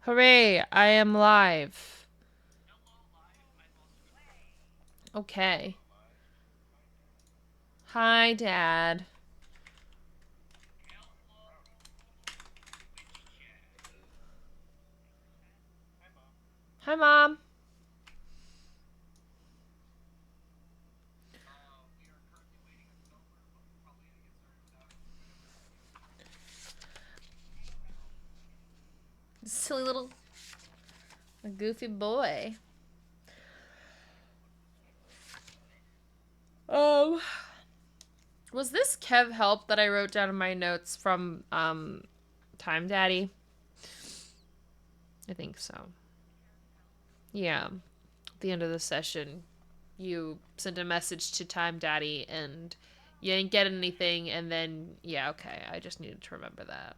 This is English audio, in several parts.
Hooray, I am live. Okay. Hi, Dad. Hi, Mom. Silly little goofy boy. Um, was this Kev help that I wrote down in my notes from Time Daddy? I think so. Yeah. At the end of the session, you sent a message to Time Daddy and you didn't get anything, and then yeah, okay. I just needed to remember that.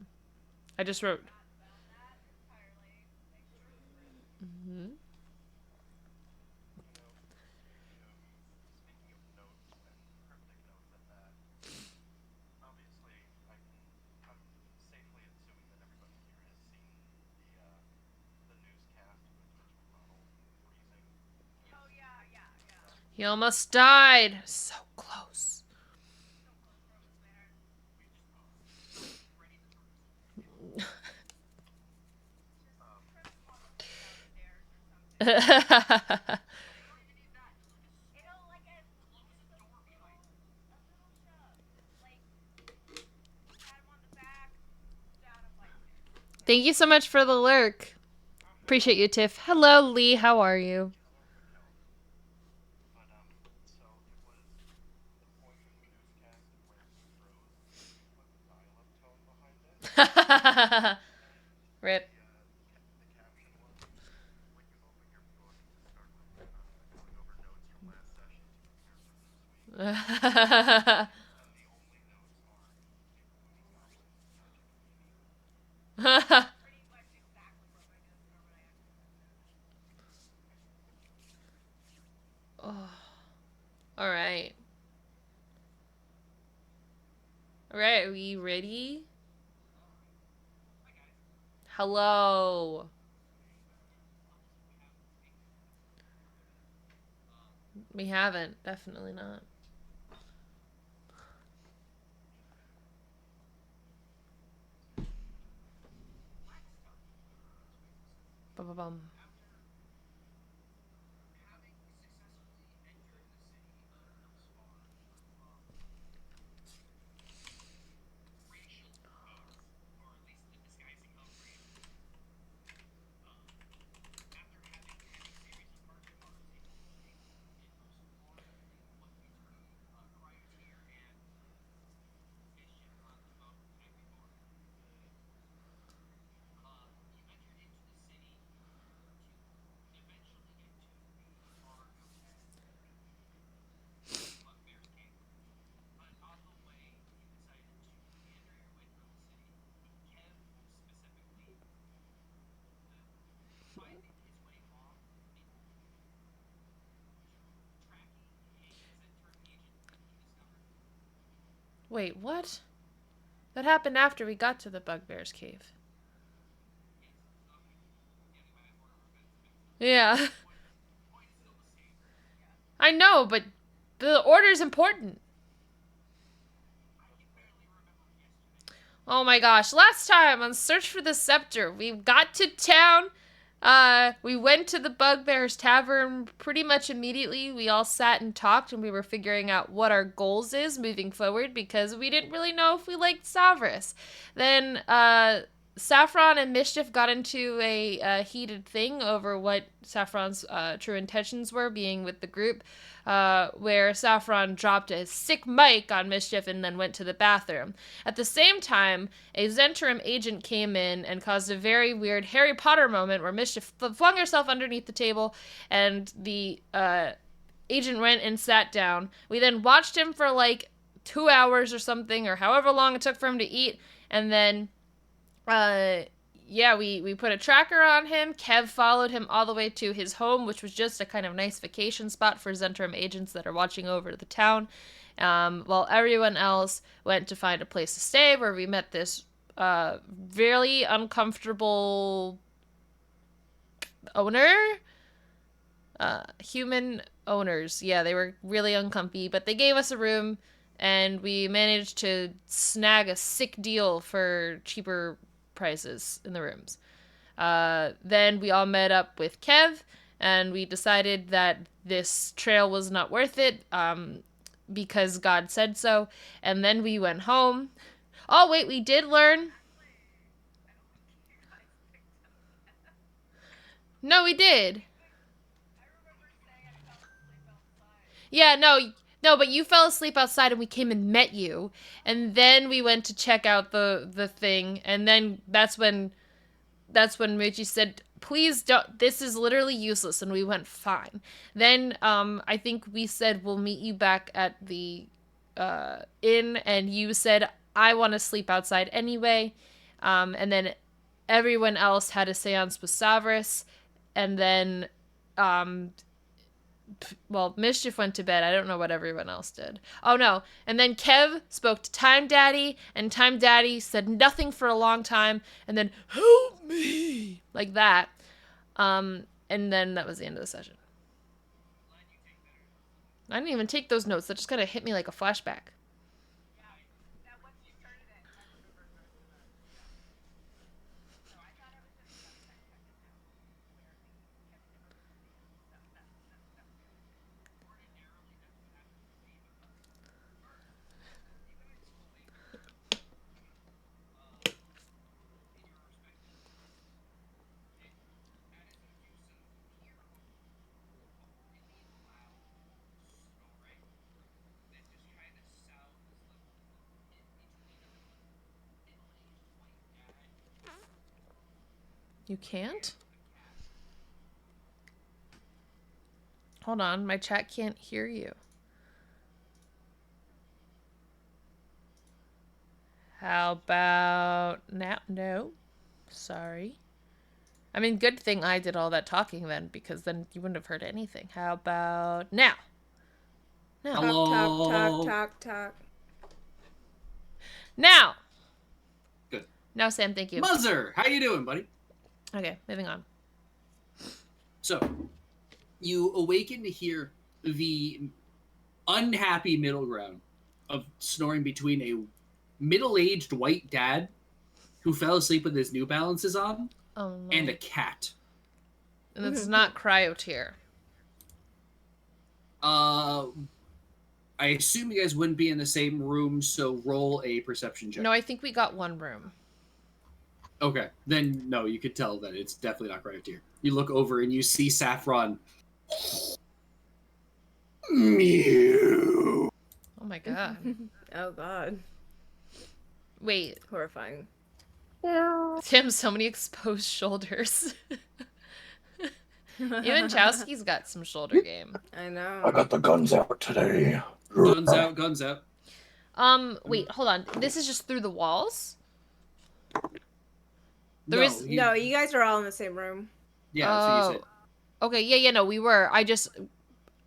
I just wrote. Mhm. He almost died. So close. Thank you so much for the lurk. Appreciate you, Tiff. Hello, Lee. How are you? Rip. Oh, all right. All right. Are we ready? Hello. We haven't. Definitely not. Bum. Wait, what? That happened after we got to the Bugbear's cave. Yeah. I know, but the order's important. Oh my gosh. Last time on Search for the Scepter, we got to town. We went to the Bugbear's Tavern pretty much immediately. We all sat and talked and we were figuring out what our goals is moving forward because we didn't really know if we liked Savras. Then, Saffron and Mischief got into a heated thing over what Saffron's true intentions were being with the group, where Saffron dropped a sick mic on Mischief and then went to the bathroom. At the same time, a Zentrum agent came in and caused a very weird Harry Potter moment where Mischief flung herself underneath the table and the agent went and sat down. We then watched him for like 2 hours or something, or however long it took for him to eat, and then uh yeah, we put a tracker on him. Kev followed him all the way to his home, which was just a kind of nice vacation spot for Zentrum agents that are watching over the town. While everyone else went to find a place to stay, where we met this really uncomfortable owner. Human owners. Yeah, they were really uncomfy, but they gave us a room, and we managed to snag a sick deal for cheaper prices in the rooms. Then we all met up with Kev, and we decided that this trail was not worth it, because God said so. And then we went home. Oh, wait, we did learn. No, we did. Yeah, no, but you fell asleep outside and we came and met you. And then we went to check out the thing, and then that's when Michi said, "Please don't. This is literally useless." And we went, "Fine." Then I think we said we'll meet you back at the inn, and you said, "I want to sleep outside anyway." And then everyone else had a séance with Savras, and then well, Mischief went to bed. I don't know what everyone else did. Oh no. And then Kev spoke to Time Daddy, and Time Daddy said nothing for a long time, and then, "Help me!" Like that. And then that was the end of the session. I didn't even take those notes. That just kind of hit me like a flashback. You can't? Hold on, my chat can't hear you. How about now? No. Sorry. I mean, good thing I did all that talking then, because then you wouldn't have heard anything. How about now? No. Talk. Now! Good. Now, Sam, thank you. Muzzer, how you doing, buddy? Okay, moving on. So, you awaken to hear the unhappy middle ground of snoring between a middle-aged white dad who fell asleep with his New Balances on Oh, no. and a cat. And it's not cryo tier. I assume you guys wouldn't be in the same room, so roll a perception check. No, I think we got one room. Okay, then no, you could tell that it's definitely not cryo tier. You look over and you see Saffron. Mew. Oh my god. Oh god. Wait, Horrifying. Tim, so many exposed shoulders. Even Chowski's got some shoulder game. I know. I got the guns out today. Guns out, guns out. Wait, hold on. This is just through the walls? No, No, you guys are all in the same room. Yeah, that's what you said. Okay, yeah, no, we were. I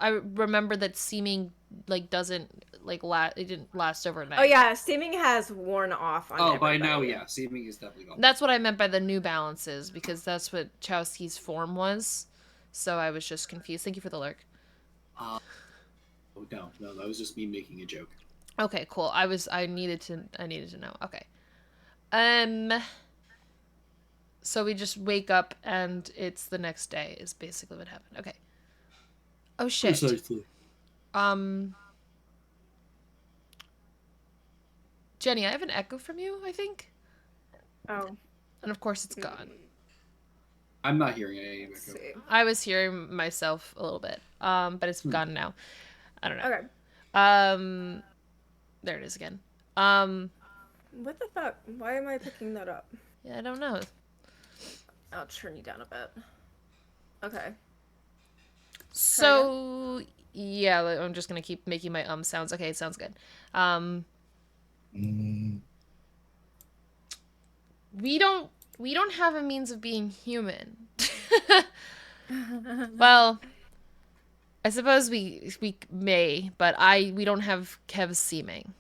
remember that seeming, like, doesn't, like, it didn't last overnight. Oh yeah, steaming has worn off on by everybody. now, yeah, seeming is definitely gone. That's what I meant by the New Balances, because that's what Chowski's form was. So I was just confused. Thank you for the lurk. No, that was just me making a joke. Okay, cool. I needed to know. Okay. So we just wake up and it's the next day is basically what happened. Okay. Oh shit. Precisely. Jenny, I have an echo from you, I think. Oh. And of course it's gone. I'm not hearing any Let's echo. see. I was hearing myself a little bit. But it's gone now. I don't know. Okay. There it is again. What the fuck? Why am I picking that up? Yeah, I don't know. I'll turn you down a bit. Okay. So yeah, I'm just gonna keep making my sounds. Okay, it sounds good. We don't have a means of being human. Well, I suppose we may, but we don't have Kev's seeming.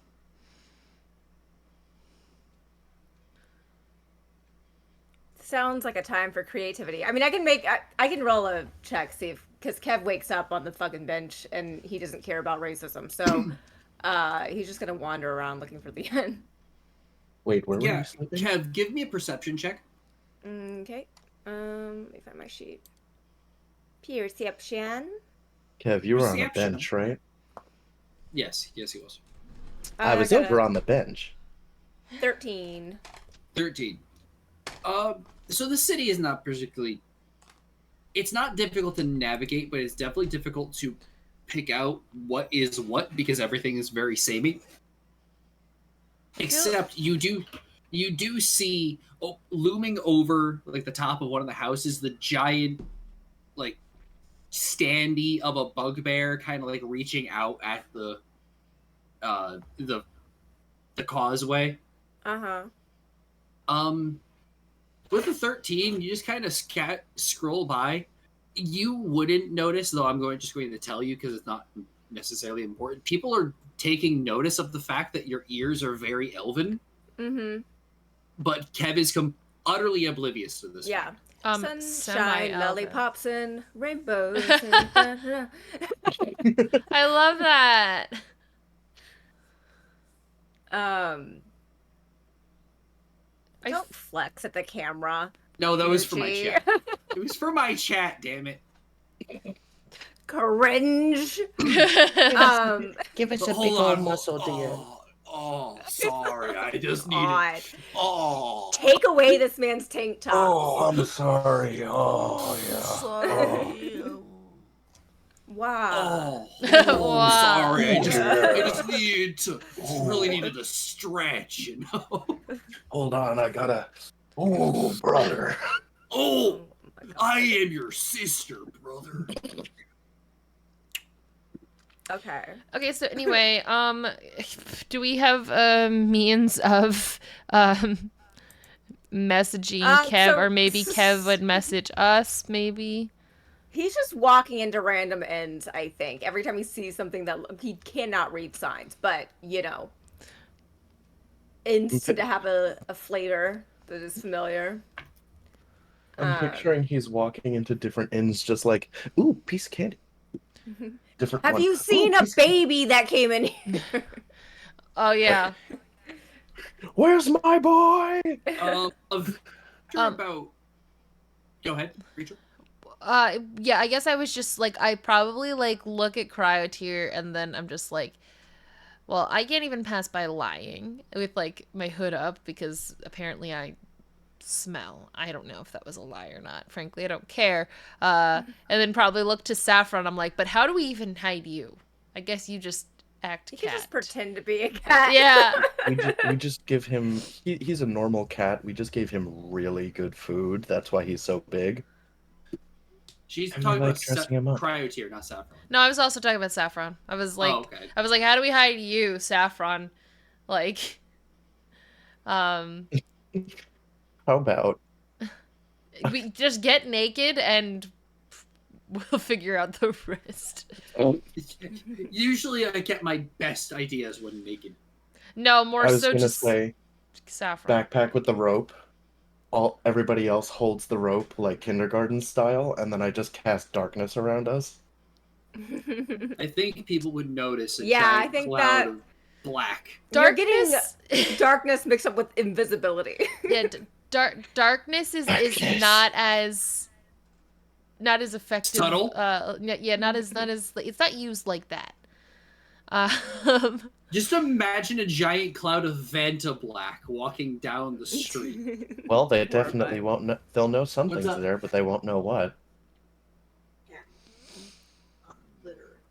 Sounds like a time for creativity. I mean, I can roll a check, see if, because Kev wakes up on the fucking bench and he doesn't care about racism, so he's just gonna wander around looking for the inn. Wait, where were Yeah, you sleeping? Kev, give me a perception check. Okay. Let me find my sheet. Perception. Kev, you were on a Perception. bench, right? Yes, he was. I was got over a on the bench. 13. 13. So the city is not particularly. It's not difficult to navigate, but it's definitely difficult to pick out what is what because everything is very samey. Except you do see looming over like the top of one of the houses the giant like standee of a bugbear kind of like reaching out at the causeway. Uh-huh. With the 13, you just kind of scroll by. You wouldn't notice, though I'm just going to tell you because it's not necessarily important. People are taking notice of the fact that your ears are very elven. Mm-hmm. But Kev is utterly oblivious to this. Yeah. Sunshine, semi-elven. lollipops, and rainbows. I love that. Don't flex at the camera. No, that was for my Gucci. chat. It was for my chat, damn it. Cringe. Give us a big Hold old on. muscle, dear. Oh, sorry. I just needed. God. Oh. Take away this man's tank top. Oh, I'm sorry. Oh, yeah. Wow. Wow. Sorry. I Yeah. just needed to. Really needed to stretch, you know. Hold on, I gotta. Oh, brother. Oh, my God. I am your sister, brother. Okay. Okay, so anyway, do we have a means of messaging Kev, so- or maybe Kev would message us, maybe? He's just walking into random ends, I think. Every time he sees something that he cannot read signs, but, you know. Ends seem to have a flavor that is familiar. I'm picturing he's walking into different inns, just like, ooh, piece of candy. Different Have one. you seen Ooh, a piece of candy. baby that came in here? Oh yeah. Where's my boy? After about. Go ahead, Rachel. Yeah, I guess I was just like, I probably like look at Cryotear and then I'm just like, well, I can't even pass by lying with like my hood up because apparently I smell. I don't know if that was a lie or not. Frankly, I don't care. And then probably look to Saffron. I'm like, but how do we even hide you? I guess you just act You cat. can just pretend to be a cat. Yeah. We just give him. He's a normal cat. We just gave him really good food. That's why he's so big. She's And talking I about like dressing him up. Cryotear, not Saffron. No, I was also talking about Saffron. I was like, Oh, okay. how do we hide you, Saffron? Like, How about we just get naked and we'll figure out the rest. Usually, I get my best ideas when naked. No, more I was so gonna just say Saffron. backpack with the rope. Everybody else holds the rope like kindergarten style, and then I just cast darkness around us. I think people would notice a Yeah, I giant think cloud that- of black. You're getting Darkness. darkness mixed up with invisibility. Yeah, darkness is Darkness. not as effective. Subtle? Yeah, not as it's not used like that. Just imagine a giant cloud of Vanta black walking down the street. Well, they Horrifying. definitely won't know. They'll know something's up? there, but they won't know what.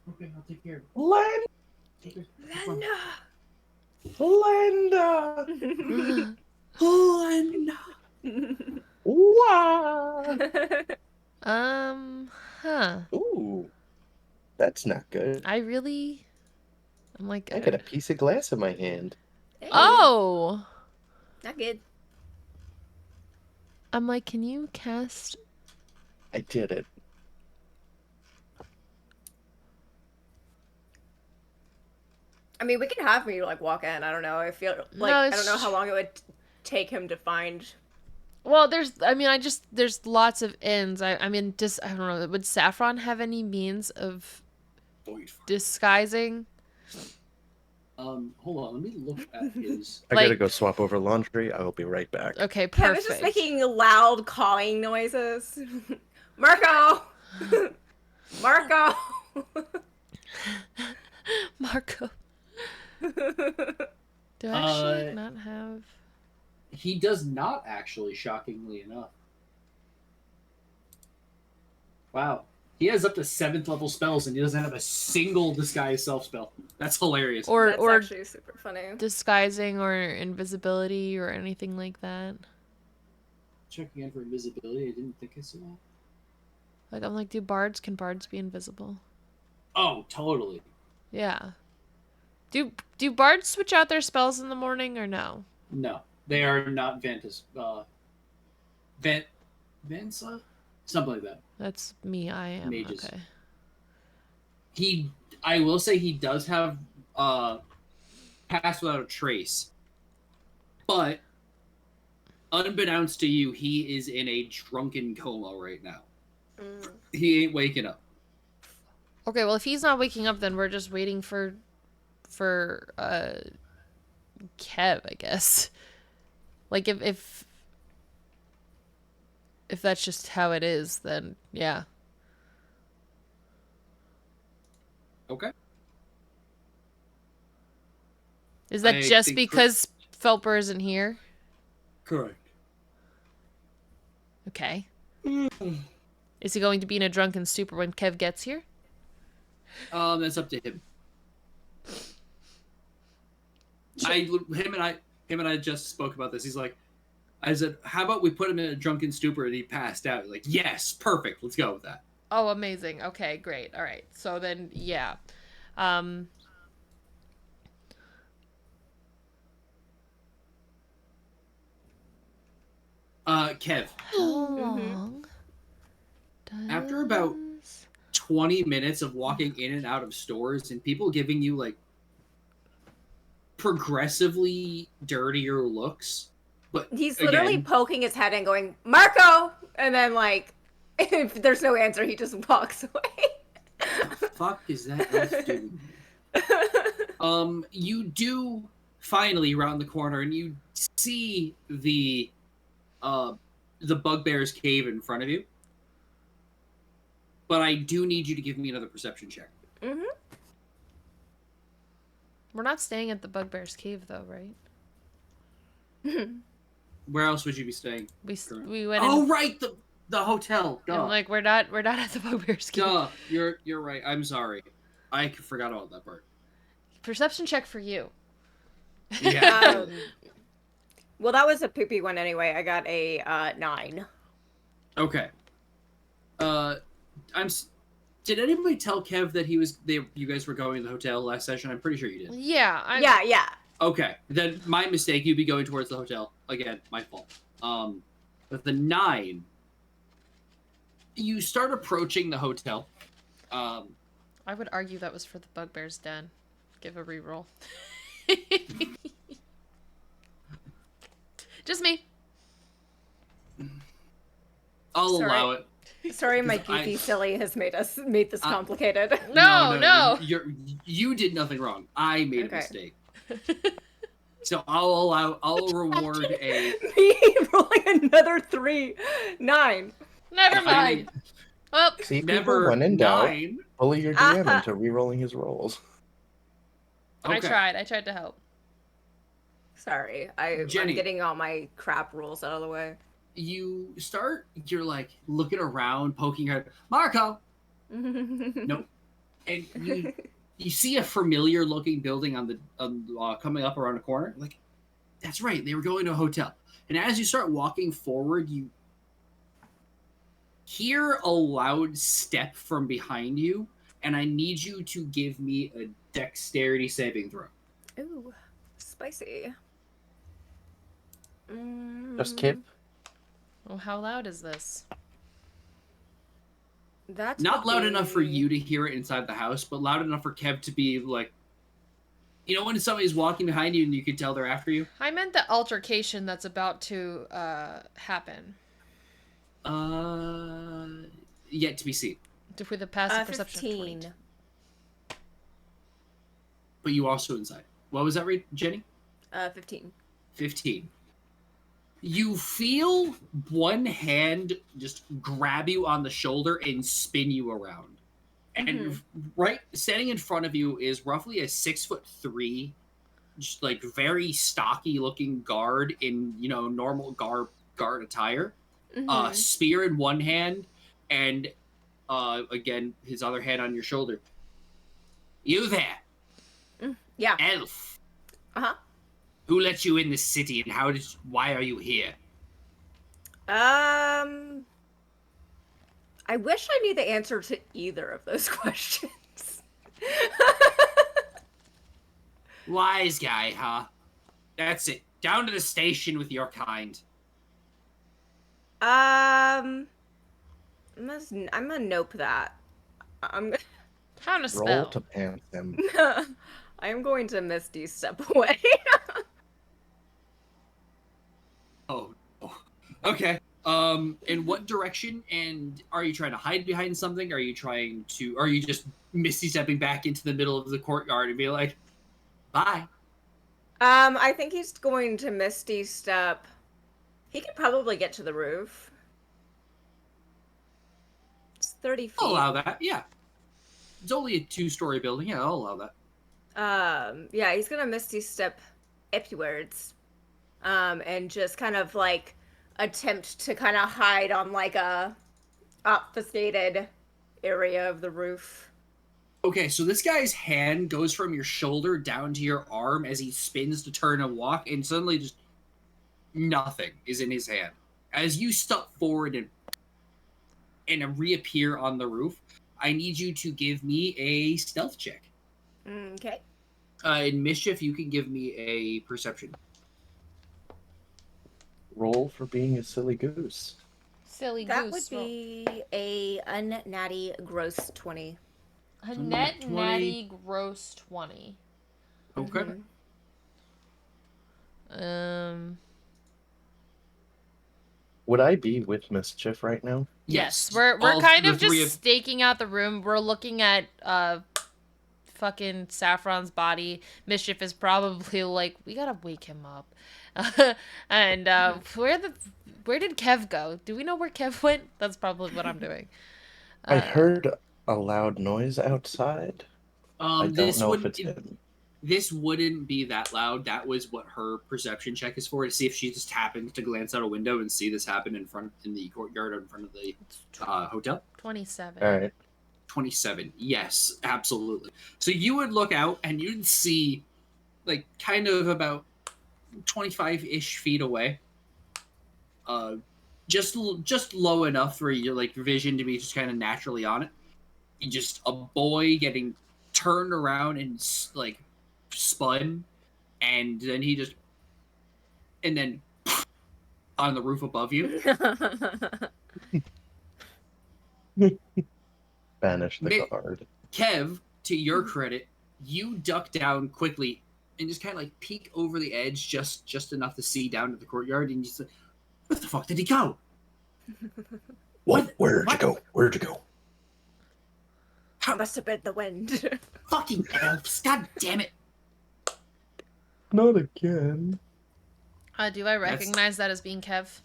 Okay, I'll take care of Linda! Linda! Wow! Huh. Ooh, that's not good. I'm like, I got a piece of glass in my hand. Hey, oh. not good. I'm like, can you cast? I did it. I mean, we can have me like walk in. I don't know. I feel like No, I don't know how long it would take him to find Well, there's lots of inns. I mean, just, I don't know. Would Saffron have any means of Void. disguising? Hold on. Let me look at his. I gotta Like- go swap over laundry. I will be right back. Okay, Kev perfect. is just making loud cawing noises. Marco! Marco! Marco. Do I actually not have... He does not actually, shockingly enough. Wow. He has up to 7th level spells and he doesn't have a single disguise self spell. That's hilarious. That's Or actually super funny. disguising or invisibility or anything like that. Checking in for invisibility. I didn't think I saw that. Like, I'm like, can bards be invisible? Oh, totally. Yeah. Do bards switch out their spells in the morning or no? No. They are not Ventus. Vensa? Something like that. That's me. I am. Mages. Okay. I will say he does have Pass Without a Trace. But unbeknownst to you, he is in a drunken coma right now. He ain't waking up. Okay, well, if he's not waking up, then we're just waiting for Kev, I guess. Like, if that's just how it is, then yeah. Okay. Is that I just think because Felper isn't here? Correct. Okay. Is he going to be in a drunken stupor when Kev gets here? That's up to him. Him and I just spoke about this. He's like, I said, how about we put him in a drunken stupor and he passed out? He's like, yes, perfect. Let's go with that. Oh, amazing. Okay, great. All right. So then, yeah. Kev, How long after about 20 minutes of walking in and out of stores and people giving you like progressively dirtier looks, but He's literally again, poking his head and going, Marco! And then, like, if there's no answer, he just walks away. the fuck is that elf doing? You do finally round the corner and you see the bugbear's cave in front of you. But I do need you to give me another perception check. Mm-hmm. We're not staying at the Bugbear's Cave, though, right? Where else would you be staying? We went. Oh, in, right, the hotel. Duh. and, like, we're not at the Bugbear's Cave. Duh. You're right. I'm sorry. I forgot about that part. Perception check for you. Yeah. Well, that was a poopy one anyway. I got a 9. Okay. Did anybody tell Kev that you guys were going to the hotel last session? I'm pretty sure you did. Yeah. Yeah. Okay, then my mistake. You'd be going towards the hotel again. My fault. With the 9, you start approaching the hotel. I would argue that was for the Bugbear's Den. Give a reroll. Just me. I'll Sorry. allow it. Sorry, my Because goofy silly has made this complicated. No. You did nothing wrong. I made Okay. a mistake. So I'll reward a. Me rolling another 3. 9. Never mind. Well, See, people, Never when in doubt, 9. bully your DM into re-rolling his rolls. I Okay. tried to help. Sorry, I'm Jenny. getting all my crap rules out of the way. You're like looking around, poking your head. Marco! Nope. And you see a familiar looking building coming up around a corner. Like, that's right, they were going to a hotel. And as you start walking forward, you hear a loud step from behind you, and I need you to give me a dexterity saving throw. Ooh, spicy. Just Kip. Well, how loud is this? That's Not loud enough for be- you to hear it inside the house, but loud enough for Kev to be like, You know when somebody's walking behind you and you can tell they're after you? I meant the altercation that's about to happen. Yet to be seen. With a passive perception of 15. 22. But you also inside. What was that read, Jenny? 15. 15. You feel one hand just grab you on the shoulder and spin you around. And right standing in front of you is roughly a 6'3", just like very stocky looking guard in, you know, normal guard attire. Spear in one hand, and again his other hand on your shoulder. You there? Yeah. Elf. Uh-huh. Who let you in this city, and why are you here? I wish I knew the answer to either of those questions. Wise guy, huh? That's it. Down to the station with your kind. I'm gonna nope that. I'm How to Roll spell? to pants him. I'm going to Misty step away. Oh. Okay. In what direction? And are you trying to hide behind something? Are you just misty stepping back into the middle of the courtyard and be like, bye? I think he's going to Misty step. He could probably get to the roof. It's 30 feet. I'll allow that, yeah. It's only a 2-story building. Yeah, I'll allow that. Yeah, he's gonna Misty step upwards. And just kind of like attempt to kind of hide on like a obfuscated area of the roof. Okay, so this guy's hand goes from your shoulder down to your arm as he spins to turn and walk, and suddenly just nothing is in his hand. As you step forward and reappear on the roof, I need you to give me a stealth check. Okay. In mischief, you can give me a perception. Roll for being a silly goose. Silly That goose. would be a unnatty gross 20. A net 20. natty gross 20. Okay. Would I be with Mischief right now? Yes. We're All kind the of three just staking out the room. We're looking at fucking Saffron's body. Mischief is probably like, we gotta wake him up. And where did Kev go? Do we know where Kev went? That's probably what I'm doing. I heard a loud noise outside. I don't know if it's him. This wouldn't be that loud. That was what her perception check is for, to see if she just happens to glance out a window and see this happen in the courtyard in front of the hotel. 27. All right. 27. Yes, absolutely. So you would look out and you'd see, like, kind of about 25-ish feet away, just low enough for your like vision to be just kind of naturally on it. Just a boy getting turned around and like spun, and then on the roof above you. Banish the guard. Kev, to your credit, you duck down quickly and just kind of like peek over the edge just enough to see down to the courtyard, and you just like, where the fuck did he go? Where'd you go? Where'd you go? How must have been the wind. Fucking elves! God damn it! Not again. Do I recognize that as being Kev?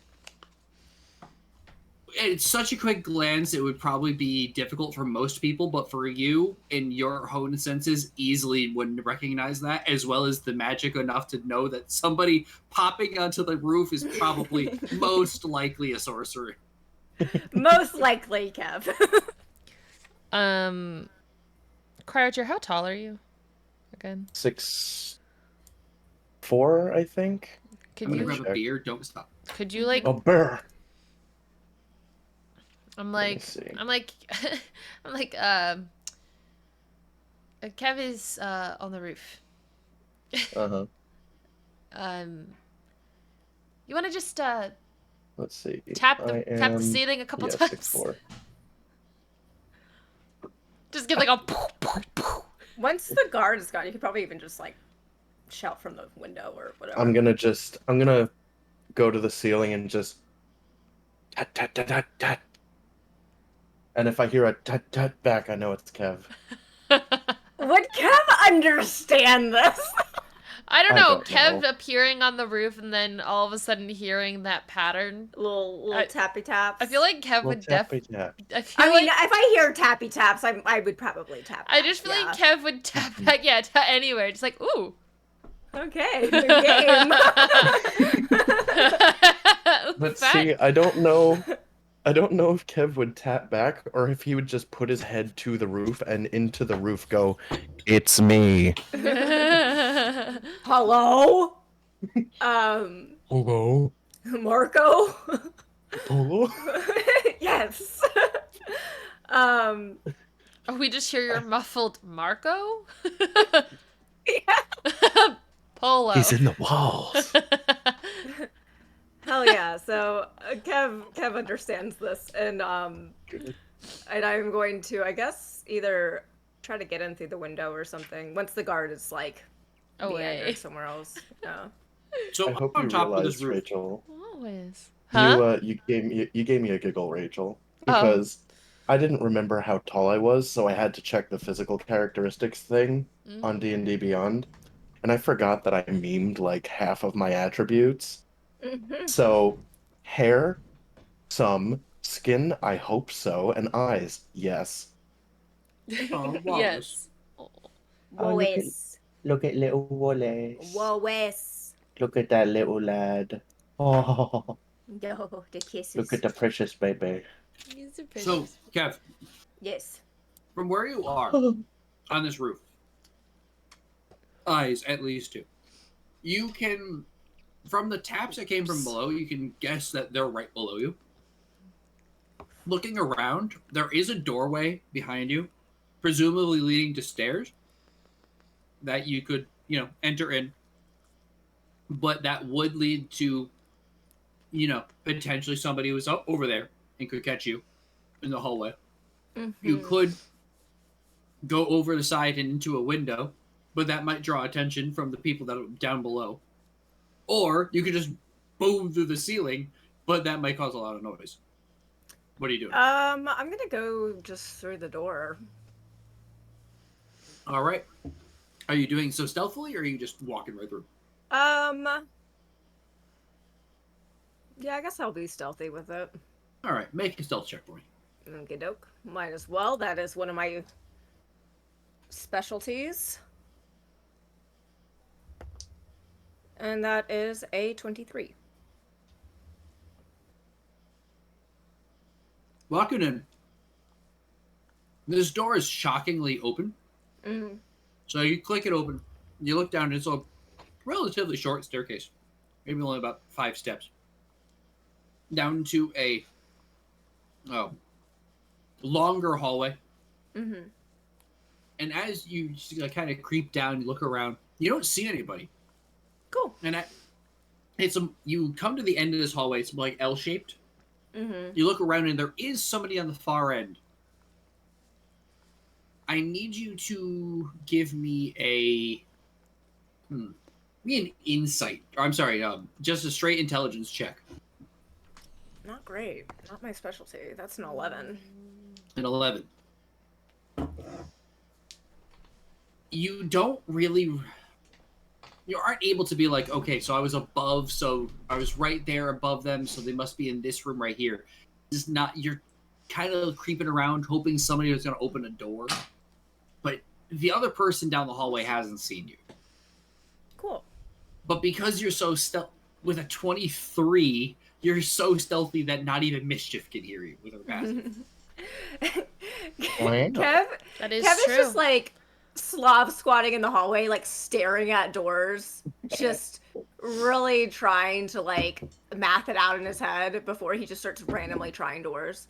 It's such a quick glance, it would probably be difficult for most people, but for you, in your honed senses, easily wouldn't recognize that, as well as the magic enough to know that somebody popping onto the roof is probably most likely a sorcerer. Most likely, Kev. Croucher, how tall are you? Again. 6'4", I think. Could I'm gonna you grab a beer, don't stop. could you like A bear. I'm Let me like see. I'm like Kev is on the roof. Uh-huh. You wanna just Let's see. tap the ceiling a couple times? 6'4". Just give like a poof, poof, poof. Once the guard is gone, you could probably even just like shout from the window or whatever. I'm gonna go to the ceiling and just tat tat tat tat tat. And if I hear a tat tat back, I know it's Kev. Would Kev understand this? I don't I know. don't Kev know. appearing on the roof and then all of a sudden hearing that pattern. little tappy taps. I feel like Kev Well, would tappy tap. I feel I mean, like if I hear tappy taps, I would probably tap. I back, just feel yeah. like Kev would tap back. Yeah, anywhere. Just like ooh. Okay, new game. But Fun. see, I don't know. I don't know if Kev would tap back or if he would just put his head to the roof and into the roof go, "It's me." Hello. Hello. Marco. Hello. Yes. Oh, we just hear your muffled Marco? Yeah. Polo. He's in the walls. Hell yeah! So Kev understands this, and I'm going to, I guess, either try to get in through the window or something once the guard is like Away. or somewhere else. Yeah. So I hope on you top of this realized, roof, Rachel. Always. Huh? You gave me a giggle, Rachel, Oh. because I didn't remember how tall I was, so I had to check the physical characteristics thing on D&D Beyond, and I forgot that I memed like half of my attributes. Mm-hmm. So, hair, some, skin, I hope so, and eyes, yes. oh, Yes. Wallace. Look at little Wallace. Wallace. Look at that little lad. Oh, No, the kisses. look at the precious baby. He's a so precious. Kev, Yes. from where you are on this roof, eyes at least two, you can, from the taps that came from below, you can guess that they're right below you. Looking around, there is a doorway behind you, presumably leading to stairs that you could, enter in. But that would lead to, potentially somebody who's up over there and could catch you in the hallway. Mm-hmm. You could go over the side and into a window, but that might draw attention from the people that are down below. Or you could just boom through the ceiling, but that might cause a lot of noise. What are you doing? I'm gonna go just through the door. All right. Are you doing so stealthily, or are you just walking right through? Yeah, I guess I'll be stealthy with it. All right. Make a stealth check for me. Okay, doke. Might as well. That is one of my specialties. And that is a 23. Walking in, this door is shockingly open. Mm-hmm. So you click it open. You look down, and it's a relatively short staircase, maybe only about 5 steps, down to a longer hallway. Mm-hmm. And as you kind of creep down, you look around, you don't see anybody. Cool. And you come to the end of this hallway. It's like L-shaped. Mm-hmm. You look around, and there is somebody on the far end. I need you to give me an insight. Or, I'm sorry, just a straight intelligence check. Not great. Not my specialty. That's an 11. An 11. You don't really... You aren't able to be like, okay, so I was above, so I was right there above them, so they must be in this room right here. It's not... You're kind of creeping around, hoping somebody was going to open a door. But the other person down the hallway hasn't seen you. Cool. But because you're so stealthy, with a 23, you're so stealthy that not even Mischief can hear you with her passive. Kev That is Kevin's true. just like Slav squatting in the hallway, like staring at doors, just really trying to like math it out in his head before he just starts randomly trying doors.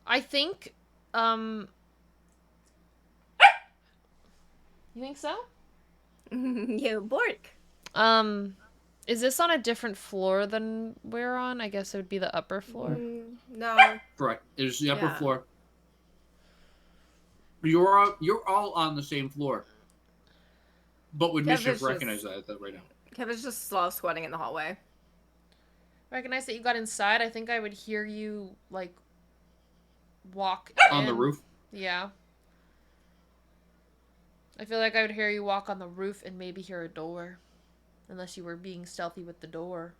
I think, You think so? You bork. Is this on a different floor than we're on? I guess it would be the upper floor. No. Correct. There's the upper Yeah. floor. You're all on the same floor. But would Kev Mischief is recognize that right now? Kevin's just slow sweating in the hallway. Recognize that you got inside. I think I would hear you, like, walk On the in. roof? Yeah. I feel like I would hear you walk on the roof and maybe hear a door. Unless you were being stealthy with the door.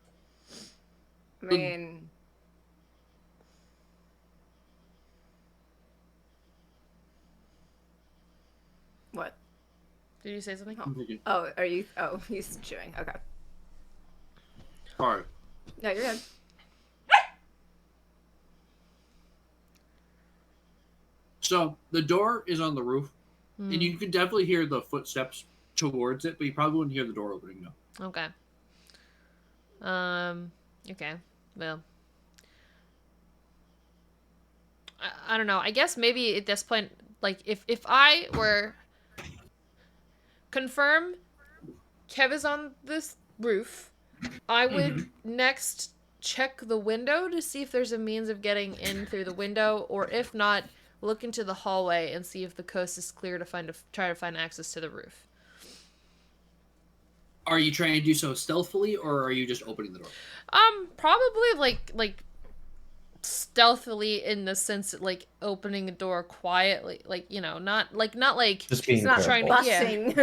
I mean... What? Did you say something? Oh, are you... Oh, he's chewing. Okay. Alright. No, you're good. So, the door is on the roof, and you can definitely hear the footsteps towards it, but you probably wouldn't hear the door opening, no. Okay. Okay. Well. I don't know. I guess maybe at this point, like, if I were... Confirm Kev is on this roof, I would next check the window to see if there's a means of getting in through the window, or if not, look into the hallway and see if the coast is clear to try to find access to the roof. Are you trying to do so stealthily, or are you just opening the door? Probably like stealthily, in the sense that, like, opening a door quietly, like, you know, not Just being It's not careful. busting.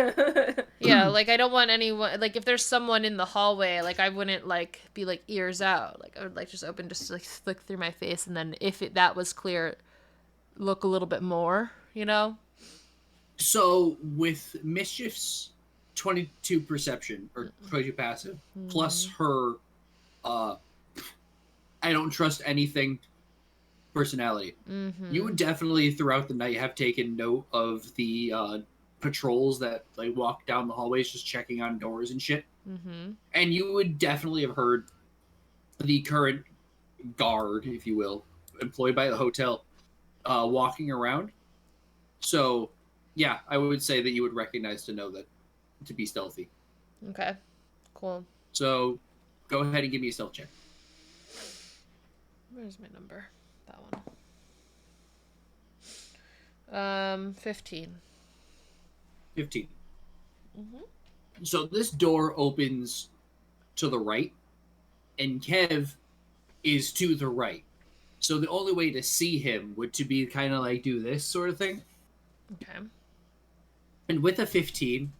yeah, like, I don't want anyone, like, if there's someone in the hallway, like, I wouldn't, like, be, like, ears out. Like, I would, like, just open, just, like, flick through my face, and then if that was clear, look a little bit more, you know? So, with Mischief's 22 perception, or 22 passive, plus her, I don't trust anything personality, you would definitely, throughout the night, have taken note of the patrols that, like, walk down the hallways just checking on doors and shit. And you would definitely have heard the current guard, if you will, employed by the hotel, walking around. So, yeah, I would say that you would recognize to know that, to be stealthy. Okay, cool. So, go ahead and give me a stealth check. Where's my number? That one. 15. 15. So this door opens to the right, and Kev is to the right. So the only way to see him would to be kind of like do this sort of thing. Okay. And with a 15,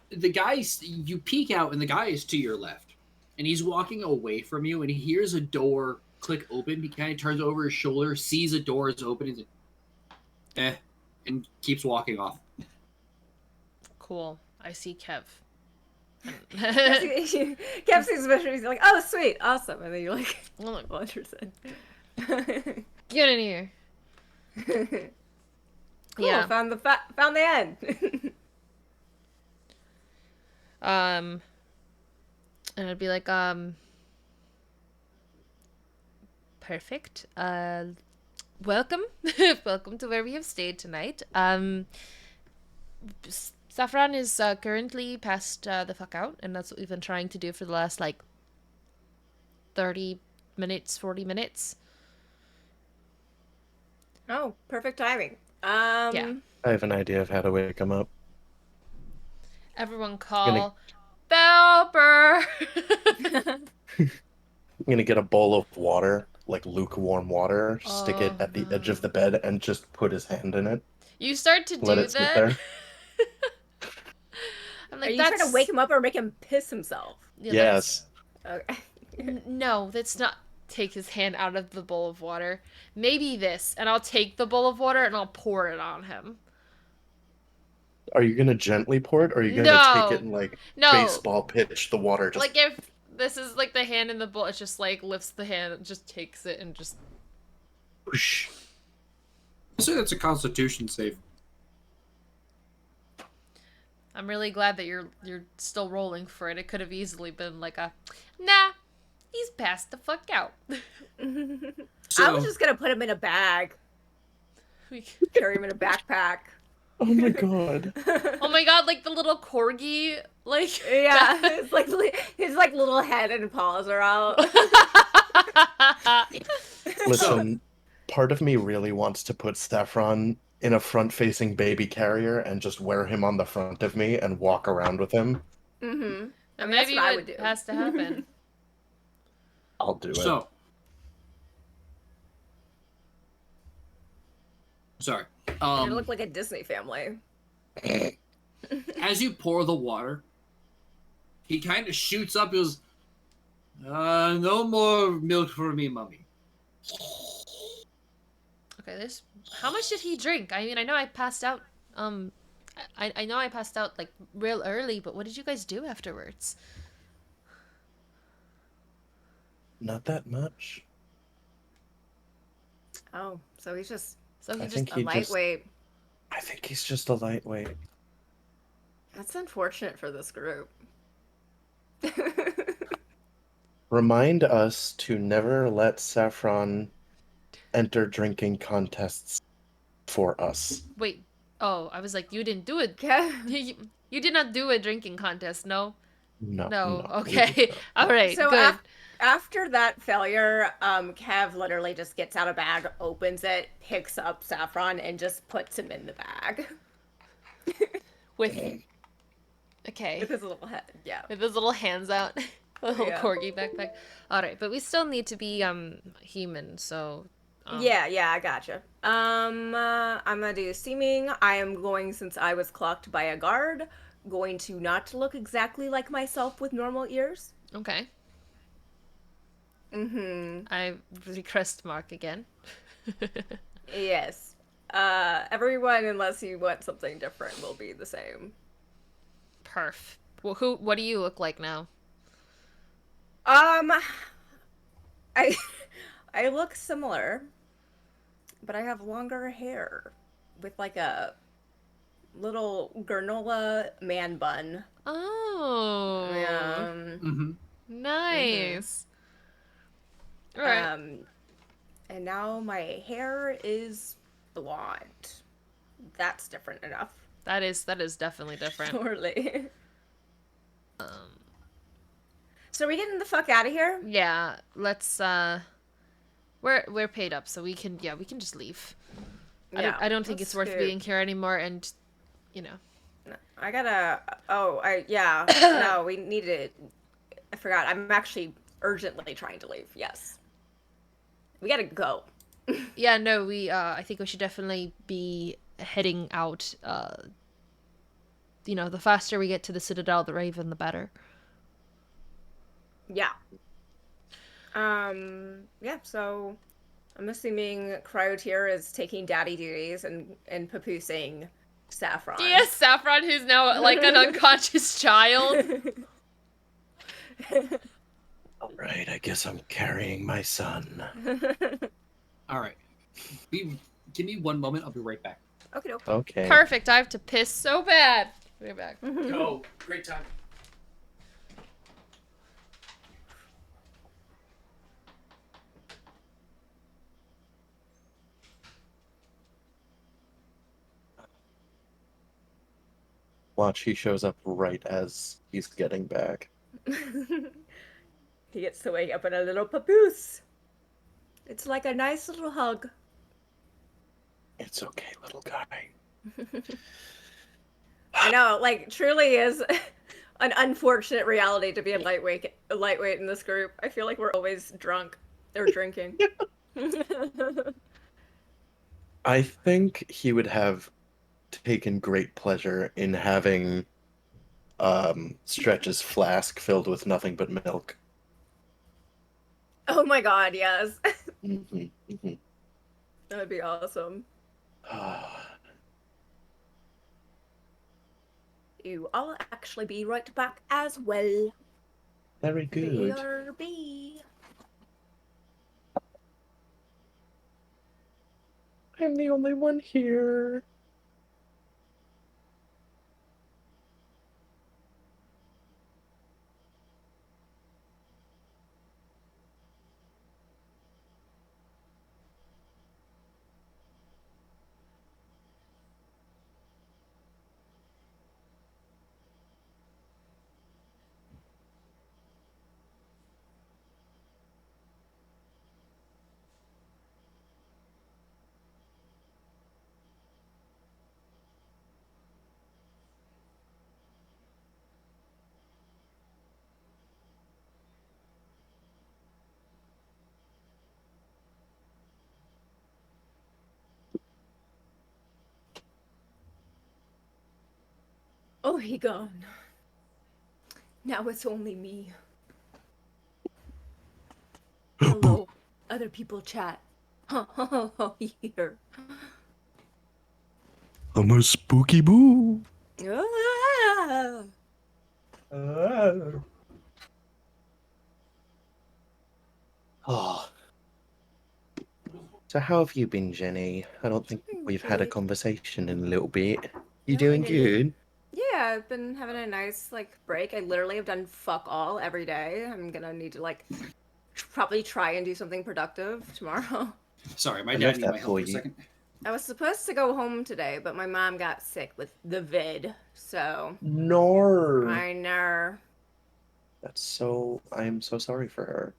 the guy's, you peek out and the guy is to your left, and he's walking away from you, and he hears a door click open. He kind of turns over his shoulder, sees a door is open, he's like, and keeps walking off. Cool. I see Kev. Kev sees the mission, he's like, oh, sweet, awesome. And then you're like, Oh, look, 100%. get in here. Cool, Yeah. found the end. And I'd be like, perfect. Welcome. Welcome to where we have stayed tonight. Saffron is currently passed the fuck out, and that's what we've been trying to do for the last, like, 30 minutes, 40 minutes. Oh, perfect timing. Yeah. I have an idea of how to wake him up. Everyone call Belper. I'm gonna get a bowl of water, like lukewarm water, stick it at the edge of the bed, and just put his hand in it. You start to Let do it sit that. there. I'm Are like, you that's... trying to wake him up or make him piss himself? Yeah, Yes. Okay. No, that's not take his hand out of the bowl of water. Maybe this, and I'll take the bowl of water and I'll pour it on him. Are you gonna gently pour it, or are you gonna No. take it and like No. baseball pitch the water? Just Like, if this is like the hand in the bowl, it just like lifts the hand and just takes it and just... whoosh. I'll say that's a Constitution save. I'm really glad that you're still rolling for it. It could have easily been like a, nah, he's passed the fuck out. I was just gonna put him in a bag, carry him in a backpack. Oh my god. Oh my god, like the little corgi, like... Yeah, it's like his like little head and paws are out. Listen, part of me really wants to put Saffron in a front-facing baby carrier and just wear him on the front of me and walk around with him. Mm-hmm. I And mean, maybe that's what I what would do. has to happen. I'll do it. So, sorry. You look like a Disney family. As you pour the water, he kind of shoots up. He goes, "No more milk for me, mummy." Okay, this. How much did he drink? I mean, I know I passed out. I know I passed out like real early, but what did you guys do afterwards? Not that much. Oh, so he's just So he I just. think a he just. lightweight. I think he's just a lightweight. That's unfortunate for this group. Remind us to never let Saffron enter drinking contests for us. Wait. Oh, I was like, you didn't do it. Kev, You did not do a drinking contest, no? No. No. we Okay. did not. All right. so Good. after that failure, Kev literally just gets out a bag, opens it, picks up Saffron, and just puts him in the bag With. Okay. with his little head. Yeah. With his little hands out. A little Yeah. corgi backpack. Alright, but we still need to be human, so Yeah, I gotcha. I'm gonna do seeming. I am going, since I was clocked by a guard, going to not look exactly like myself with normal ears. okay. Mm-hmm. I request Mark again. Yes. Everyone, unless you want something different, will be the same. Perf. Well, what do you look like now? I I look similar, but I have longer hair with like a little granola man bun. Oh. Mm-hmm. Nice. Alright. And now my hair is blonde. That's different enough. That is definitely different. Surely. Um So are we getting the fuck out of here? yeah, let's we're paid up, so we can just leave. I don't think let's it's worth do- being here anymore, and you know. I gotta. No, we need to. I forgot. I'm actually urgently trying to leave. Yes. We gotta go. Yeah, no, I think we should definitely be heading out. The faster we get to the Citadel, the Raven, the better. Yeah. Yeah, so I'm assuming Cryotier is taking daddy duties and papoosing Saffron. Yes, Saffron, who's now like an unconscious child. All right, I guess I'm carrying my son. All right. Give me 1 moment. I'll be right back. Okay, doke. Okay. Perfect. I have to piss so bad. We're back. Go. Great time. Watch, he shows up right as he's getting back. He gets to wake up in a little papoose. It's like a nice little hug. It's okay, little guy. I know, like, truly is an unfortunate reality to be a lightweight in this group. I feel like we're always drunk or drinking. I think he would have taken great pleasure in having Stretch's flask filled with nothing but milk. Oh my god, yes. Mhm, mhm. That would be awesome. I'll actually be right back as well. Very good. BRB. I'm the only one here. Oh, he gone. Now it's only me. Hello, other people chat. Here. I'm a spooky boo. Ah. Oh. So how have you been, Jenny? I don't think Doing we've had a good. conversation in a little bit. You No, doing really. good? Yeah, I've been having a nice break. I literally have done fuck all every day. I'm gonna need to probably try and do something productive tomorrow. Sorry, my I dad love needed that my help for for a you. second. I was supposed to go home today, but my mom got sick with the vid, so No. I know. I'm so sorry for her.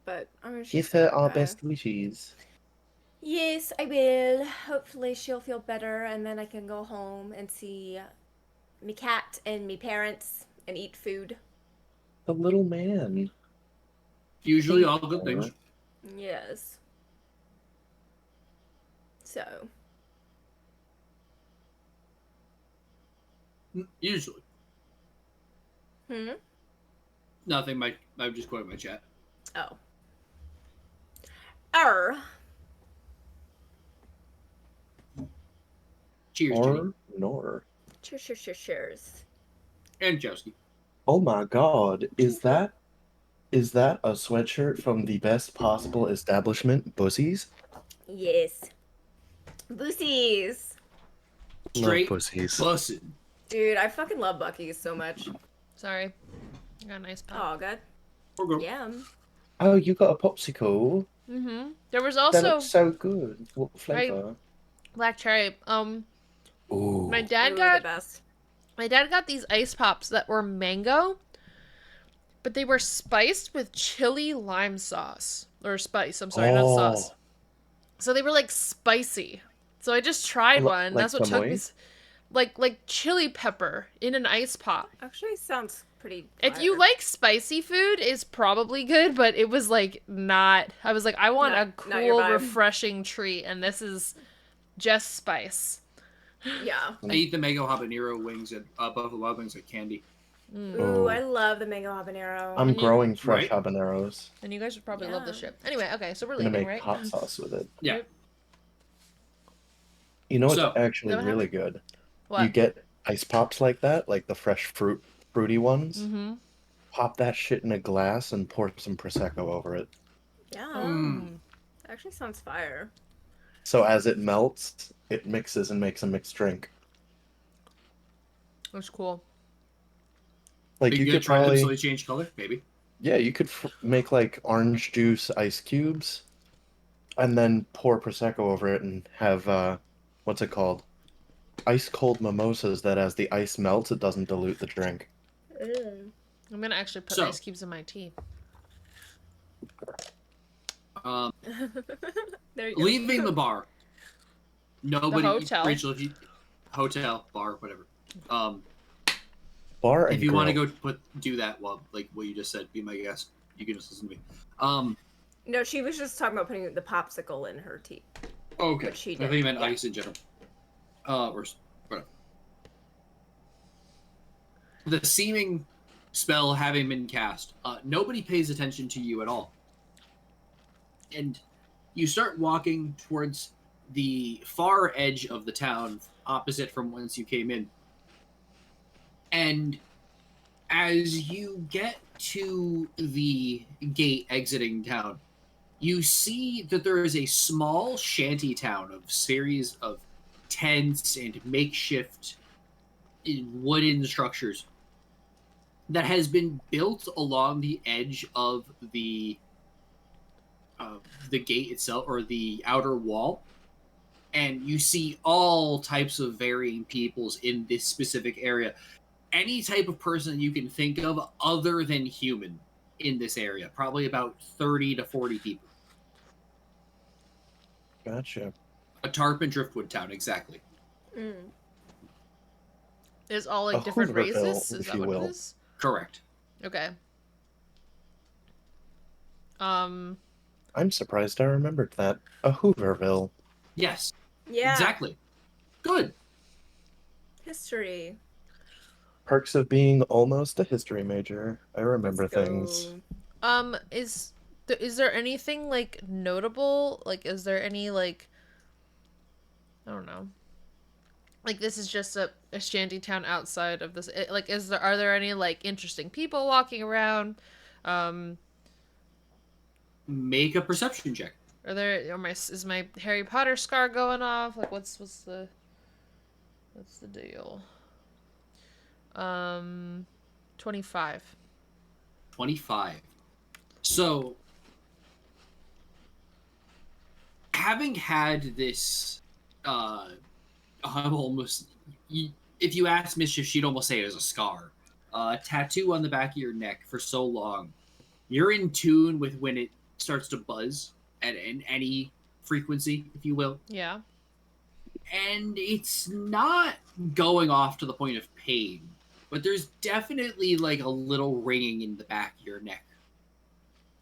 But I mean, Give she's her doing our okay. best wishes. Yes, I will. Hopefully, she'll feel better, and then I can go home and see me cat and me parents and eat food. The little man. Usually all good Peter. things. Yes. So. Usually. Hmm. Nothing. I'm just quoting my chat. Oh. Er. Cheers, Jenny. Or nor. Cheers. And Joski. Oh my god, is that a sweatshirt from the best possible establishment, Bussies? Yes. Boosies. Love Straight Bussies. bussin'. Dude, I fucking love Buc-ee's so much. Sorry. I got a nice pop. Oh, good. Or go. Yum. Oh, you got a popsicle? Mm-hmm. There was That looks also so good. What right flavor? black cherry. My Ooh. dad Ooh, the got best. these ice pops that were mango, but they were spiced with chili lime sauce. Or spice, I'm sorry, not sauce. Oh. So they were like spicy. So I just tried one. Like That's what took me chamoy? like chili pepper in an ice pop. Actually, sounds pretty If you fire. like spicy food, it's probably good, but it was like not. I was like, I want a Not your cool, vibe. refreshing treat, and this is just spice. Yeah. I eat the mango habanero wings and Buffalo Wild Wings like candy. Ooh, I Oh. love the mango habanero. I'm And you- growing fresh Right? habaneros. And you guys would probably love this Yeah. shit. Anyway, okay, so we're I'm gonna leaving, make right? hot sauce with it. Yeah. Yep. You know what's So, actually Is that what really happened? good? What? You get ice pops like that, like the fresh fruity ones. Mm-hmm. Pop that shit in a glass and pour some prosecco over it. Yum. Actually sounds fire. So as it melts, it mixes and makes a mixed drink. That's cool. are Like you you gonna could try them so probably, they change color? Maybe. yeah, you could make like orange juice ice cubes, and then pour prosecco over it and have what's it called? Ice cold mimosas that as the ice melts, it doesn't dilute the drink. I'm gonna actually put So- ice cubes in my tea. There you go. Leaving the bar. Nobody. hotel. Rachel, if you hotel bar whatever. Bar and If you want to grill. go do that, well, like what you just said, be my guest. You can just listen to me. No, she was just talking about putting the popsicle in her tea. Okay. Which she I think did, you meant yeah. ice in general. Or whatever. The seeming spell having been cast, nobody pays attention to you at all. And you start walking towards the far edge of the town, opposite from whence you came in. And as you get to the gate exiting town, you see that there is a small shanty town of series of tents and makeshift wooden structures that has been built along the edge of the gate itself, or the outer wall. And you see all types of varying peoples in this specific area. Any type of person you can think of other than human in this area. Probably about 30 to 40 people. Gotcha. A tarp and driftwood town, exactly. Is all A like different Hooverville, races? Is if that you what will. it is? Correct. Okay. I'm surprised I remembered that. A Hooverville. Yes. Yeah. Exactly. Good. History. Perks of being almost a history major. I remember Let's go. things. Is there anything like notable? Like, is there any like, I don't know. Like, this is just a shanty town outside of this. Like, are there any like interesting people walking around? Make a perception check. Is my Harry Potter scar going off? Like, what's the deal? 25. 25. So, having had this, almost, if you ask Mischief, she'd almost say it was a scar. Tattoo on the back of your neck for so long. You're in tune with when it starts to buzz at any frequency, if you will. Yeah. And it's not going off to the point of pain, but there's definitely like a little ringing in the back of your neck.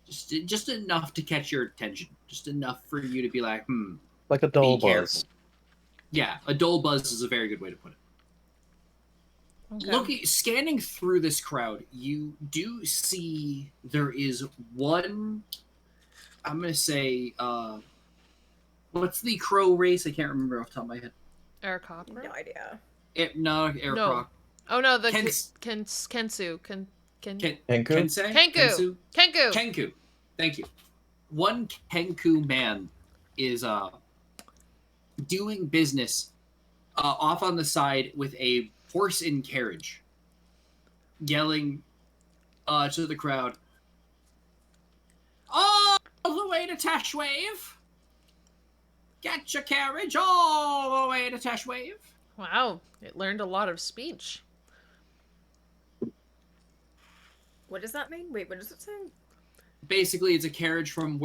Just enough to catch your attention. Just enough for you to be like, Like a dull be careful. buzz. Yeah, a dull buzz is a very good way to put it. Okay. Scanning through this crowd, you do see there is one, I'm going to say, what's the crow race? I can't remember off the top of my head. Arakocra? No idea. Eric No. Rock. Oh no, the Kensu. Kensu. Kenku? Kenku. Kenku. Thank you. One Kenku man is doing business off on the side with a horse and carriage, yelling to the crowd, all the way to Tashwave! Get your carriage all the way to Tashwave! Wow, it learned a lot of speech. What does that mean? Wait, what does it say? Basically, it's a carriage from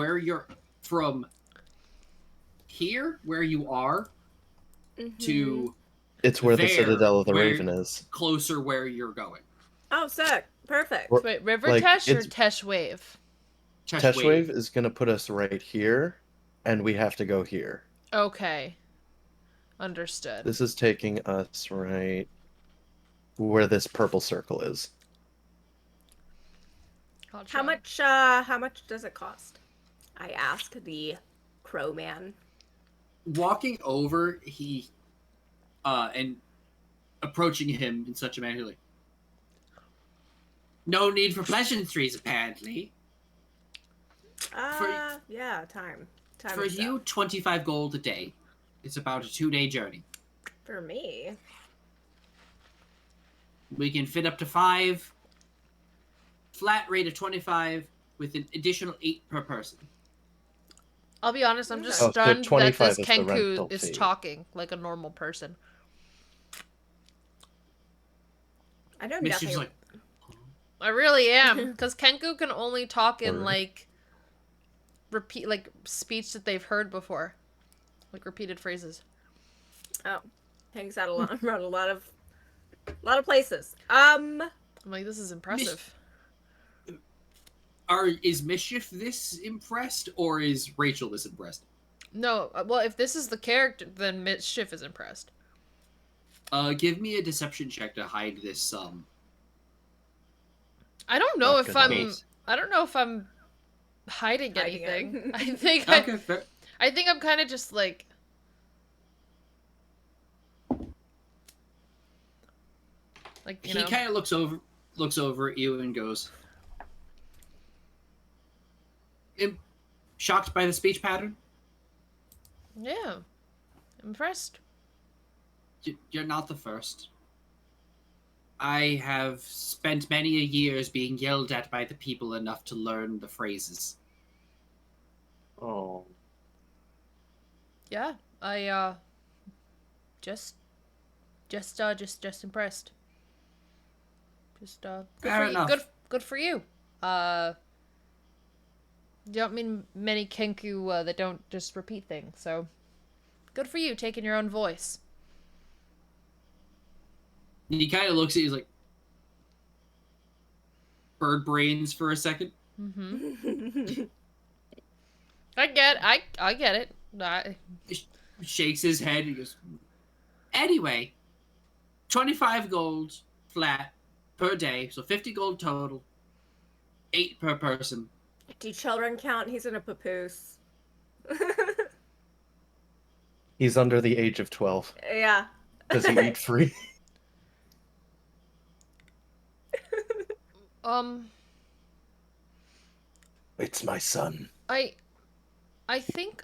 here, where you are, to It's where the there, Citadel of the where- Raven is. closer where you're going. Oh, sick. Perfect. We're- Wait, River like, Tesh or it's- Tesh Wave? Teshwave is going to put us right here, and we have to go here. Okay. Understood. This is taking us right where this purple circle is. Gotcha. How much does it cost? I ask the crow man. Walking over, he and approaching him in such a manner like, no need for pleasantries, apparently. Yeah, time. Time For is you, up. 25 gold a day. It's about a 2-day journey. For me. We can fit up to 5. Flat rate of 25 with an additional 8 per person. I'll be honest, I'm just Oh, so stunned that 25 this is the rental Kenku is fee. talking like a normal person. I know Mischief's nothing. like, I really am, because Kenku can only talk in Word. like speech that they've heard before, like repeated phrases. Oh, hangs out around a lot of places. I'm like, this is impressive. is Mischief this impressed, or is Rachel this impressed? No, well, if this is the character, then Mischief is impressed. Give me a deception check to hide this. I don't know Not if good I'm. enough. I don't know if I'm hiding Hiding it. anything. I think. Okay, fair. I think I'm kind of just like. Like, you He know. kind of looks over at you and goes, shocked by the speech pattern? Yeah. Impressed. You're not the first. I have spent many a years being yelled at by the people enough to learn the phrases. Oh. Yeah. I just impressed. Just good Fair for you. enough. Good for you. You don't mean many Kenku that don't just repeat things, so good for you taking your own voice. And he kind of looks at you he's like, bird brains for a second. Mm-hmm. I get it. Shakes his head and goes, anyway, 25 gold flat per day, so 50 gold total, 8 per person. Do children count? He's in a papoose. He's under the age of 12. Yeah. Does he eat free? It's my son. I think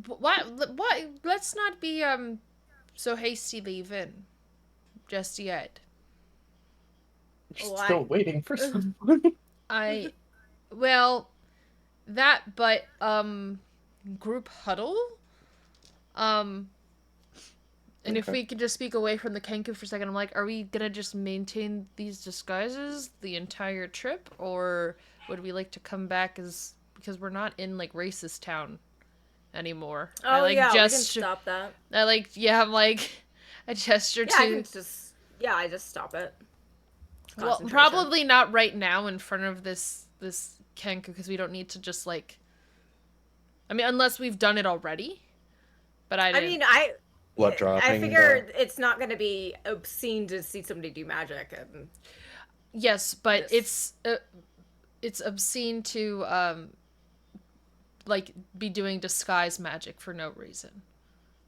what let's not be so hasty leaving just yet. Why? Still waiting for someone. Well, that, but group huddle. And if Okay. we could just speak away from the Kenku for a second, I'm like, are we gonna just maintain these disguises the entire trip, or would we like to come back because we're not in like racist town anymore? Oh, we can can stop that. I'm like a gesture Yeah, I to. can just. Yeah, I just stop it. Well, Concentration. probably not right now in front of this Kenku, because we don't need to just like. I mean, unless we've done it already. But I didn't. mean, What, dropping? I figure it's not going to be obscene to see somebody do magic. And Yes, but Yes. it's obscene to like be doing disguise magic for no reason.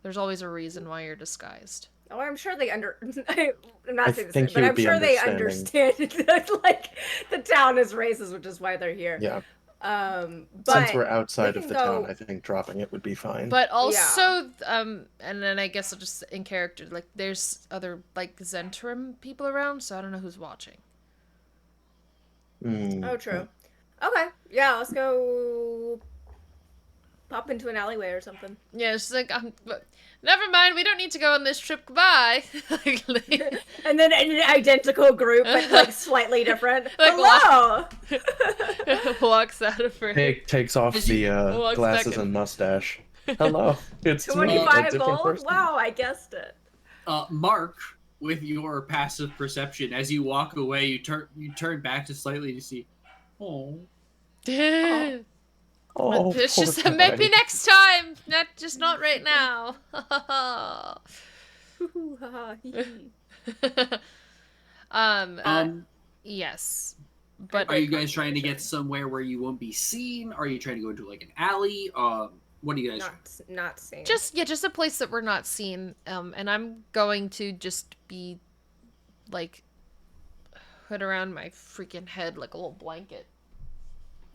There's always a reason why you're disguised. oh, I'm sure they I'm I not saying this, think but he I'm would be sure they understanding. understand that like the town is racist, which is why they're here. Yeah. But Since we're outside we of can the town, go- I think dropping it would be fine. But also and then I guess I'll just in character, like there's other like Zentrum people around, so I don't know who's watching. Oh, true. Okay, yeah, let's go pop into an alleyway or something. Yeah, it's like never mind, we don't need to go on this trip. Goodbye. And then an identical group, but like slightly different. Like, Hello. Walks out of her. Takes off the Walks glasses back in. and mustache. Hello, it's me, a 25 different gold. person. Wow, I guessed it. Mark, with your passive perception, as you walk away, you turn back to slightly to see. Oh. Oh, It's poor just guy. maybe next time, not right now. Yes, but Are you guys trying to get somewhere where you won't be seen? Are you trying to go into like an alley? What are you guys? Not seen. just a place that we're not seen. And I'm going to just be like hood around my freaking head like a little blanket.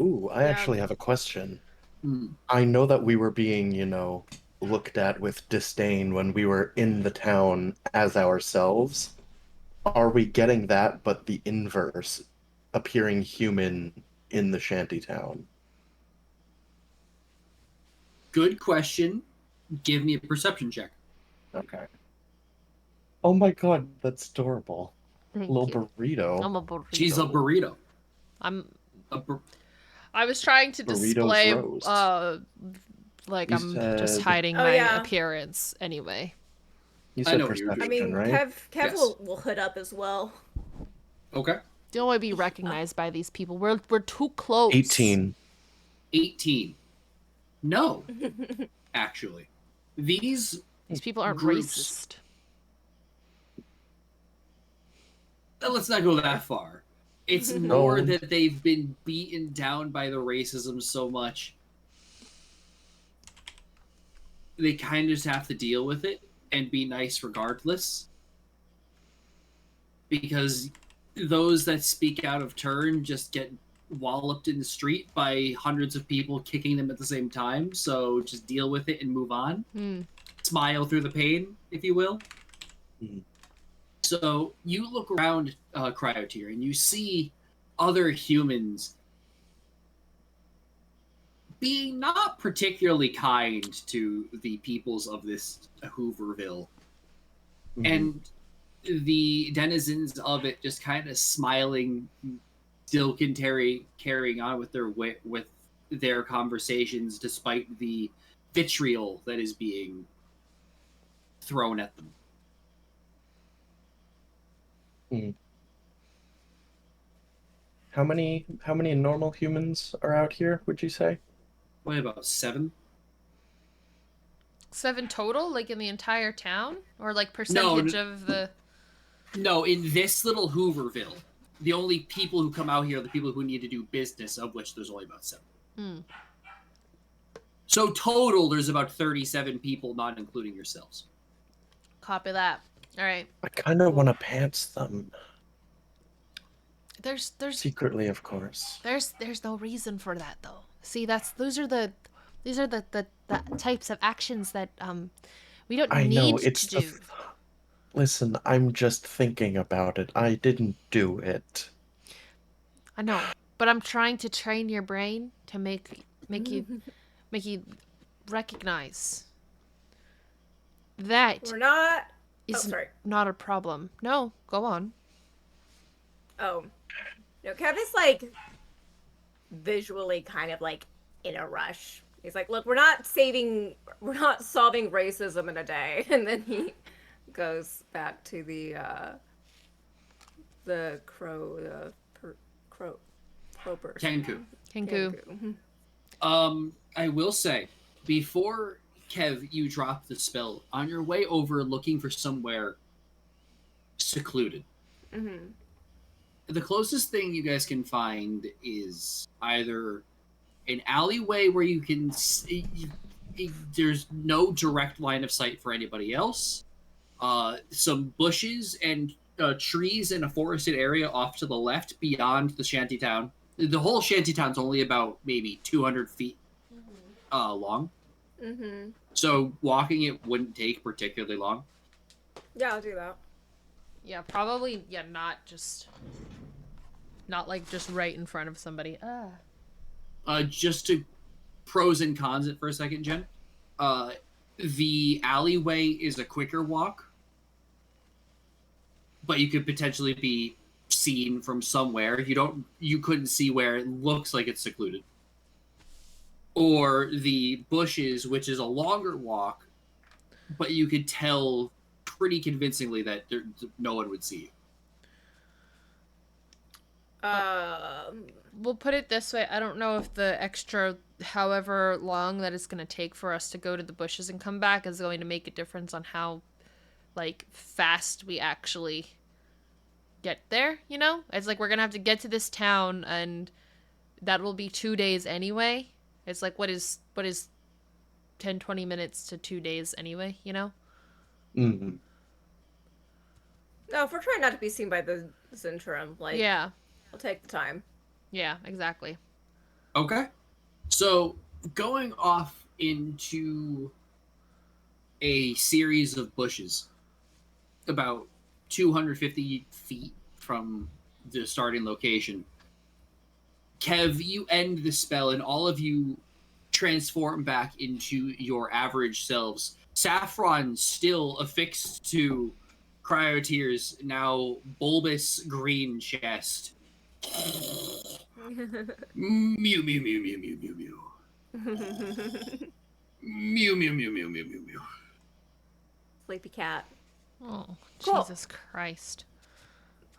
Ooh, I Yeah. actually have a question. Hmm. I know that we were being, looked at with disdain when we were in the town as ourselves. Are we getting that, but the inverse, appearing human in the shanty town? Good question. Give me a perception check. Okay. Oh my god, that's adorable. Thank Little you. burrito. I'm a burrito. She's a burrito. I was trying to Burritos display roast. like You I'm just said- hiding Oh, my yeah. appearance anyway. You I said know what you were perception, doing. I mean, right? Kev Yes. will hood up as well. Okay. Don't want to be recognized by these people. We're too close. 18. 18. No. Actually. These These people aren't Groups. racist. let's not go that far. It's more that they've been beaten down by the racism so much. They kind of just have to deal with it and be nice regardless. Because those that speak out of turn just get walloped in the street by hundreds of people kicking them at the same time. So just deal with it and move on. Smile through the pain, if you will. Mhm. So you look around Cryotier and you see other humans being not particularly kind to the peoples of this Hooverville. Mhm. And the denizens of it just kind of smiling, still carrying on with their conversations despite the vitriol that is being thrown at them. How many normal humans are out here, would you say? What, about 7? 7 total, like in the entire town, or like No, percentage of the? No, in this little Hooverville, the only people who come out here are the people who need to do business, of which there's only about 7. Hmm. So total, there's about 37 people, not including yourselves. Copy that. All right. I kind of want to pants them. There's Secretly, of course. there's no reason for that though. See, these are the types of actions that we don't I need know, to it's do. Listen, I'm just thinking about it. I didn't do it. I know, but I'm trying to train your brain to make you recognize that We're not. is sorry. not a problem. No, go on. Oh. No, Kev is like visually kind of like in a rush. He's like, look, we're not solving racism in a day. And then he goes back to the crow person. Kenku. I will say, before Kev, you drop the spell, on your way over looking for somewhere secluded. Mm-hmm. The closest thing you guys can find is either an alleyway where you can see, there's no direct line of sight for anybody else, some bushes and trees in a forested area off to the left beyond the shantytown. The whole shantytown's only about maybe 200 feet long. Mm-hmm. So walking it wouldn't take particularly long. Yeah, I'll do that. Yeah, probably. Yeah, not like just right in front of somebody. Just to pros and cons it for a second, Jen. The alleyway is a quicker walk, but you could potentially be seen from somewhere. You couldn't see where it looks like it's secluded. Or the bushes, which is a longer walk, but you could tell pretty convincingly that no one would see you. We'll put it this way. I don't know if the extra however long that it's going to take for us to go to the bushes and come back is going to make a difference on how like fast we actually get there, you know? It's like we're going to have to get to this town and that will be 2 days anyway. It's like what is 10-20 minutes to 2 days anyway, you know? Mm-hmm. No, if we're trying not to be seen by the Zentrum, like, Yeah. I'll take the time. Yeah, exactly. Okay. So going off into a series of bushes about 250 feet from the starting location, Kev, you end the spell and all of you transform back into your average selves. Saffron still affixed to Cryotear's now bulbous green chest. Mew mew mew mew mew mew mew. Mew mew mew mew mew mew mew. Sleepy cat. Oh, Cool. Jesus Christ.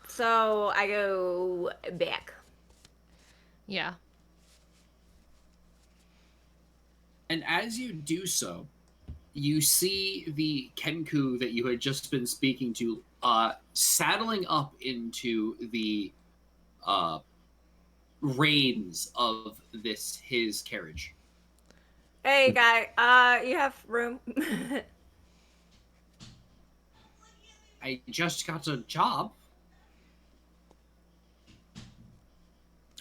So I go back. Yeah. And as you do so, you see the Kenku that you had just been speaking to saddling up into the reins of his carriage. Hey, guy. You have room? I just got a job.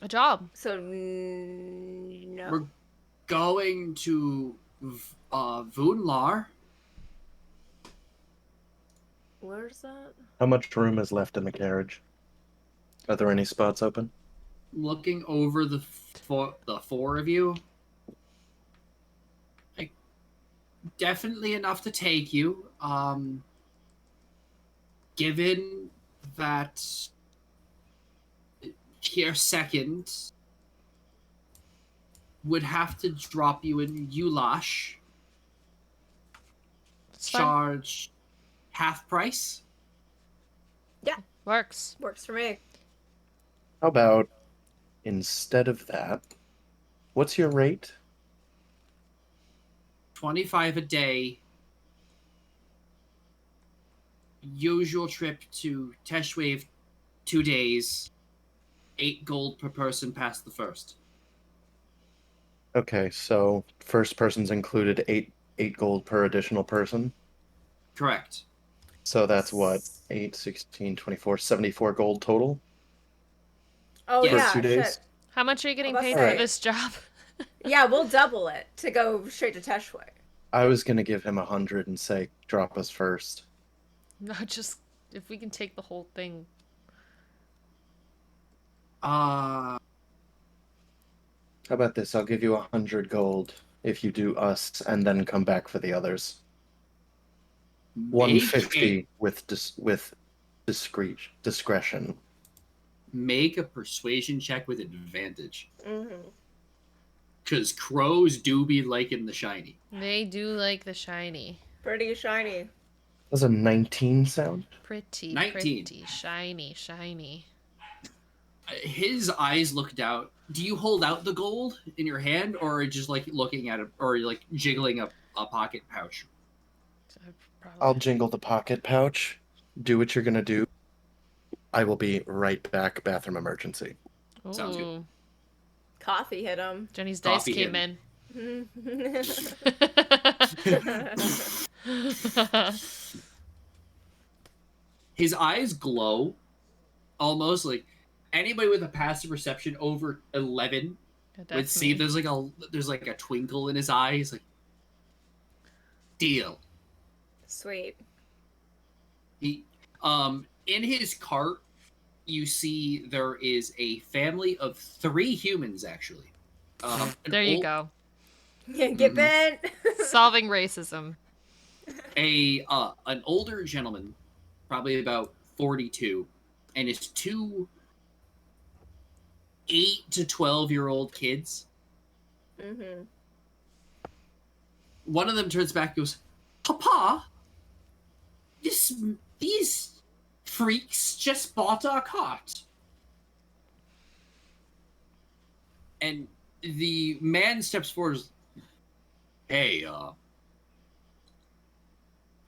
A job. So, no. We're going to Vunlar. Where's that? How much room is left in the carriage? Are there any spots open? Looking over the four of you, like, definitely enough to take you. Given that here second would have to drop you in Ulash. Charge half price. Yeah. Works. Works for me. How about instead of that, what's your rate? 25 a day. Usual trip to Teshwave, 2 days. 8 gold per person past the first. Okay, so first person's included eight gold per additional person. Correct. So that's what? 8, 16, 24, 74 gold total Oh Yes. for yeah, 2 days. shit. How much are you getting Let's paid say- for this job? Yeah, we'll double it to go straight to Teshway. I was gonna give him 100 and say drop us first. No, just if we can take the whole thing. How about this? I'll give you 100 gold if you do us and then come back for the others. 150 with discretion. Make a persuasion check with advantage. Mm-hmm. Because crows do be liking the shiny. They do like the shiny. Pretty shiny. Does a 19 sound? Pretty, 19. pretty, shiny. His eyes look down. Do you hold out the gold in your hand, or just like looking at it, or like jiggling a pocket pouch? I'll jingle the pocket pouch. Do what you're gonna do. I will be right back. Bathroom emergency. Sounds good. Ooh. Coffee hit him. Jenny's dice Coffee came in. in. His eyes glow, almost like anybody with a passive perception over 11 would see. There's like a twinkle in his eyes. Like, deal. Sweet. He, in his cart, you see there is a family of 3 humans actually. There you go. Get bent. Solving racism. An older gentleman, probably about 42, and his 2 8 to 12-year-old kids. Mm-hmm. One of them turns back and goes, "Papa, these freaks just bought our cart." And the man steps forward. Hey,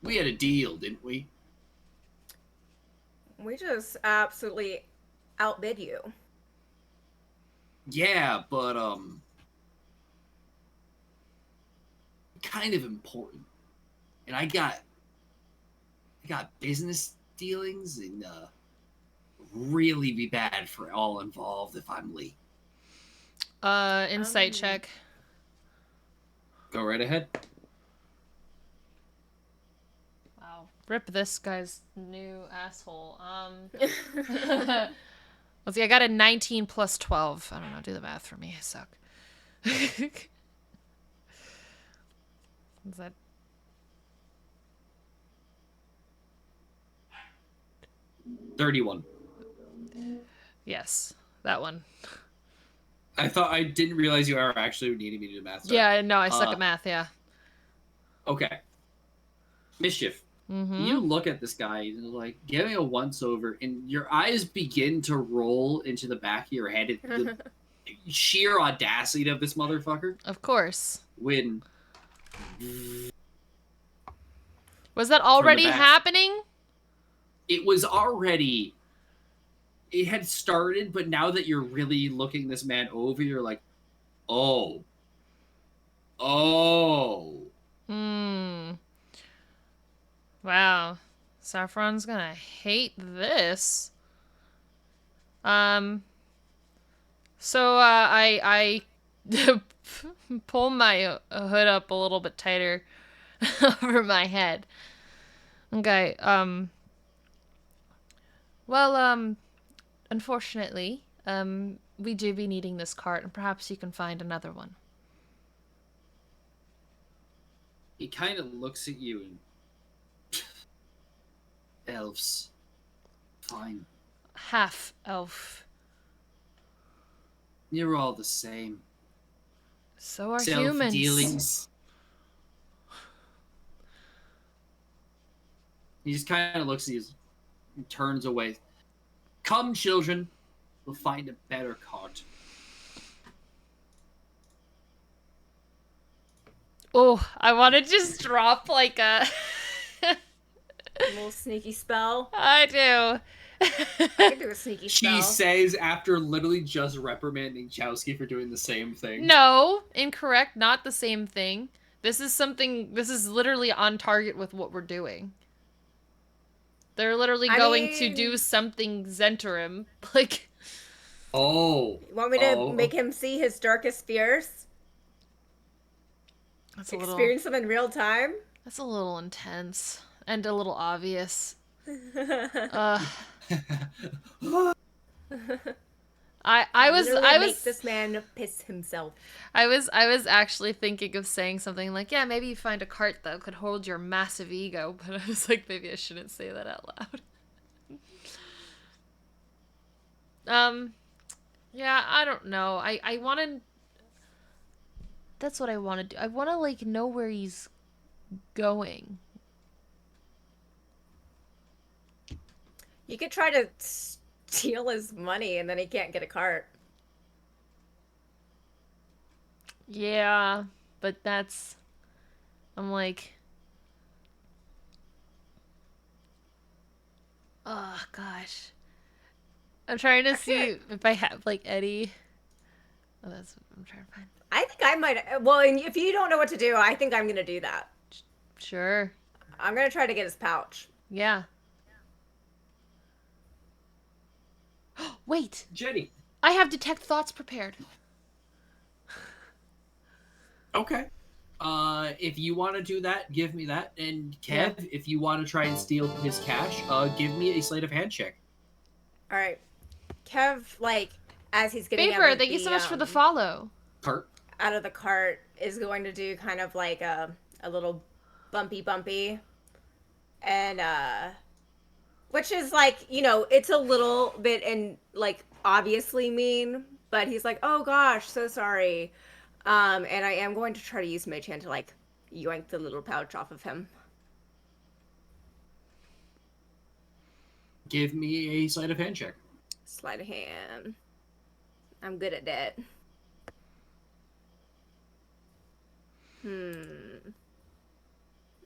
we had a deal, didn't we? We just absolutely outbid you. Yeah, but kind of important. And I got business dealings, and really be bad for all involved if I'm late. Insight check. Go right ahead. Wow. Rip this guy's new asshole. Let's see, I got a 19 plus 12. I don't know, do the math for me. I suck. Is that 31. yes, that one. I didn't realize you are actually needing me to do math. Sorry. Yeah, no, I suck at math, yeah. Okay. Mischief. Mm-hmm. You look at this guy and like, give me a once over, and your eyes begin to roll into the back of your head at the sheer audacity of this motherfucker. Of course. When Was that already back. happening? it was already, it had started, but now that you're really looking this man over, you're like, oh. Wow. Saffron's gonna hate this. So, I pull my hood up a little bit tighter over my head. Okay, well, unfortunately, we do be needing this cart, and perhaps you can find another one. He kind of looks at you and elves. Fine. Half elf. You're all the same. So are humans. Self-dealings. He just kind of looks at you and turns away. Come, children. We'll find a better cart. Oh, I want to just drop like a. A little sneaky spell. I do. I can do a sneaky spell. She says after literally just reprimanding Chowsky for doing the same thing. No, incorrect. Not the same thing. This is something. This is literally on target with what we're doing. They're literally going to do something Zentarim. Like. Oh. You want me to make him see his darkest fears? That's a little. Experience them in real time? That's a little intense and a little obvious. I was make this man piss himself. I was actually thinking of saying something like, yeah, maybe you find a cart that could hold your massive ego, but I was like, maybe I shouldn't say that out loud. Yeah, I don't know. I want to. That's what I want to do. I want to like know where he's going. You could try to steal his money and then he can't get a cart. Yeah, but that's. I'm like. Oh, gosh. I'm trying to see if I have, like, Eddie. Oh, that's what I'm trying to find. I think I might. Well, if you don't know what to do, I think I'm going to do that. Sure. I'm going to try to get his pouch. Yeah. Wait. Jenny. I have detect thoughts prepared. Okay. If you want to do that, give me that. And Kev, if you want to try and steal his cash, give me a sleight of hand check. All right. Kev, like, as he's getting Favor, thank you so much for the follow. Cart. Out of the cart, is going to do kind of like a little bumpy. And, which is like, it's a little bit like, obviously mean, but he's like, oh gosh, so sorry. And I am going to try to use Mage Hand to, like, yoink the little pouch off of him. Give me a sleight of hand check. Sleight of hand. I'm good at that.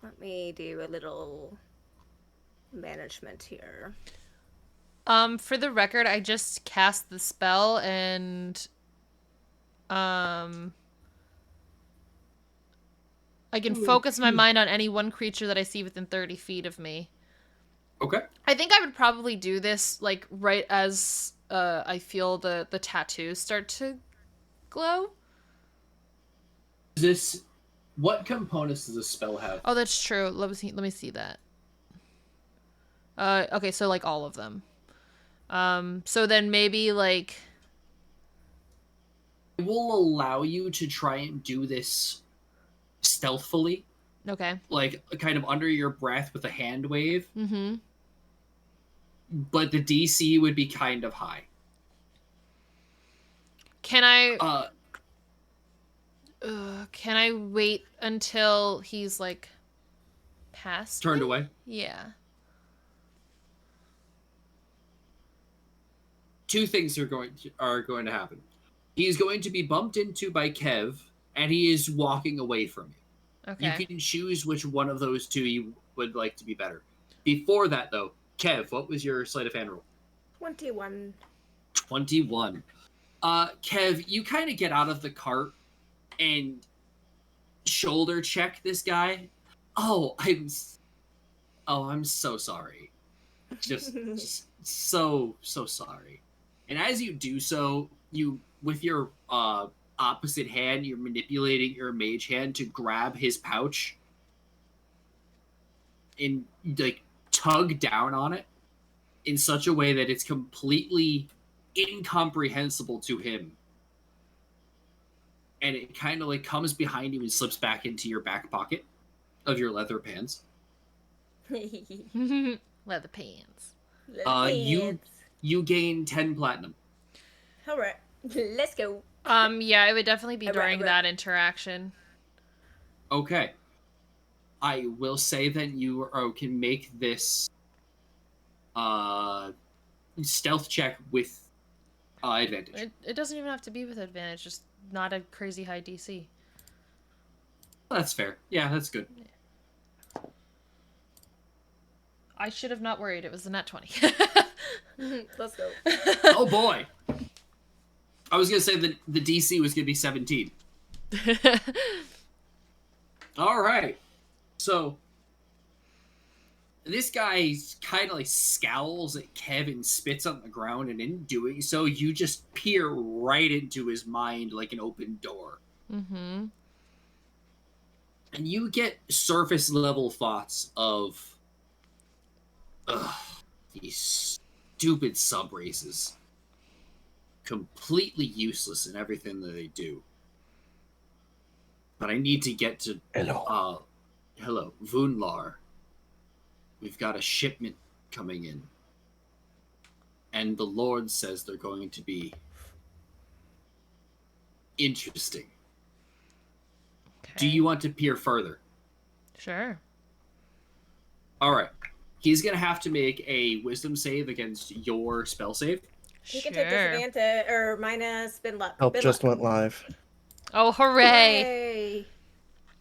Let me do a little management here. For the record, I just cast the spell and I can focus my mind on any one creature that I see within 30 feet of me. Okay. I think I would probably do this like right as I feel the tattoos start to glow. What components does this spell have? Oh, that's true. Let me see that. Okay, so like all of them. So then maybe like It will allow you to try and do this stealthily. okay. Like kind of under your breath with a hand wave. Mm-hmm. But the DC would be kind of high. Can I wait until he's like past Turned me? away. Yeah. Two things are going to happen. He's going to be bumped into by Kev, and he is walking away from you. Okay. You can choose which one of those two you would like to be better. Before that, though, Kev, what was your sleight of hand roll? 21. 21. Kev, you kind of get out of the cart and shoulder check this guy. I'm so sorry. Just so sorry. And as you do so, you with your opposite hand, you're manipulating your mage hand to grab his pouch and like tug down on it in such a way that it's completely incomprehensible to him. And it kind of like comes behind you and slips back into your back pocket of your leather pants. Leather pants. You gain 10 platinum. All right, let's go. Yeah, it would definitely be during Right. that interaction. Okay. I will say that you can make this stealth check with advantage. It doesn't even have to be with advantage, just not a crazy high DC. That's fair. Yeah, that's good. I should have not worried. It was a nat 20. Let's go. Oh boy. I was gonna say that the DC was gonna be 17. All right. So this guy kind of like scowls at Kev and spits on the ground, and in doing so, you just peer right into his mind like an open door. Mm-hmm. And you get surface level thoughts of, ugh, these stupid sub races. Completely useless in everything that they do. But I need to get to hello, Vunlar. We've got a shipment coming in. And the Lord says they're going to be interesting. Okay. Do you want to peer further? Sure. Alright. He's gonna have to make a wisdom save against your spell save. You can take disadvantage or minus spin luck. Help Bin just luck. went live. Oh, hooray! Yay.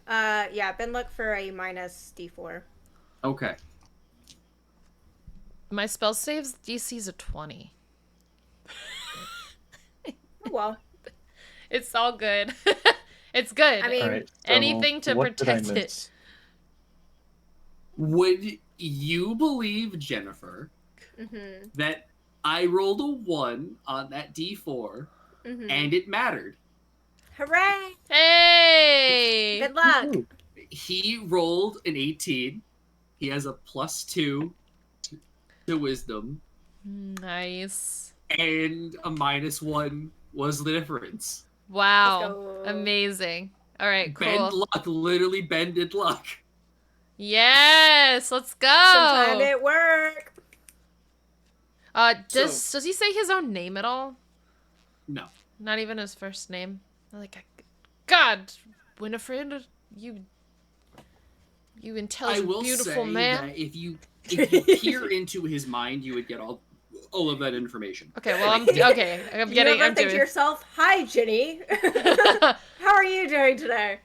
Yeah, bin luck for a minus D4. Okay. My spell saves DC's a 20. Oh, well. It's all good. It's good. I mean, All right, so anything to what did I protect it. miss? Would you believe, Jennifer, Mm-hmm. that I rolled a 1 on that D4 Mm-hmm. and it mattered? Hooray! Hey! Good luck. Woohoo. He rolled an 18. He has a +2 to wisdom, Nice. and a -1 was the difference. Wow. Let's go. Amazing. All right, cool. Bend luck, literally bended luck. Yes, let's go. Sometime it work. Does he say his own name at all? No. Not even his first name. God, Winifred, you I intelligent, will beautiful say man. that if you peer into his mind, you would get all of that information. Okay, well I'm okay. I'm Do getting. you ever I'm think to doing. yourself, "Hi, Ginny. How are you doing today?"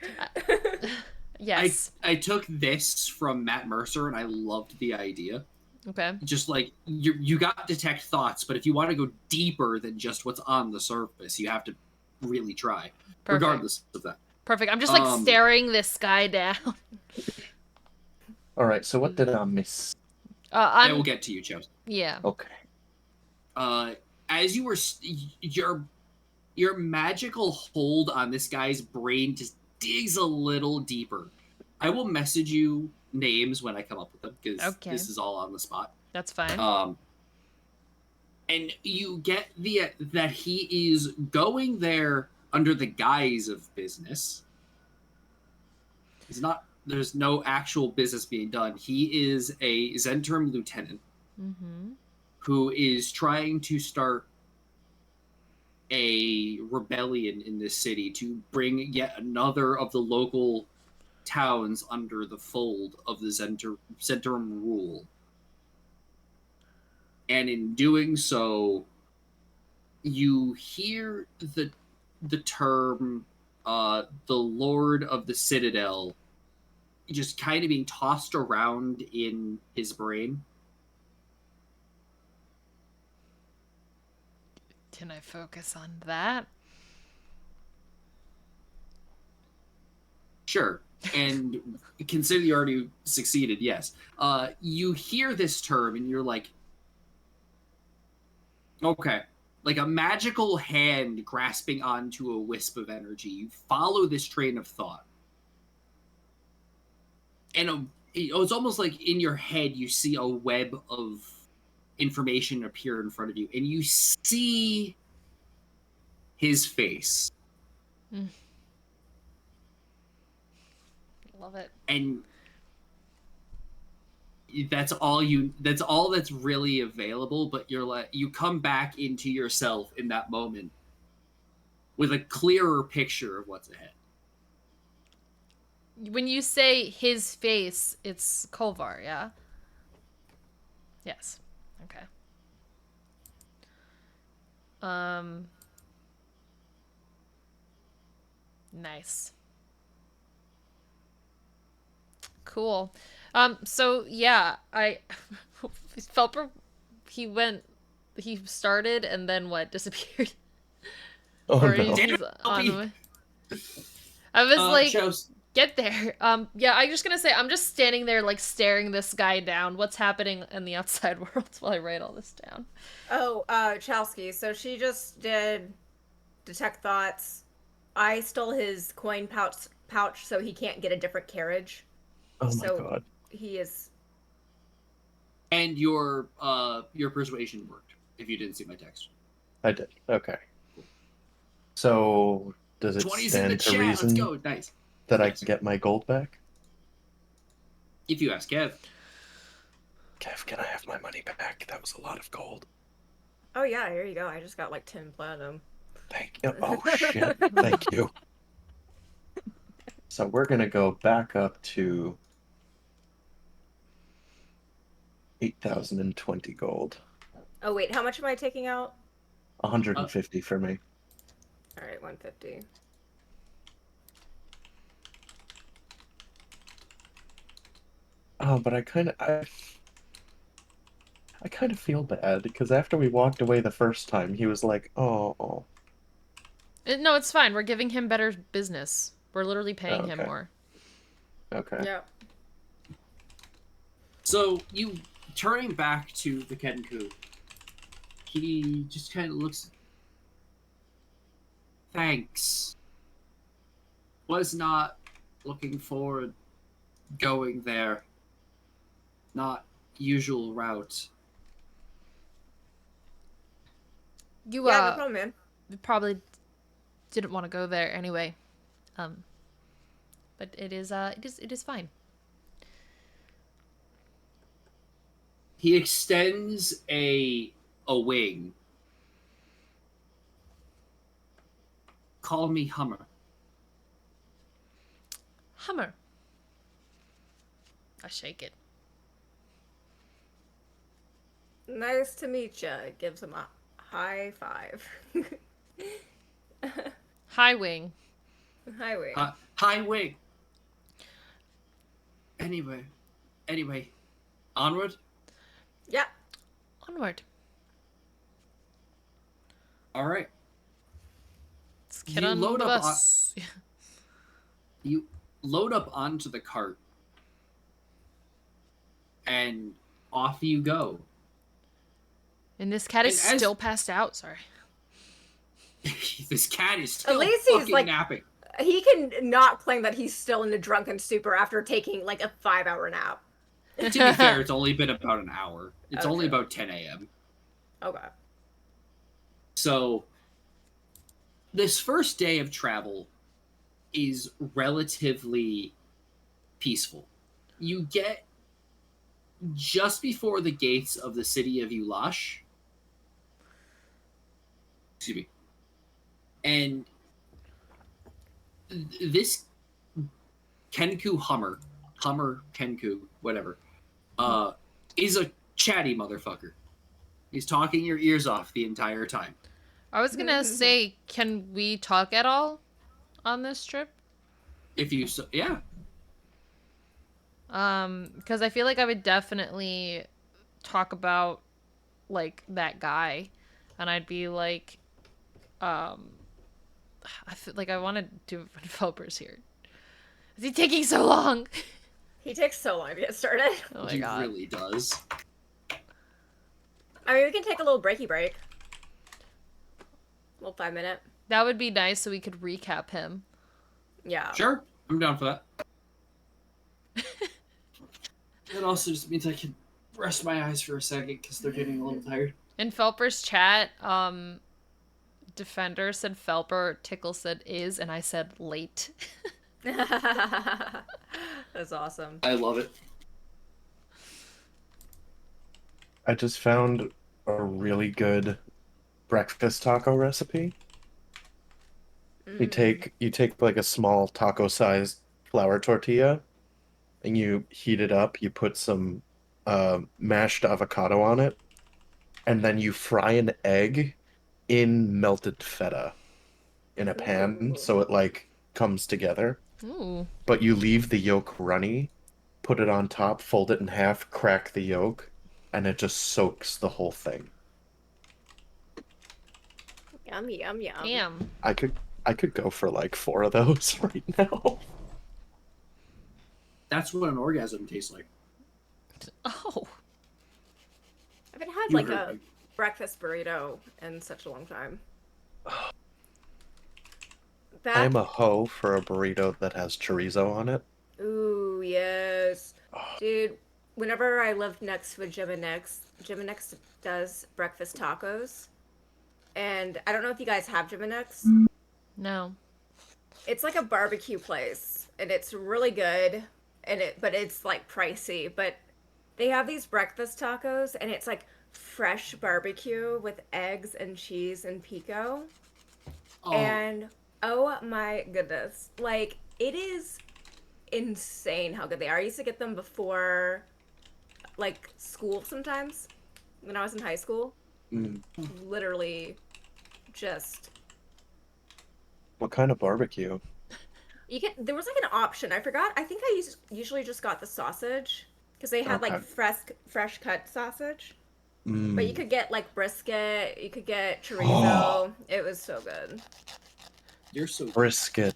Yes. I took this from Matt Mercer, and I loved the idea. Okay. Just like you got detect thoughts, but if you want to go deeper than just what's on the surface, you have to really try, Perfect. regardless of that. Perfect. I'm just like staring this guy down. All right, so what did I miss? I will get to you, Joe. Yeah. Okay. As you were your magical hold on this guy's brain just digs a little deeper. I will message you names when I come up with them because this is all on the spot. That's fine. And you get that he is going there under the guise of business. There's no actual business being done. He is a Zentrum lieutenant who is trying to start a rebellion in this city to bring yet another of the local towns under the fold of the Zentrum rule. And in doing so, you hear the term the Lord of the Citadel just kind of being tossed around in his brain. Can I focus on that? Sure. And consider you already succeeded, yes. You hear this term and you're like, okay. Like a magical hand grasping onto a wisp of energy. You follow this train of thought. And it's almost like in your head you see a web of information appear in front of you. And you see his face. Love it. And that's all that's really available, but you come back into yourself in that moment with a clearer picture of what's ahead. When you say his face, it's Kolvar, yeah? Yes. Okay. Nice. Cool. So yeah, I Felper, he started and then what, disappeared? Oh Or no. Damn he's it, on the Kelpie. way. I was like, Shows. get there. Yeah, I'm just gonna say I'm just standing there like staring this guy down. What's happening in the outside world while I write all this down? Oh, Chowsky. So she just did detect thoughts. I stole his coin pouch so he can't get a different carriage. Oh my So god. he is. And your persuasion worked. If you didn't see my text. I did. Okay. So does it 20's in the stand to chat. Let's reason go. Nice. that I Yes. can get my gold back? If you ask Kev. Kev, can I have my money back? That was a lot of gold. Oh yeah, here you go. I just got like 10 platinum. Thank you. Oh shit. Thank you. So we're gonna go back up to 8,020 gold. Oh wait, how much am I taking out? 150 for me. All right, 150. Oh, but I kind of feel bad because after we walked away the first time, he was like, "Oh, No, it's fine. We're giving him better business. We're literally paying him okay. more. Okay." Yeah. So you turning back to the Kenku, he just kind of looks. Thanks. Was not looking forward going there. Not usual route. You Yeah, no problem, man. probably didn't want to go there anyway. But it is fine. He extends a wing. Call me Hummer. Hummer. I shake it. Nice to meet ya. Gives him a high five. High wing. Highway. High wing. Anyway, onward. Yeah. Onward. All right. Let's get You on load the up bus. You load up onto the cart, and off you go. And this cat is And as- still passed out. Sorry. This cat is still At least he's fucking like napping. he can not claim that he's still in a drunken stupor after taking like a 5-hour nap. To be fair, it's only been about an hour. It's only Okay. about 10 a.m. Okay. So, this first day of travel is relatively peaceful. You get just before the gates of the city of Ulash. Excuse me. And this Kenku Hummer Kenku, whatever, is a chatty motherfucker. He's talking your ears off the entire time. I was gonna say, can we talk at all on this trip? If you so, yeah. Because I feel like I would definitely talk about like that guy, and I'd be like, I feel like I want to do it when Felper's here. Is he taking so long? He takes so long to get started. Oh my He god. really does. I mean, we can take a little breaky break. A little 5-minute. That would be nice so we could recap him. Yeah. Sure, I'm down for that. It also just means I can rest my eyes for a second because they're getting a little tired. In Felper's chat, Defender said Felper, Tickle said is, and I said late. That's awesome. I love it. I just found a really good breakfast taco recipe. You take like a small taco sized flour tortilla and you heat it up, you put some mashed avocado on it, and then you fry an egg in melted feta in a pan so it like comes together. Ooh. But you leave the yolk runny put it on top, fold it in half, crack the yolk, and it just soaks the whole thing. Yum, yum, yum. Damn. I could go for like 4 of those right now. That's what an orgasm tastes like. Oh. I haven't had You like heard a me. breakfast burrito in such a long time. I That am a hoe for a burrito that has chorizo on it. Ooh, yes. Dude, whenever I lived next to a Jim and X does breakfast tacos. And I don't know if you guys have Jim and X. No. It's like a barbecue place and it's really good but it's like pricey, but they have these breakfast tacos and it's like fresh barbecue with eggs and cheese and pico. Oh, And oh my goodness. Like it is insane how good they are. I used to get them before like school sometimes when I was in high school. Mm. Literally just What kind of barbecue? there was like an option. I forgot. I think I usually just got the sausage because they had like Okay. fresh cut sausage. Mm. But you could get like brisket, you could get chorizo. It was so good. you're so Brisket.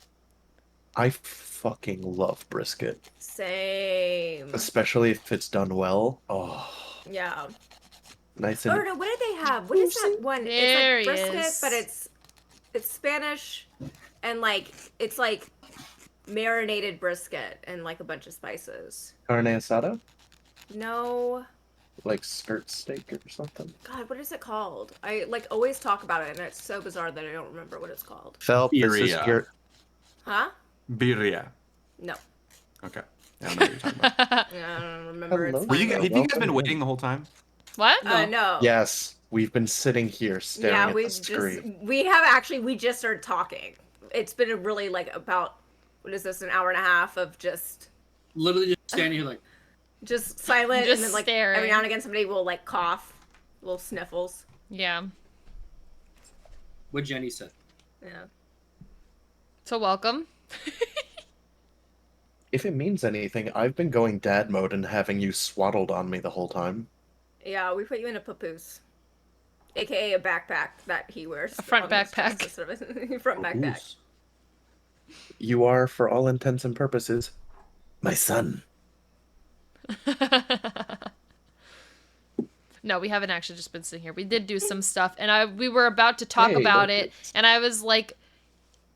I fucking love brisket. Same. Especially if it's done well. Oh, Yeah. nice Oh and no, what did they have? What is that one? There It's he like brisket, is. but it's Spanish and like it's like marinated brisket and like a bunch of spices. carne asada? No. Like skirt steak or something? God, what is it called? I like always talk about it and it's so bizarre that I don't remember what it's called. Phelps, this is Birria. your... Huh? Birria. No. Okay. I don't know what you're talking about. I don't remember. Hello. It's Have you fine. guys Welcome been in. waiting the whole time? What? No. Yes, we've been sitting here staring Yeah, at the screen. we just started talking. It's been a really like about what is this, an hour and a half of just literally just standing here like, silent Just and then like staring. every now and again somebody will like cough, little sniffles. Yeah. what Jenny said. Yeah. So welcome. If it means anything, I've been going dad mode and having you swaddled on me the whole time. Yeah, we put you in a papoose. AKA a backpack that he wears. A front on this backpack. service. Front backpack. Oops. You are, for all intents and purposes, my son. No, we haven't actually just been sitting here. We did do some stuff, and we were about to talk Hey, about look, it, it's- and I was like,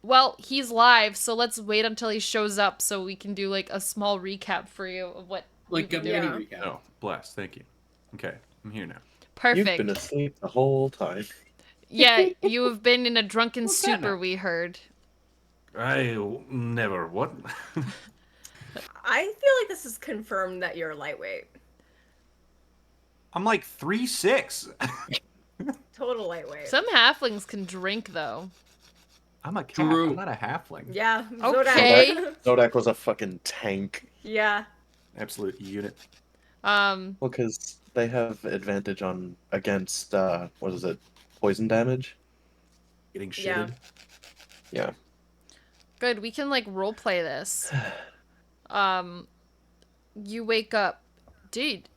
well, he's live, so let's wait until he shows up so we can do like a small recap for you of what Like a we've mini Yeah. recap. Oh, bless. Thank you. Okay, I'm here now. Perfect. You've been asleep the whole time. Yeah, you have been in a drunken What's that stupor, now? we heard. I never. What? I feel like this is confirmed that you're lightweight. I'm like 3'6". Total lightweight. Some halflings can drink, though. I'm a cat. True. I'm not a halfling. Yeah. Okay. Zodak was a fucking tank. Yeah. Absolute unit. Well, because they have advantage against, what is it, poison damage? Getting shitted. Yeah. Yeah. Good, we can like role play this. You wake up, dude.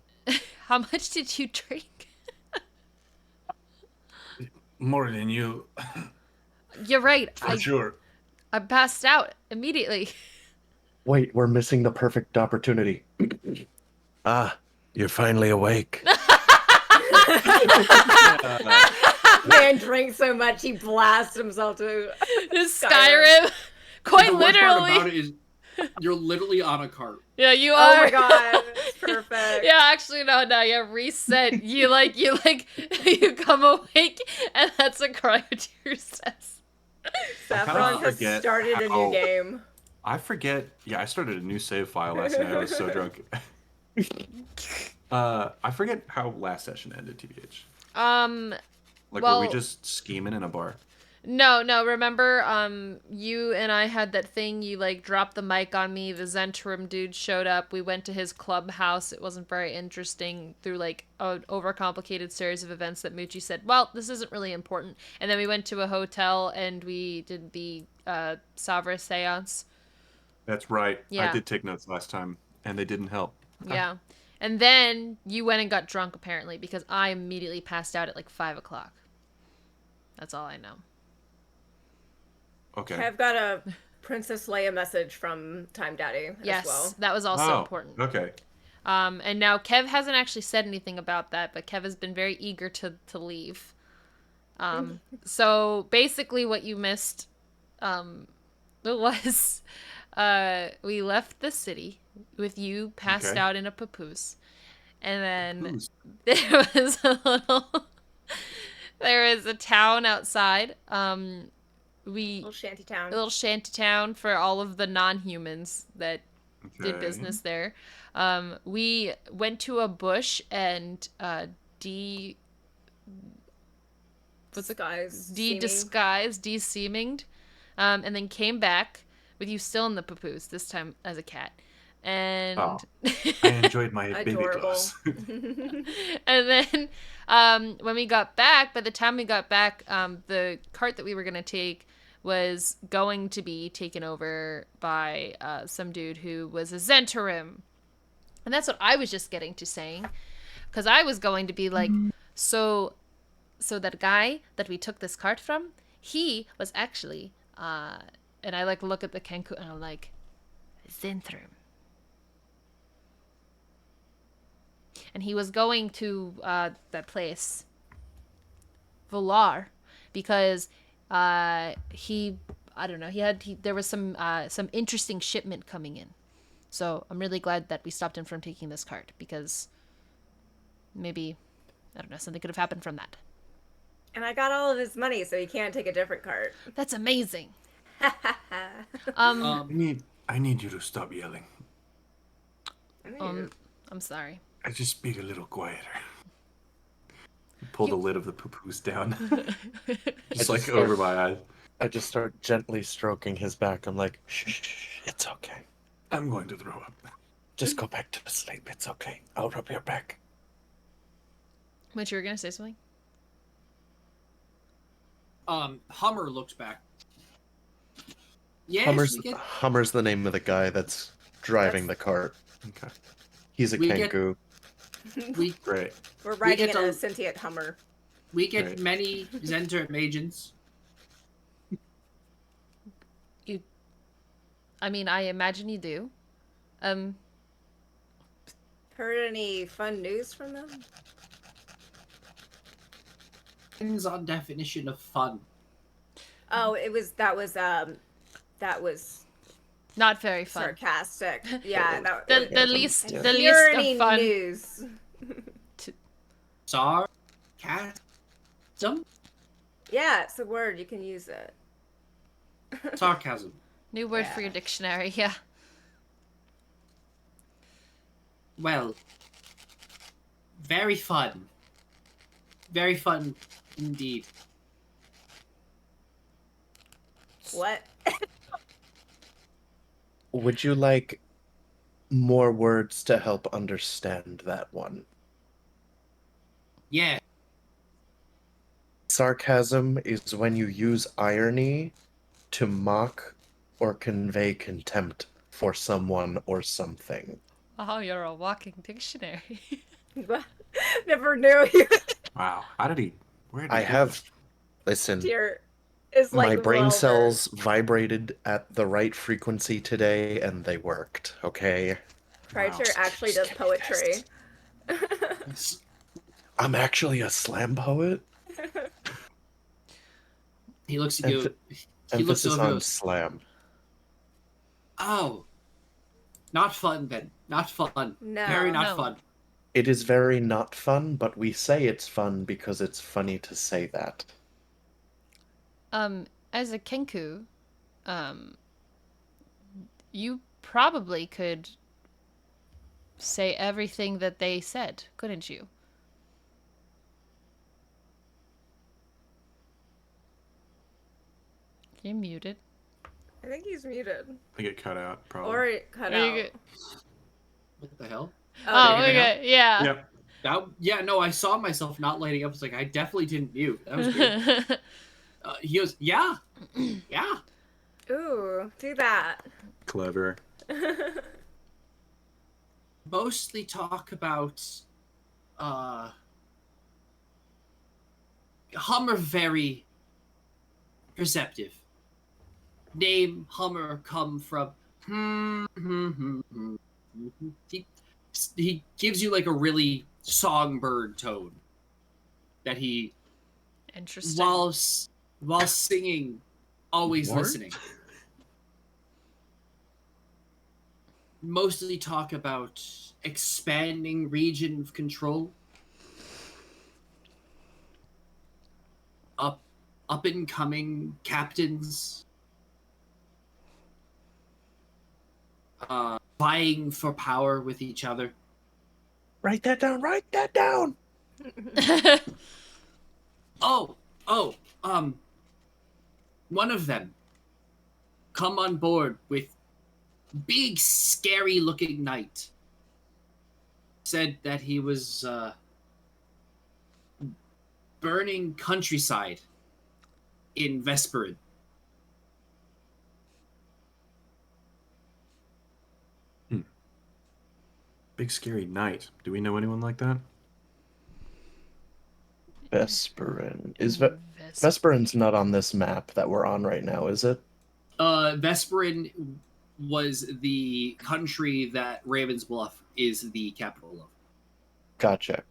How much did you drink? More than you, You're right. for sure. I passed out immediately. Wait, we're missing the perfect opportunity. Ah, you're finally awake. Man drinks so much he blasts himself to This Skyrim. Quite The worst part literally. about it is you're literally on a cart. Yeah, you Oh are. my god, it's perfect. Yeah, actually, no, you reset. You you come awake, and that's what Cryotear says. Saffron has forget started a how- new game. I forget. Yeah, I started a new save file last night. I was so drunk. I forget how last session ended, TBH. Like, were we well- just scheming in a bar? No, remember, you and I had that thing, you, like, dropped the mic on me, the Zentrum dude showed up, we went to his clubhouse, it wasn't very interesting, through, like, an overcomplicated series of events that Moochie said, well, this isn't really important, and then we went to a hotel, and we did the, Savra seance. That's right. Yeah. I did take notes last time. And they didn't help. Yeah. And then you went and got drunk, apparently, because I immediately passed out at like 5 o'clock. That's all I know. Okay. I've got a Princess Leia message from Time Daddy Yes, as well. that was also important. Okay. And now Kev hasn't actually said anything about that, but Kev has been very eager to leave. So basically what you missed was we left the city with you passed out in a papoose. And then there was a town outside. Little shanty town. A little shanty town for all of the non-humans that did business there. We went to a bush and de-seaminged, and then came back with you still in the papoose, this time as a cat. And I enjoyed my baby clothes. And then when we got back, by the time we got back, the cart that we were going to take was going to be taken over by some dude who was a Zentarim. And that's what I was just getting to saying. Because I was going to be like, so that guy that we took this cart from, he was actually, and I like look at the Kenku and I'm like, Zentarim. And he was going to that place, Volar, because there was some interesting shipment coming in. So I'm really glad that we stopped him from taking this cart, because maybe, I don't know, something could have happened from that. And I got all of his money, so he can't take a different cart. That's amazing. I need you to stop yelling. I'm sorry. I just speak a little quieter. Pull the lid of the papoose down. just like over my eyes. I just start gently stroking his back. I'm like, shh, it's okay. I'm going to throw up. Just go back to sleep. It's okay. I'll rub your back. What, you were going to say something? Hummer looks back. Yes, Hummer's the name of the guy that's driving the cart. Okay. He's a Kenku. Great. We're riding in a sentient Hummer. We get many Zentarim agents. I imagine you do. Heard any fun news from them? Depends on definition of fun. Oh, that was not very fun. Sarcastic. Yeah, the least of fun. News. Sarcasm? Yeah, it's a word. You can use it. Sarcasm. New word for your dictionary, yeah. Well, very fun. Very fun indeed. What? Would you like more words to help understand that one? Yeah. Sarcasm is when you use irony to mock or convey contempt for someone or something. Oh, you're a walking dictionary. Never knew you. Wow. Where did he Listen, is like my brain cells vibrated at the right frequency today, and they worked, okay? Kreitzer actually does poetry. I'm actually a slam poet? He looks at you. Emphasis on slam. Oh. Not fun, then. Not fun. No. Very not fun. It is very not fun, but we say it's fun because it's funny to say that. As a Kenku, you probably could say everything that they said, couldn't you? You're muted. I think he's muted. I think it cut out, probably. Or it cut out. What the hell? Oh, okay. Yeah. Yep. No, I saw myself not lighting up. It's like, I definitely didn't mute. That was weird. He goes, yeah. Yeah. Ooh, do that. Clever. mostly talk about Hummer very perceptive. Name Hummer come from he gives you like a really songbird tone that he Interesting. while singing always What? listening. Mostly talk about expanding region of control, up and coming captains, vying for power with each other. Write that down. Write that down. Oh, one of them come on board with big, scary-looking knight. Said that he was burning countryside in Vesperin. Big scary knight. Do we know anyone like that? Vesperin. Ves- Vesperin's not on this map that we're on right now, is it? Vesperin was the country that Raven's Bluff is the capital of. Gotcha.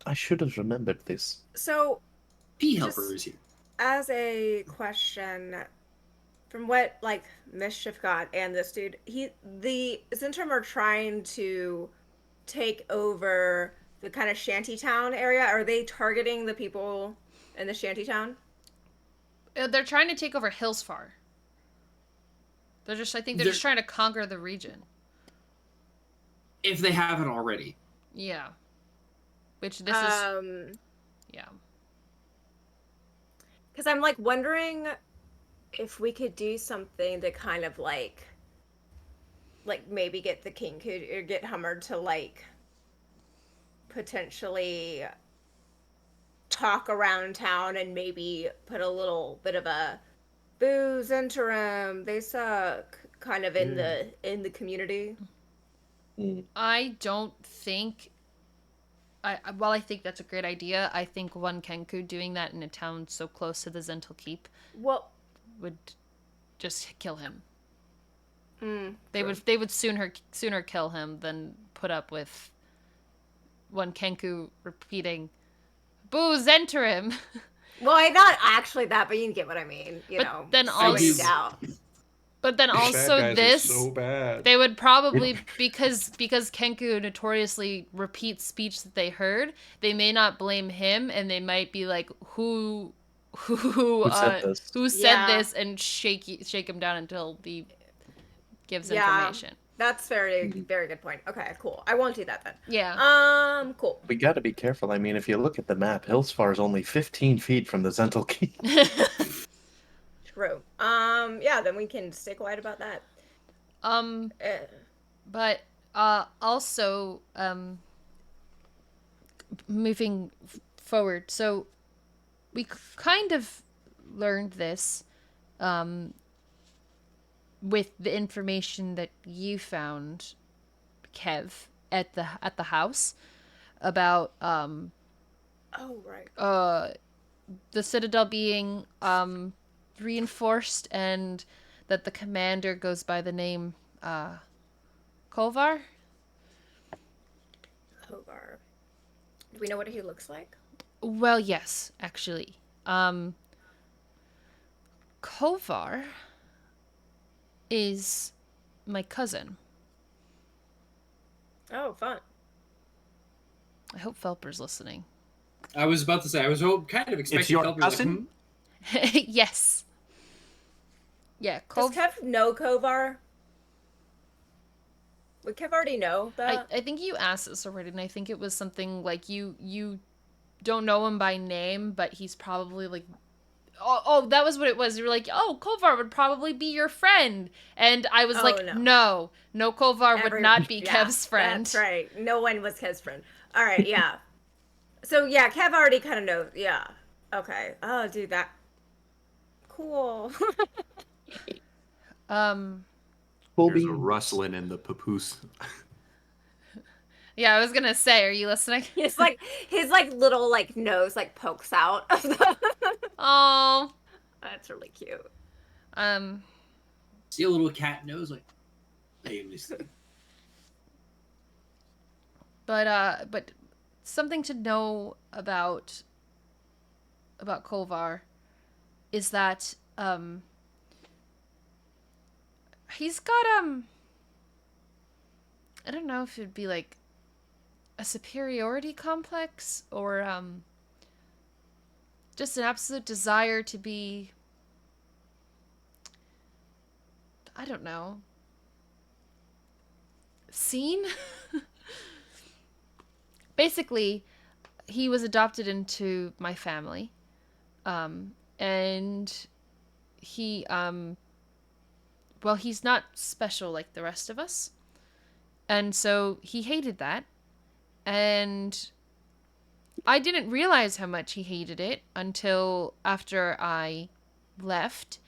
I should have remembered this. So, P Just- Helper is here. as a question, from what like Mischief got and this dude, the Zentrum are trying to take over the kind of shantytown area. Are they targeting the people in the shantytown? They're trying to take over Hillsfar. I think they're just trying to conquer the region. If they haven't already. Yeah. Which this is. Yeah. Because I'm like wondering if we could do something to kind of like maybe get the king or get Hummer to like potentially talk around town and maybe put a little bit of a booze interim, they suck kind of in the community. I don't think. While I think that's a great idea, I think one Kenku doing that in a town so close to the Zental Keep Well, would just kill him. They true. would sooner kill him than put up with one Kenku repeating, "Boo, enter him." Well, not actually that, but you get what I mean. You But know, then spaced also- out. But then also Bad guys this, are so bad. they would probably because Kenku notoriously repeats speech that they heard. They may not blame him, and they might be like, "Who said this? Who said Yeah. this?" and shake him down until he gives Yeah. information. That's very good point. Okay, cool. I won't do that then. Yeah. Cool. We got to be careful. I mean, if you look at the map, Hillsfar is only 15 feet from the Zental Keep. True. Yeah, then we can stay quiet about that. But also moving forward, so we kind of learned this with the information that you found, Kev, at the house about Oh, right. the Citadel being reinforced, and that the commander goes by the name Kovar. Hovar. Do we know what he looks like? Well, yes, actually. Kovar is my cousin. Oh, fun. I hope Felper's listening. I was about to say, I was kind of expecting It's your Felper, like, cousin? Yes. Yeah, Does Kev know Kovar? Would Kev already know that? I think you asked this already, and I think it was something like you don't know him by name, but he's probably like, oh, that was what it was. You were like, oh, Kovar would probably be your friend, and I was like, no, Kovar would not be Kev's friend. That's right. No one was Kev's friend. All right, yeah. So yeah, Kev already kind of knows. Yeah. Okay. Oh, dude, that. Cool. We'll There's be a rustling in the papoose. Yeah, I was gonna say, are you listening? His little like nose like pokes out of the Oh. That's really cute. See a little cat nose like, hey, Lucy. But something to know about Kolvar is that he's got I don't know if it'd be like a superiority complex or just an absolute desire to be, I don't know, seen. Basically, he was adopted into my family, and he well, he's not special like the rest of us, and so he hated that, and I didn't realize how much he hated it until after I left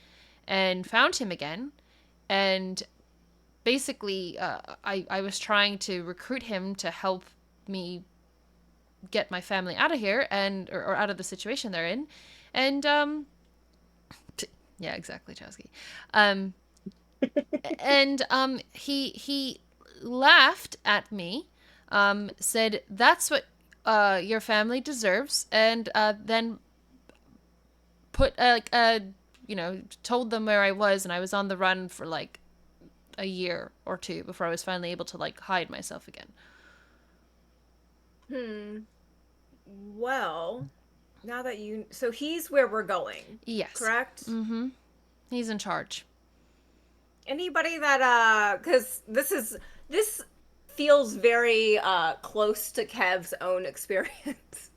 and found him again. And basically, I was trying to recruit him to help me get my family out of here or out of the situation they're in. And, yeah, exactly, Chowski. He laughed at me, said, "That's what your family deserves," and then put told them where I was, and I was on the run for like a year or two before I was finally able to like hide myself again. Well, now that so he's where we're going. Yes. Correct? Mm-hmm. He's in charge. Anybody that because this feels very close to Kev's own experience.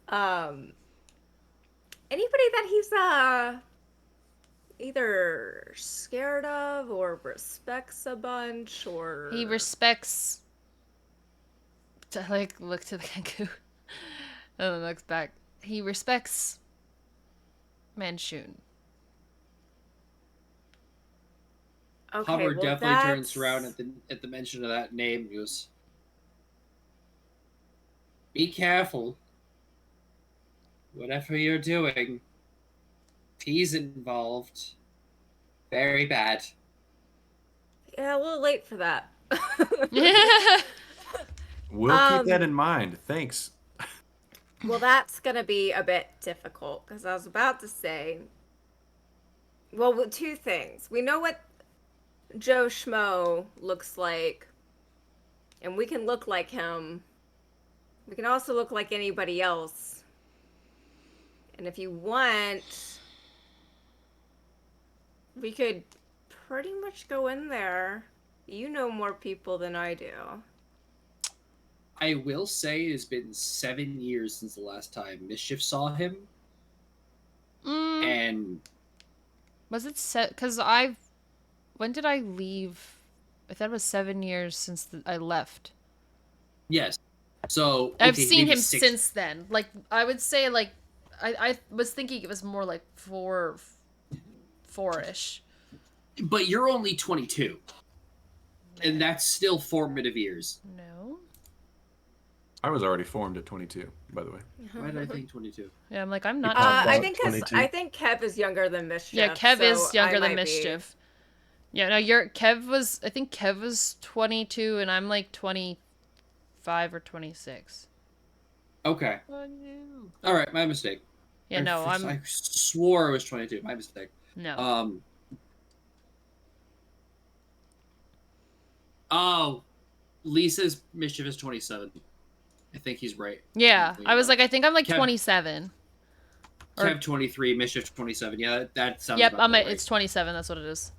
Anybody that he's either scared of or respects a bunch, or He respects. To like look to the Kenku, and then looks back. He respects Manchun. Okay, Hubbard well, definitely turns around at the mention of that name and goes, "Be careful. Whatever you're doing, he's involved. Very bad." Yeah, a little late for that. We'll keep that in mind. Thanks. Well, that's gonna be a bit difficult because I was about to say, well, two things. We know what Joe Schmo looks like, and we can look like him. We can also look like anybody else. And if you want, we could pretty much go in there. You know more people than I do. I will say it's been 7 years since the last time Mischief saw him. And was it because when did I leave? I thought it was 7 years since I left. yes. So okay, I've seen him 6. since then. Like I would say, like I was thinking it was more like four-ish. But you're only 22. And that's still formative years. No. I was already formed at 22, by the way. Why did I think 22? Yeah, I'm like, I'm not. I think 22. I think Kev is younger than Mischief. Yeah, Kev so is younger I than might Mischief. Yeah, no, I think Kev was 22 and I'm like 25 or 26. Okay. All right, my mistake. Yeah, no, I swore it was 22. My mistake. No. Oh, Lisa's Mischief is 27. I think he's right. Yeah, I was like, I think I'm like Kev- 27. Kev 23, Mischief 27. Yeah, that sounds Yep, about right. it's 27. That's what it is.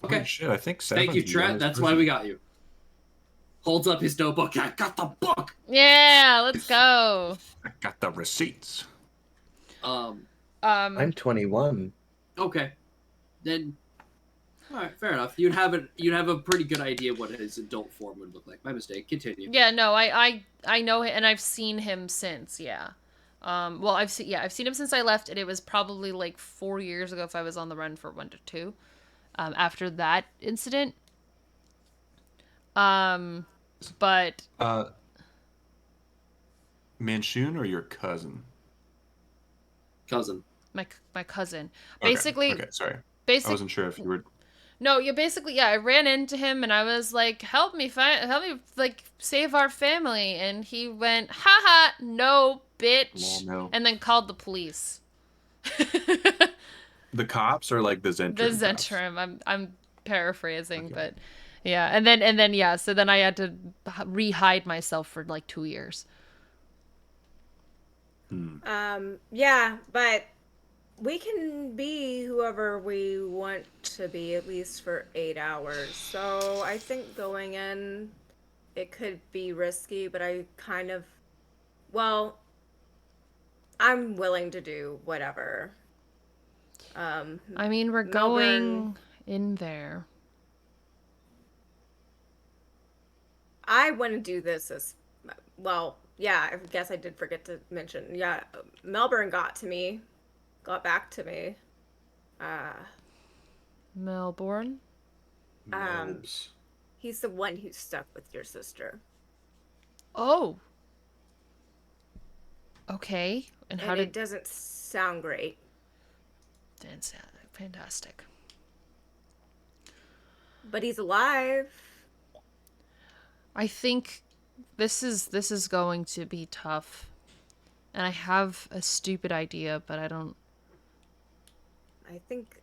Okay. Oh, shit, I think Thank you, Trent. That's why we got you. Holds up his notebook. I got the book. Yeah, let's go. I got the receipts. I'm 21. Okay. Then all right, fair enough. You'd have a pretty good idea what his adult form would look like. My mistake. Continue. Yeah, no, I know him and I've seen him since. Yeah. Well, I've seen him since I left, and it was probably like 4 years ago if I was on the run for 1 to 2. After that incident. but Manchun or your cousin? Cousin. my cousin. Okay, Basically, okay, sorry. I basic. wasn't sure if you were. No, you basically, yeah. I ran into him and I was like, help me like save our family," and he went, "Haha, no, bitch," Well, no. and then called the police. The cops or like the Zentrum The cops? Zentrum. I'm paraphrasing, Okay. but yeah, and then yeah. So then I had to re-hide myself for like 2 years. Yeah, but we can be whoever we want to be, at least for 8 hours. So I think going in, it could be risky, but well, I'm willing to do whatever. I mean, we're Melbourne, going in there. I want to do this as well. Yeah, I guess I did forget to mention. Yeah, Melbourne got back to me. Melbourne. Melbs. He's the one who's stuck with your sister. Oh. Okay. And how And did... it doesn't sound great. Fantastic. But he's alive. I think this is going to be tough. And I have a stupid idea, but I don't... I think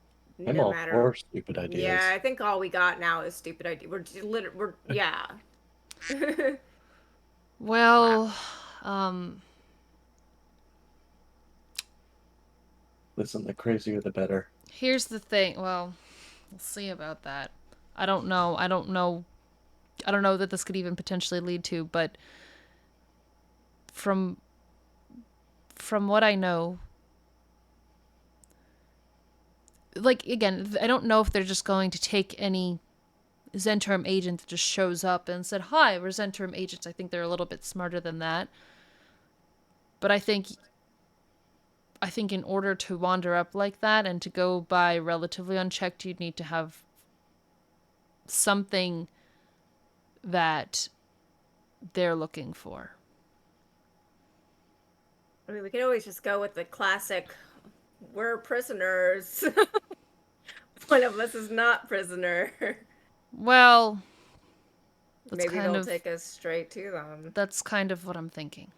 I'm no all matter. for stupid ideas. Yeah, I think all we got now is stupid idea. We're yeah. Well, Listen, the crazier the better. here's the thing. Well, we'll see about that. I don't know that this could even potentially lead to, but from what I know, like, again, I don't know if they're just going to take any Zentrum agent that just shows up and said, "Hi, we're Zentrum agents." I think they're a little bit smarter than that. But I think in order to wander up like that and to go by relatively unchecked, you'd need to have something that they're looking for. I mean, we could always just go with the classic, we're prisoners. One of us is not prisoner. Well, that's Maybe they'll take us straight to them. That's kind of what I'm thinking.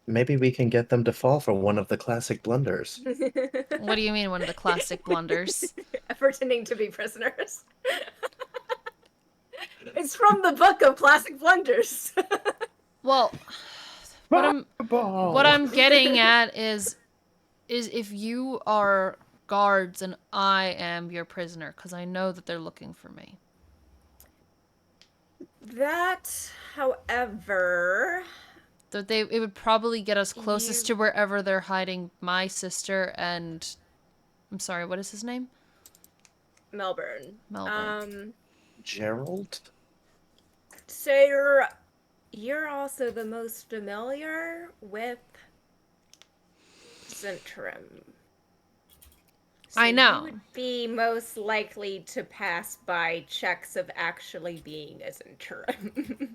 Maybe we can get them to fall for one of the classic blunders. What do you mean, one of the classic blunders? Pretending to be prisoners. It's from the book of classic blunders. Well, what I'm getting at is if you are guards and I am your prisoner, because I know that they're looking for me. That, however, That it would probably get us closest to wherever they're hiding my sister and... I'm sorry, what is his name? Melbourne. Gerald? So you're also the most familiar with Zentrum. So I know. You would be most likely to pass by checks of actually being a Zentrum.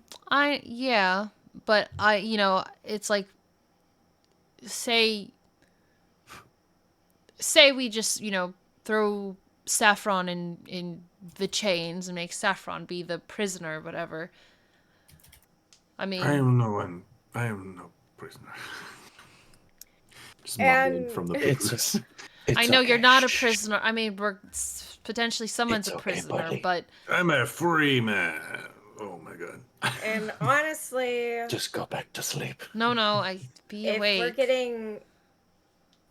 Yeah, but it's like, say we just, throw Saffron in the chains and make Saffron be the prisoner or whatever. I mean, I am no prisoner. Just mumbling from the books. I know okay. you're not a prisoner. I mean, we're potentially someone's It's a okay, prisoner, buddy. but I'm a free man. Oh my god. And honestly, Just go back to sleep. no, I be if awake. we're getting,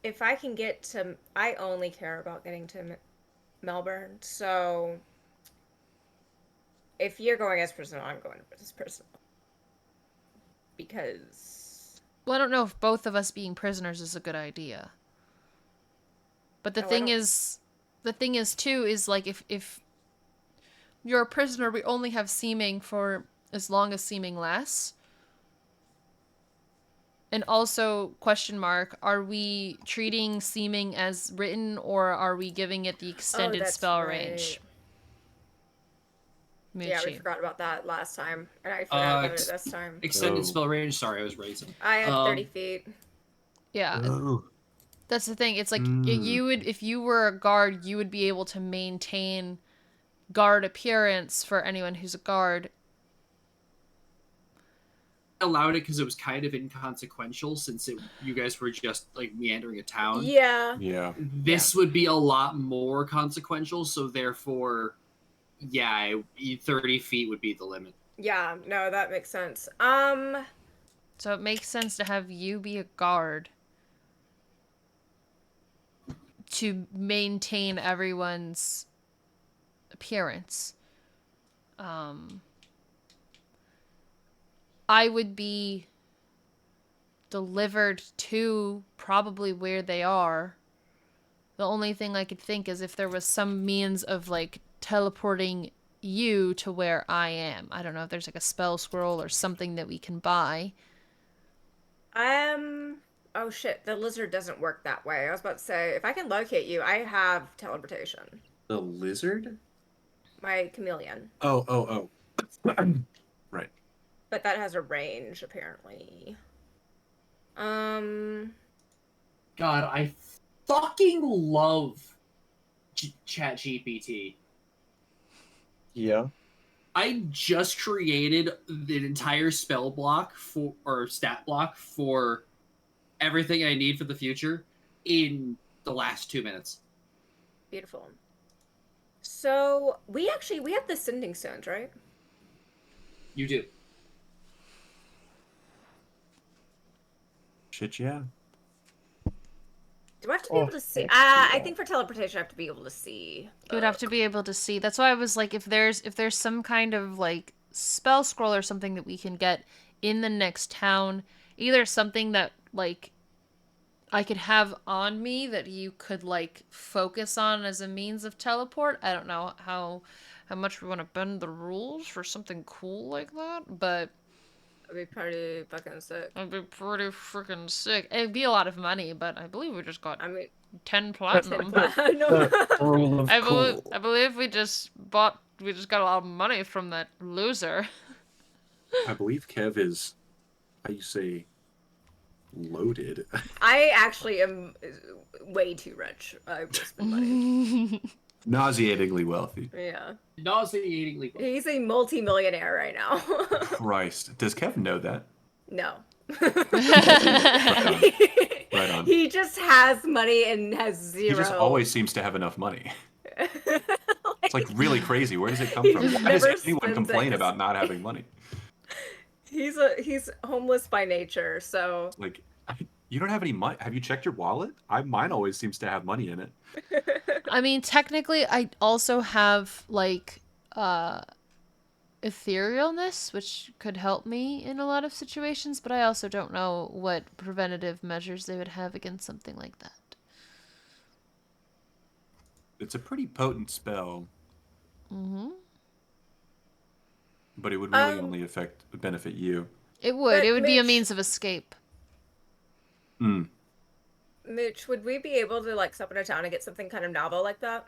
if I can get to, I only care about getting to Melbourne. So if you're going as prisoner, I'm going as prisoner. Because... Well, I don't know if both of us being prisoners is a good idea. But the thing is too, is like if you're a prisoner, we only have seeming for as long as seeming lasts. And also, question mark, are we treating seeming as written or are we giving it the extended spell range? Yeah, we Moochie. forgot about that last time, and I forgot about it this time. Extended Oh. spell range. Sorry, I was raising. I had 30 feet. Yeah, Oh. that's the thing. It's like Mm. you would, if you were a guard, you would be able to maintain guard appearance for anyone who's a guard. Allowed it because it was kind of inconsequential since you guys were just like meandering a town. Yeah. Yeah. This would be a lot more consequential, so therefore, yeah, 30 feet would be the limit. Yeah, no, that makes sense. So it makes sense to have you be a guard to maintain everyone's appearance. I would be delivered to probably where they are. The only thing I could think is if there was some means of like teleporting you to where I am. I don't know if there's like a spell scroll or something that we can buy. Oh shit, the lizard doesn't work that way. I was about to say, if I can locate you, I have teleportation. The lizard? My chameleon. Oh. Right. But that has a range, apparently. God, I fucking love ChatGPT. Yeah. I just created the entire spell block or stat block for everything I need for the future in the last 2 minutes. Beautiful. So, we have the sending stones, right? You do. Shit, yeah. Do I have to be able to see? heck I yeah. think for teleportation, I have to be able to see. You would have to be able to see. That's why I was like, if there's some kind of like spell scroll or something that we can get in the next town, either something that like I could have on me that you could like focus on as a means of teleport. I don't know how much we want to bend the rules for something cool like that, but That'd be pretty fucking sick. it'd be pretty freaking sick. It'd be a lot of money, but I believe we just got I mean, 10 platinum. The rule of I cool. believe we just got a lot of money from that loser. I believe Kev is, how you say, loaded. I actually am way too rich. I will spend money. Nauseatingly wealthy. Yeah. Nauseatingly. He's a multi-millionaire right now. Christ. Does Kev know that? No. Right on. He just has money and has zero. He just always seems to have enough money. It's like really crazy. Where does it come He from? just Why does never anyone spends complain it. about not having money? He's homeless by nature, so Like, you don't have any money. Have you checked your wallet? Mine always seems to have money in it. I mean, technically, I also have like etherealness, which could help me in a lot of situations, but I also don't know what preventative measures they would have against something like that. It's a pretty potent spell, Mm-hmm. but it would really only benefit you. It would. But It would be a Mitch- means of escape. Mm. Mitch, would we be able to like stop in a town and get something kind of novel like that?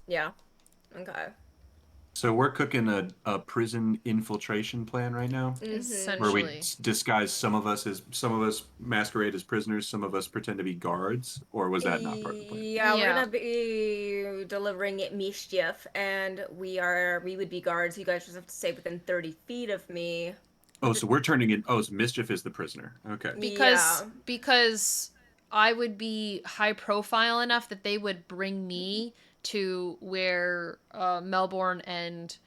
Yeah. Okay. So we're cooking a prison infiltration plan right now, Mm-hmm. where we Essentially. disguise some of us masquerade as prisoners, some of us pretend to be guards, or was that not part of the plan? Yeah, we're Yeah. gonna be delivering mischief, and we would be guards. You guys just have to stay within 30 feet of me. Oh, so we're turning in. Oh, so Mischief is the prisoner. Okay. Because I would be high profile enough that they would bring me to where Melbourne and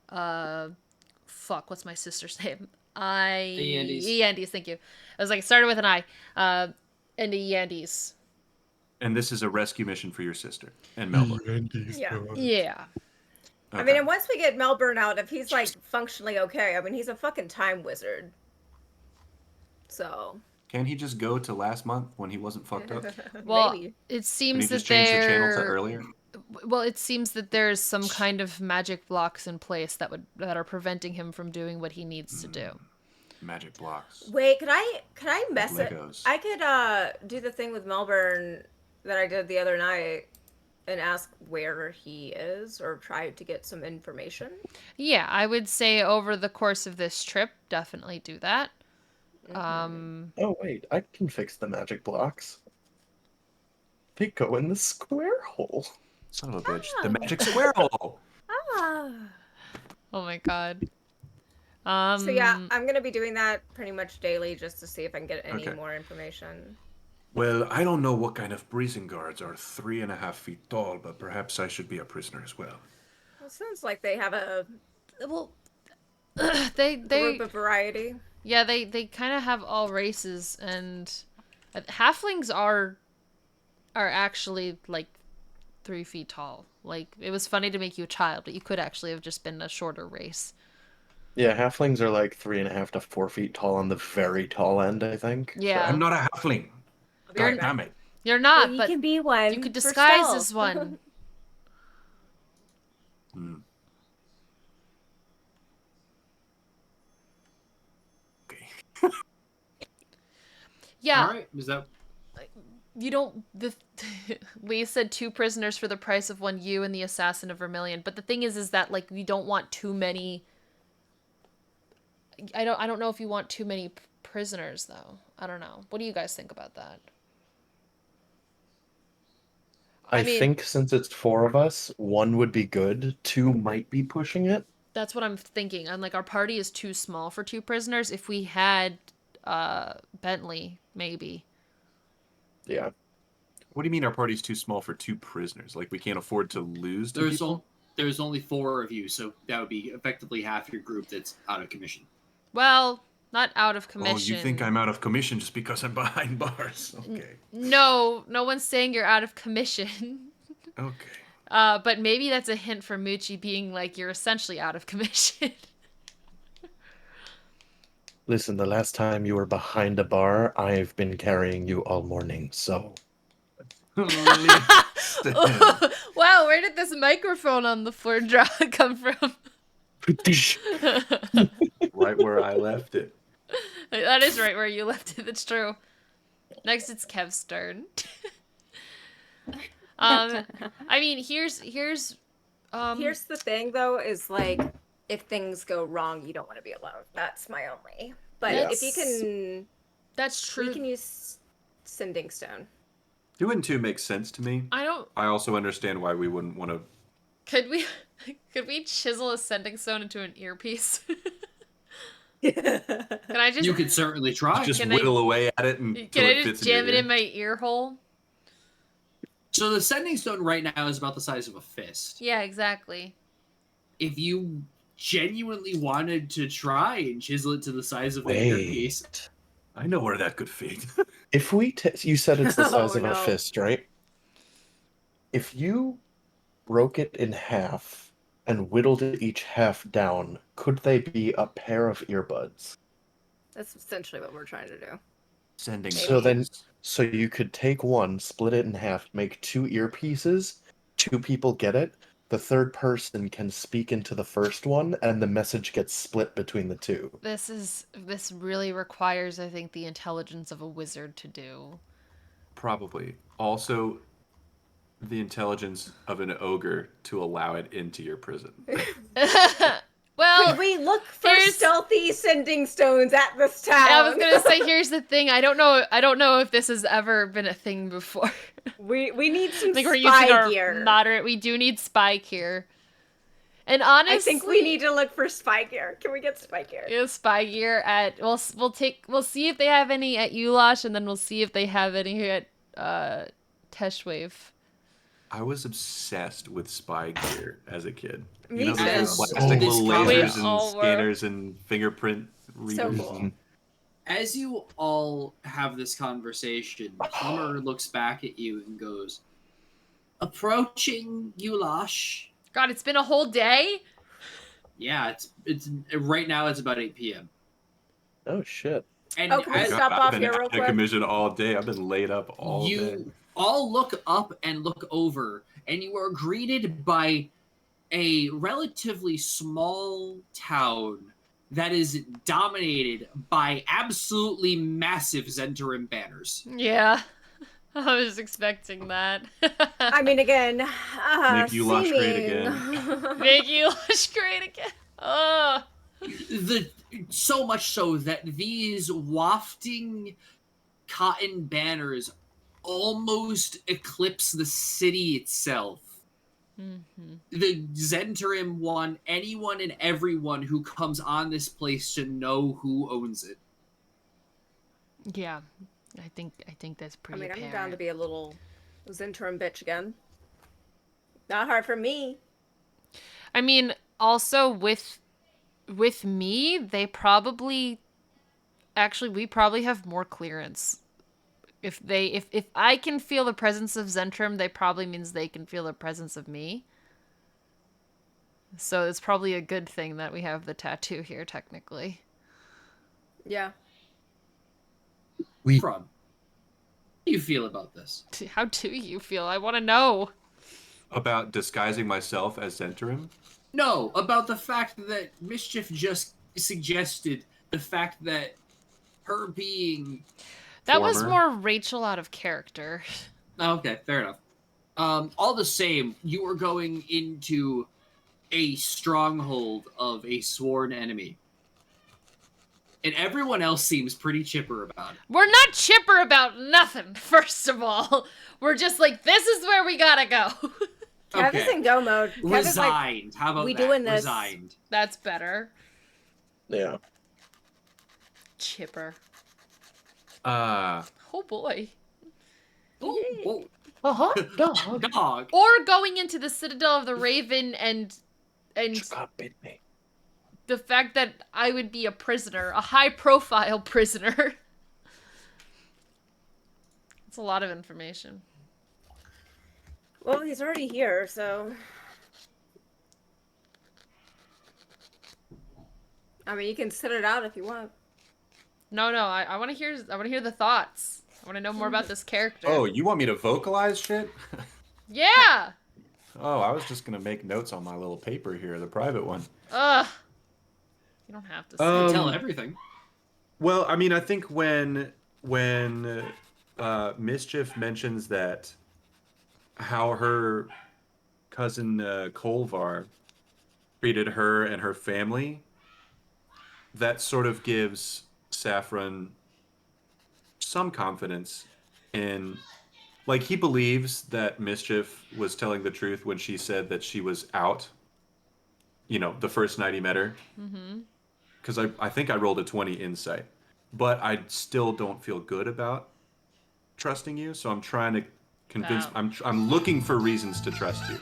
what's my sister's name? Yandes, thank you. I was like, it started with an I. And the Yandes. And this is a rescue mission for your sister and Melbourne. Yeah. Yeah. I mean, and once we get Melbourne out, if he's like functionally okay, I mean, he's a fucking time wizard. So. Can he just go to last month when he wasn't fucked up? Well, Maybe. it Can seems he that just change the channel to they're earlier? well, it seems that there's some kind of magic blocks in place that are preventing him from doing what he needs to do. Magic blocks. Wait, could I mess it? Legos. I could do the thing with Melbourne that I did the other night. and ask where he is or try to get some information? Yeah, I would say over the course of this trip, definitely do that. Oh wait, I can fix the magic blocks. They go in the square hole. Son of a bitch. The magic square hole. Ah. Oh my god. So yeah, I'm gonna be doing that pretty much daily just to see if I can get any Okay. more information. Well, I don't know what kind of prison guards are 3.5 feet tall, but perhaps I should be a prisoner as well. It sounds like they have a well, they group of variety. yeah, they kind of have all races, and halflings are actually like 3 feet tall. Like, it was funny to make you a child, but you could actually have just been a shorter race. Yeah, halflings are like 3.5 to 4 feet tall on the very tall end, I think. Yeah. I'm not a halfling. I'll be right God back. damn it. You're not, Well, you but can be one. you could for disguise stealth. as one. Hmm. Okay. Yeah. All right. Is that You don't. Lee said 2 prisoners for the price of 1 you and the assassin of Vermilion. But the thing is that like we don't want too many. I don't know if you want too many prisoners though. I don't know. What do you guys think about that? I mean- think since it's 4 of us, 1 would be good. 2 might be pushing it. That's what I'm thinking. I'm like, our party is too small for 2 prisoners. If we had Bentley, maybe. Yeah. What do you mean our party's too small for 2 prisoners? Like we can't afford to lose 2 people? there's only 4 of you, so that would be effectively half your group that's out of commission. Well, not out of Oh, commission. you think I'm out of commission just because I'm behind bars? Okay. No one's saying you're out of commission. Okay. But maybe that's a hint for Moochie being like, you're essentially out of commission. Listen, the last time you were behind a bar, I've been carrying you all morning, so. Listen. Wow, where did this microphone on the floor come from? Right where I left it. That is right where you left it. That's true. Next, it's Kev's turn. I mean, here's Here's the thing, though, is like if things go wrong, you don't want to be alone. That's my only. But if you can, that's true. we can use sending stone. 2 and 2 makes sense to me. I also understand why we wouldn't want to. Could we chisel a sending stone into an earpiece? Can I just? You could certainly try. Just Can whittle away at it Can until I it just fits jam in it your in my ear hole? So the sending stone right now is about the size of a fist. Yeah, exactly. If you genuinely wanted to try and chisel it to the size of an earpiece, Wait. I know where that could fit. If you said it's the size Oh, of a no. fist, right? If you broke it in half and whittled each half down, could they be a pair of earbuds? That's essentially what we're trying to do. Sending. So you could take one, split it in half, make 2 earpieces, 2 people get it, the third person can speak into the first one, and the message gets split between the 2. This really requires, I think, the intelligence of a wizard to do. Probably. Also, the intelligence of an ogre to allow it into your prison. Well, Could we look for here's- stealthy sending stones at this town? I was gonna say, here's the thing. I don't know if this has ever been a thing before. we need some I think we're using spy our gear. moderate. We do need spy gear. And honestly, I think we need to look for spy gear. Can we get spy gear? Yeah, spy gear at we'll see if they have any at Ulash, and then we'll see if they have any at Teshwave. I was obsessed with spy gear as a kid. Me those too. little plastic Oh, little we lasers all and were. scanners and fingerprint So readers. cool. as you all have this conversation, Plumber looks back at you and goes, "Approaching Ulash." God, it's been a whole day. Yeah, it's right now. It's about 8 p.m. Oh shit. And Oh, can we as stop I've off been here out real of quick? commission all day. I've been laid up all you day. all look up and look over, and you are greeted by a relatively small town that is dominated by absolutely massive Zentarim banners. Yeah. I was expecting that. I mean, again, Make you lush great seeming- Make you lush great again. Oh. So much so that these wafting cotton banners almost eclipse the city itself. Mm-hmm. The Zentrim want anyone and everyone who comes on this place to know who owns it. Yeah, I think that's I pretty mean, I'm apparent. down to be a little Zentrum bitch again. Not hard for me. I mean, also with me, they probably actually we probably have more clearance. If I can feel the presence of Zentrum, they probably means they can feel the presence of me. So it's probably a good thing that we have the tattoo here, technically. Yeah. From. How do you feel about this? How do you feel? I want to know. About disguising myself as Zentrim? No, about the fact that Mischief just suggested the fact that her being... That was Former. more Rachel out of character. Okay, fair enough. All the same, you are going into a stronghold of a sworn enemy. And everyone else seems pretty chipper about it. We're not chipper about nothing, first of all. We're just like, this is where we gotta go. Kev is in go mode. Kev is like, Resigned. How about we that? doing this. Resigned. That's better. Yeah. Chipper. Uh, Oh boy. Oh, Dog. dog. Or going into the Citadel of the Raven and God bit me. the fact that I would be a prisoner, a high-profile prisoner. It's a lot of information. well, he's already here, so. I mean, you can sit it out if you want. No, I want to hear the thoughts. I want to know more about this character. oh, you want me to vocalize shit? Yeah. Oh, I was just gonna make notes on my little paper here, the private one. Ugh. You don't have to say. Tell everything. Well, I mean, I think when Mischief mentions that how her cousin Kolvar treated her and her family, that sort of gives Saffron some confidence in, like, he believes that Mischief was telling the truth when she said that she was out, you know, the first night he met her. Mm-hmm. Because I think I rolled a 20 insight. But I still don't feel good about trusting you, so I'm trying to convince... Wow. I'm looking for reasons to trust you.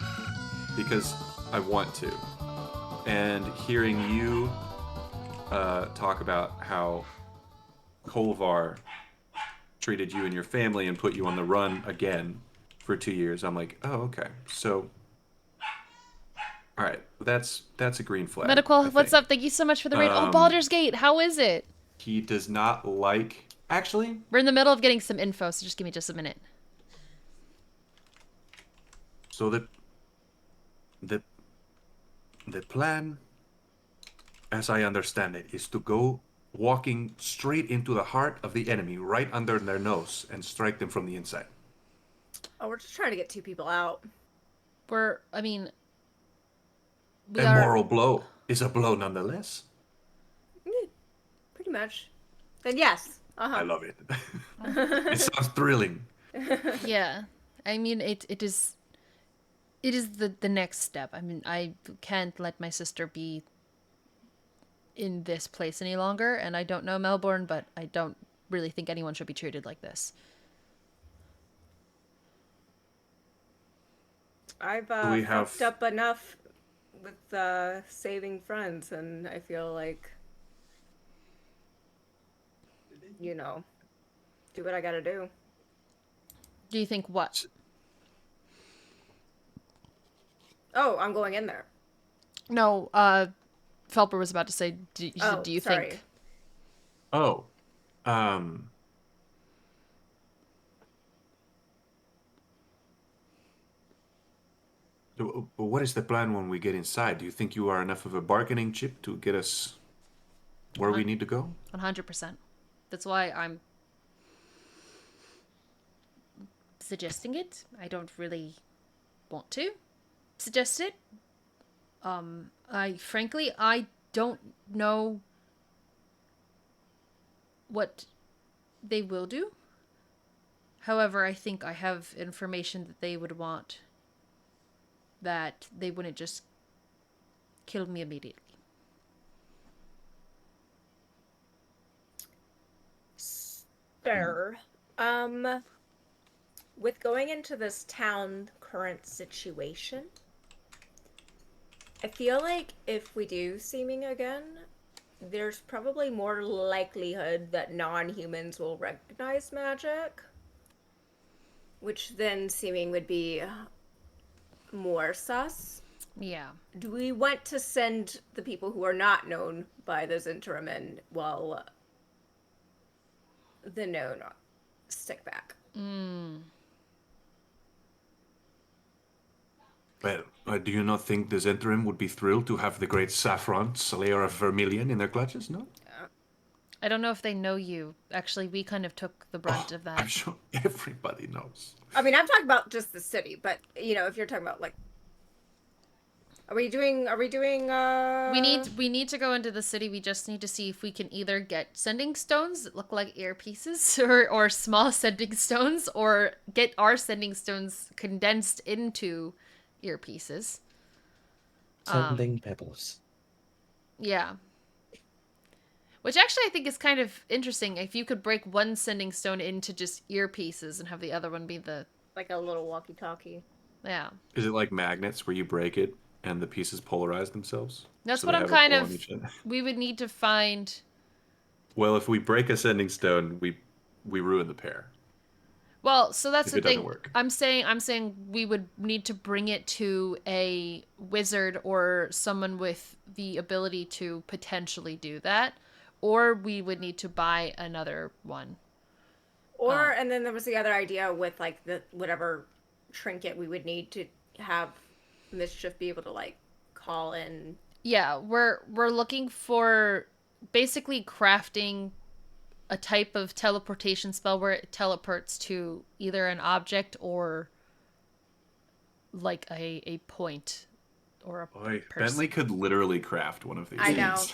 Because I want to. And hearing you talk about how Kolvar treated you and your family and put you on the run again for 2 years, I'm like, oh, okay. So... All right, that's a green flag. Medical, I what's think. up? Thank you so much for the raid. Oh, Um, Baldur's Gate, how is it? He does not like... Actually, We're in the middle of getting some info, so just give me just a minute. so the plan, as I understand it, is to go walking straight into the heart of the enemy, right under their nose, and strike them from the inside. Oh, we're just trying to get 2 people out. I mean... We A are... moral blow is a blow nonetheless. Pretty much. Then yes. Uh-huh. I love it. It sounds thrilling. Yeah. I mean, it is the next step. I mean, I can't let my sister be in this place any longer, and I don't know Melbourne, but I don't really think anyone should be treated like this. I've We have- fucked up enough with saving friends, and I feel like, you know, do what I gotta do. Do you think what? Oh, I'm going in there. No, Felper was about to say, do you sorry. think? Oh, but what is the plan when we get inside? Do you think you are enough of a bargaining chip to get us where we need to go? 100%. That's why I'm suggesting it. I don't really want to suggest it. I don't know what they will do. However, I think I have information that they would want, that they wouldn't just kill me immediately. Sure. With going into this town current situation, I feel like if we do seeming again, there's probably more likelihood that non-humans will recognize magic, which then seeming would be more sus. Yeah. Do we want to send the people who are not known by those interim in while the known stick back? Well, do you not think the Zentrim would be thrilled to have the great Saffron, Slayer of Vermilion, in their clutches, no? I don't know if they know you. Actually, we kind of took the brunt of that. I'm sure everybody knows. I mean, I'm talking about just the city, but, you know, if you're talking about, like... Are we doing, We need to go into the city. We just need to see if we can either get sending stones that look like earpieces or small sending stones, or get our sending stones condensed into earpieces. Sending pebbles. Yeah. Which actually I think is kind of interesting. If you could break one sending stone into just earpieces and have the other one be the... like a little walkie-talkie. Yeah. Is it like magnets where you break it and the pieces polarize themselves? That's So what they I'm have a kind pull on of... each end? We would need to find... Well, if we break a sending stone, we ruin the pair. Well, so that's If the it doesn't thing. work. I'm saying we would need to bring it to a wizard or someone with the ability to potentially do that, or we would need to buy another one. Or, and then there was the other idea with, like, the whatever trinket we would need to have Mischief be able to, like, call in. Yeah, we're looking for basically crafting a type of teleportation spell where it teleports to either an object or like a point or a Boy, person. Bentley could literally craft one of these I know. things.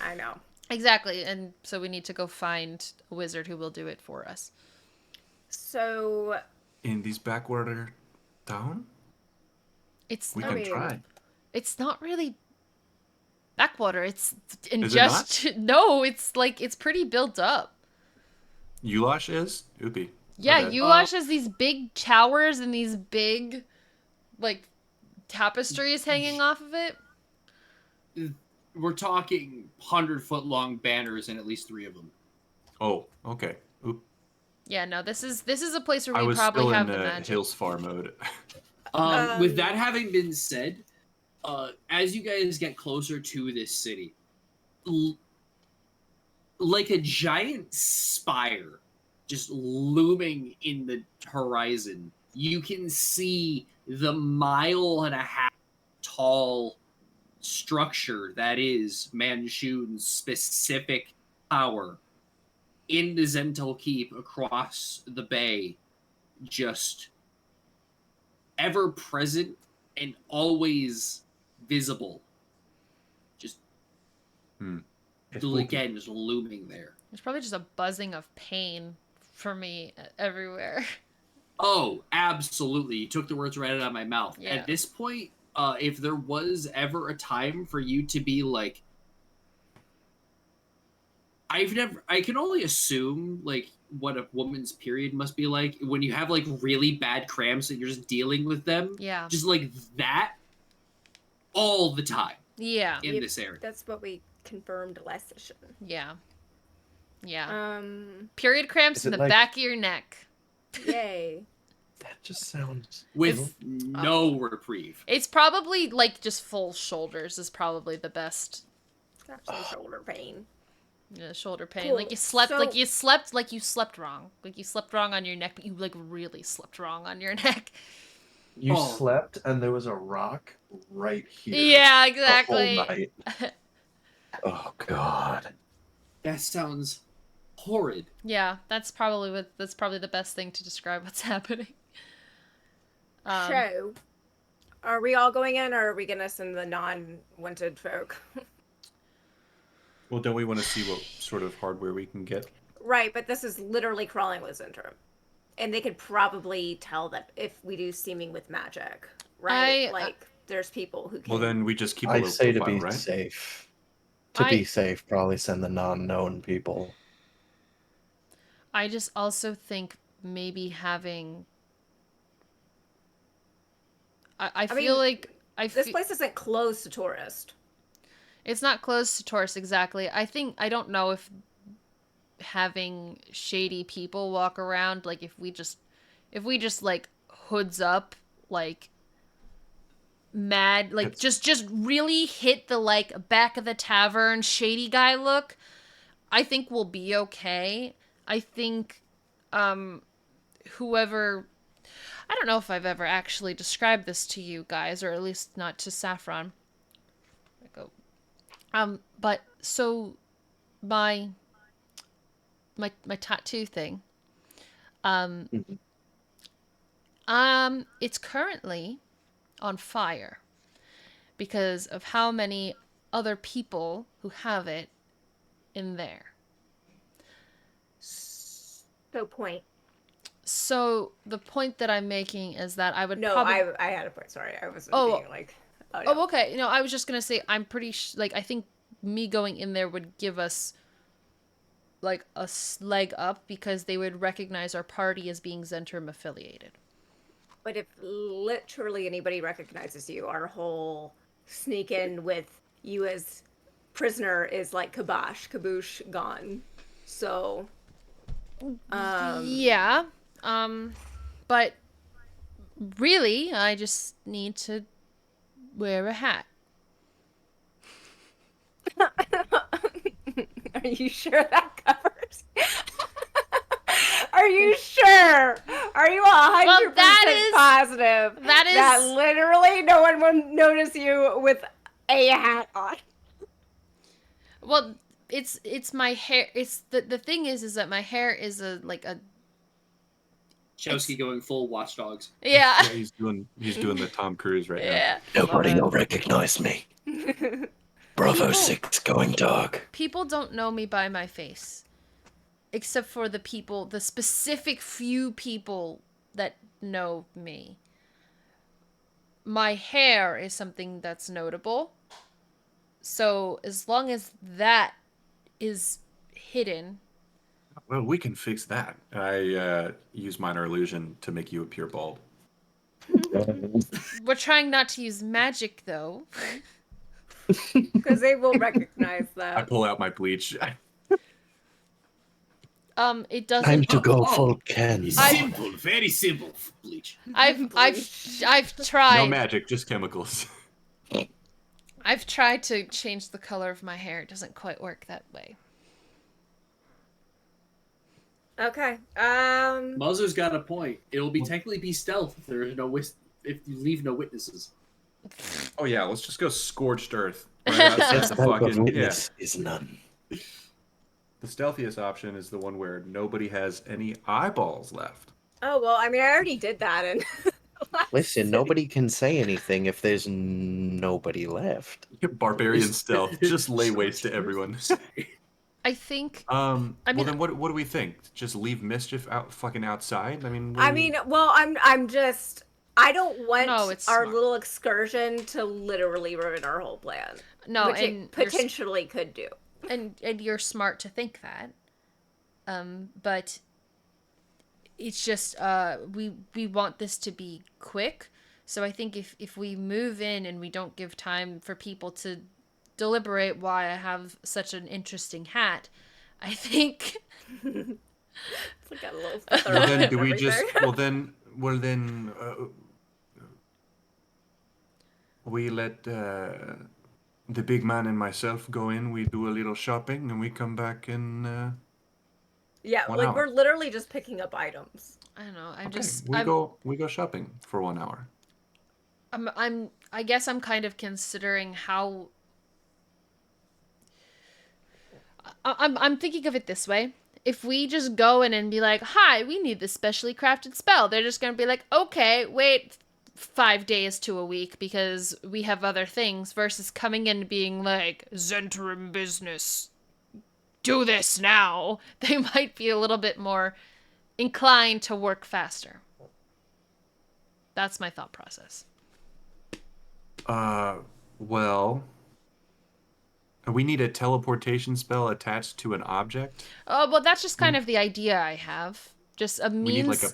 I know. Exactly, and so we need to go find a wizard who will do it for us. So... In these backwater town? It's We I can mean- try. it's not really backwater. It's in Is it just no. It's like it's pretty built up. Ulash is? Oopie. Yeah, My bad. Ulash has these big towers and these big, like, tapestries hanging off of it. We're talking 100-foot long banners and at least 3 of them. Oh, okay. Oop. Yeah, no, this is a place where I we was probably still have in the magic. Hills Far mode. With that having been said, as you guys get closer to this city, like a giant spire just looming in the horizon, you can see the 1.5-mile tall structure that is Manchun's specific power in the Zental Keep across the bay, just ever present and always visible. Just If we again, just looming there. There's probably just a buzzing of pain for me everywhere. Oh, absolutely. You took the words right out of my mouth. Yeah. At this point, if there was ever a time for you to be like, I can only assume like what a woman's period must be like when you have like really bad cramps and you're just dealing with them. Yeah. Just like that all the time Yeah. in this area. That's what we confirmed last session. Yeah. Yeah. Um, Period cramps Is in it the like- back of your neck. yay. That just sounds... With no reprieve. It's probably like just full shoulders is probably the best. Got some shoulder pain. Shoulder pain. Cool. Like you slept So- like you slept wrong. Like you slept wrong on your neck, but you like really slept wrong on your neck. You Oh. slept and there was a rock right here. Yeah, the whole exactly. night. Oh, God. That sounds horrid. Yeah, that's probably the best thing to describe what's happening. So, are we all going in, or are we gonna send the non-wanted folk? Well, don't we want to see what sort of hardware we can get? Right, but this is literally crawling with Zentrum. And they could probably tell that if we do seeming with magic, right? Like, there's people who can... Well, then we just keep a I'd low say to profile, be right? safe. To be safe, probably send the non-known people. I just also think maybe having... I feel like... This place isn't closed to tourists. It's not closed to tourists, exactly. I don't know if having shady people walk around, like, if we just, like, hoods up, like, mad, like, just really hit the, like, back of the tavern shady guy look, I think we'll be okay. I think, whoever... I don't know if I've ever actually described this to you guys, or at least not to Saffron. But so my tattoo thing, it's currently on fire because of how many other people who have it in there. So point. So the point that I'm making is that I would I had a point. Sorry, I wasn't being like... Oh, okay. No, I was just gonna say I'm pretty like, I think me going in there would give us like a leg up because they would recognize our party as being Zentrum affiliated. But if literally anybody recognizes you, our whole sneak in with you as prisoner is like kaboosh gone. So, yeah. But really, I just need to wear a hat. Are you sure that covers? Are you sure? Are you 100% positive that literally no one will notice you with a hat on? Well, it's my hair. It's the thing is that my hair is a Chowski going full Watch Dogs. Yeah. Yeah, he's doing the Tom Cruise right Yeah. now. Nobody will recognize me. Bravo 6 going dark. People don't know me by my face. Except for the specific few people that know me. My hair is something that's notable. So as long as that is hidden. Well, we can fix that. I use minor illusion to make you appear bald. We're trying not to use magic, though. Because they will recognize that. I pull out my bleach. It doesn't. Time to go full Ken. Simple, very simple. Bleach. I've tried. No magic, just chemicals. I've tried to change the color of my hair. It doesn't quite work that way. Okay. Muzzer's got a point. It'll technically be stealth if there is if you leave no witnesses. Oh yeah, let's just go scorched earth. Right outside the fucking is none. The stealthiest option is the one where nobody has any eyeballs left. Oh well, I mean, I already did that, and listen, nobody can say anything if there's nobody left. Barbarian stealth, just lay waste to everyone. I think. Well, then what do we think? Just leave mischief fucking outside? I'm just. I don't want our smart. little excursion to literally ruin our whole plan. No, which it potentially could do. And you're smart to think that. But it's just we want this to be quick. So I think if we move in and we don't give time for people to deliberate why I have such an interesting hat, I think it's like a little well then do we just we let the big man and myself go in, we do a little shopping, and we come back in yeah, like hour. We're literally just picking up items. I don't know. We go shopping for 1 hour. I guess I'm kind of considering how I'm thinking of it this way. if we just go in and be like, hi, we need this specially crafted spell, they're just going to be like, okay, wait 5 days to a week because we have other things, versus coming in and being like, Zentrum business, do this now. They might be a little bit more inclined to work faster. That's my thought process. Well, we need a teleportation spell attached to an object. Oh, well, that's just kind of the idea I have. Just a We need means, like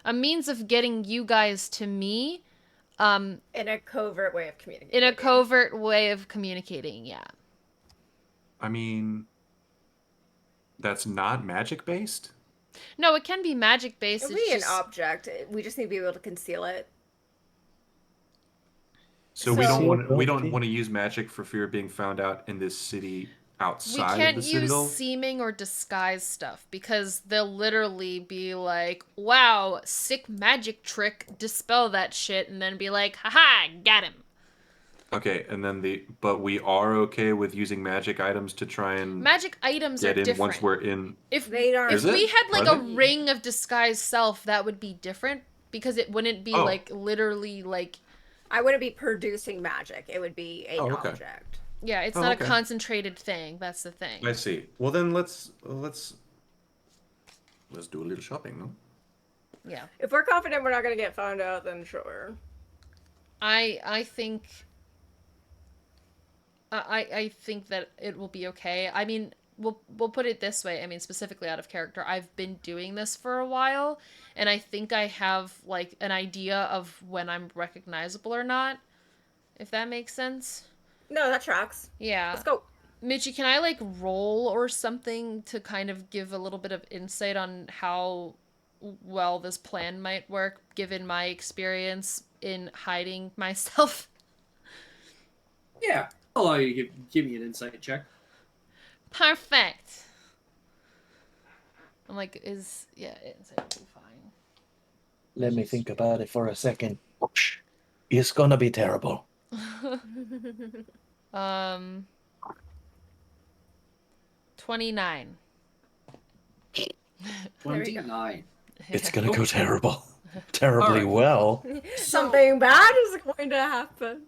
a means of getting you guys to me, In a covert way of communicating. in a covert way of communicating. Yeah. I mean, that's not magic based. No, it can be magic based. It'll be an object. We just need to be able to conceal it. So we don't want Concealability. to use magic for fear of being found out in this city We outside of can't the use Citadel. seeming or disguise stuff because they'll literally be like, wow, sick magic trick, dispel that shit, and then be like, haha, got him. Okay, and then but we are okay with using magic items to try and Magic items are get in different. once we're in. If They aren't. if Is we it? had like Are a they? ring of disguise self, that would be different because it wouldn't be Oh. like literally like, I wouldn't be producing magic. It would be an Oh, okay. object. yeah, it's Oh, not okay. a concentrated thing. That's the thing. I see. Well, then let's do a little shopping, no? Yeah. If we're confident we're not going to get found out, then sure. I think I think that it will be okay. I mean, we'll put it this way. I mean, specifically out of character, I've been doing this for a while, and I think I have like an idea of when I'm recognizable or not, if that makes sense. No, that tracks. Yeah. Let's go. Mitchie, can I like roll or something to kind of give a little bit of insight on how well this plan might work, given my experience in hiding myself? Yeah. I'll allow you to give me an insight check. Perfect. I'm like, insight will be fine. Let me think about it for a second. It's gonna be terrible. 29. 29. It's gonna go terrible. Terribly Alright. well. Something bad is going to happen.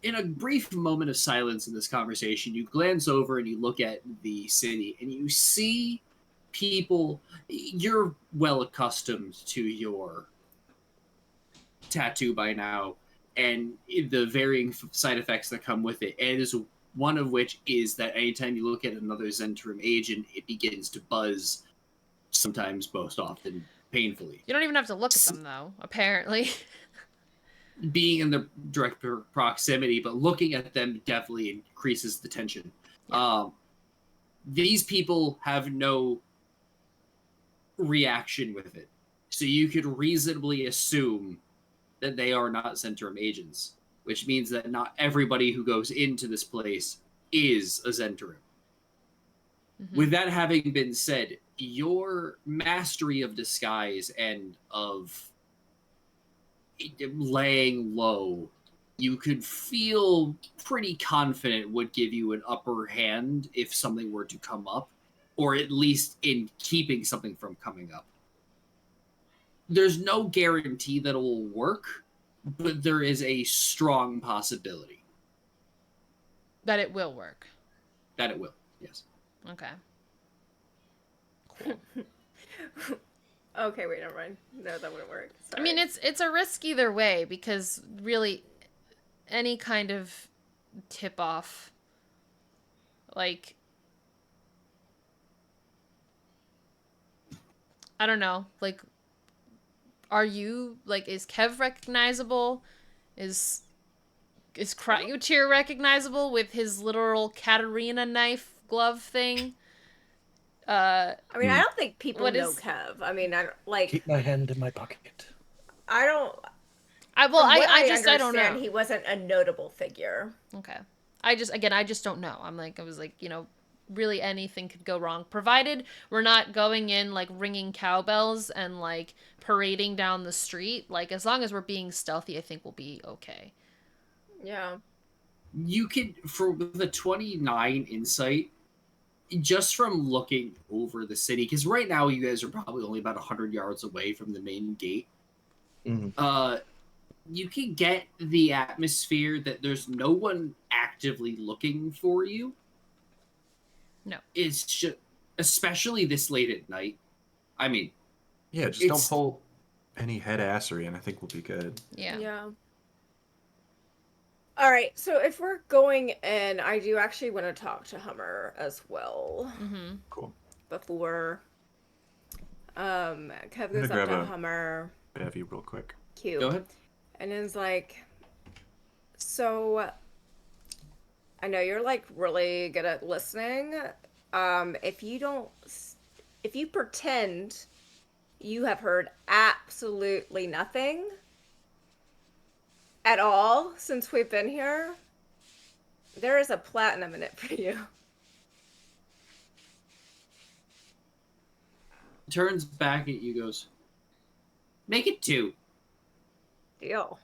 In a brief moment of silence in this conversation, you glance over and you look at the city and you see people. You're well accustomed to your tattoo by now and the varying side effects that come with it. And is one of which is that anytime you look at another Zentrum agent, it begins to buzz, sometimes most often painfully. You don't even have to look at them, though, apparently. Being in the direct proximity, but looking at them definitely increases the tension. These people have no reaction with it, so you could reasonably assume that they are not Zentrum agents, which means that not everybody who goes into this place is a Zentrum. Mhm. With that having been said, your mastery of disguise and of laying low, you could feel pretty confident would give you an upper hand if something were to come up, or at least in keeping something from coming up. There's no guarantee that it will work, but there is a strong possibility That it will work. that it will. Yes. Okay. Okay, wait, never mind. No, that wouldn't work. Sorry. I mean, it's a risk either way, because really, any kind of tip-off, like, I don't know, like, are you, like, is Kev recognizable? Is Cryutir recognizable with his literal Katarina knife glove thing? I mean, I don't think people What know is- Kev. I mean, I don't, like, Keep my hand in my pocket. I don't. I from what I don't understand, know. He wasn't a notable figure. Okay. I just don't know. I was like, really anything could go wrong, provided we're not going in like ringing cowbells and like parading down the street. Like, as long as we're being stealthy, I think we'll be okay. Yeah. You could, for the 29 insight, just from looking over the city, because right now you guys are probably only about 100 yards away from the main gate. Mhm. You can get the atmosphere that there's no one actively looking for you. No. It's just, especially this late at night. I mean, Yeah, just don't pull any head assery, and I think we'll be good. Yeah. Yeah. All right, so if we're going in, I do actually want to talk to Hummer as well Mm-hmm. Cool. before Kev gonna goes up grab to a- Hummer. Bevy real quick. Cute. go ahead. And is like, so I know you're like really good at listening. If you pretend you have heard absolutely nothing at all since we've been here, there is a platinum in it for you. Turns back at you, goes, make it 2. Deal.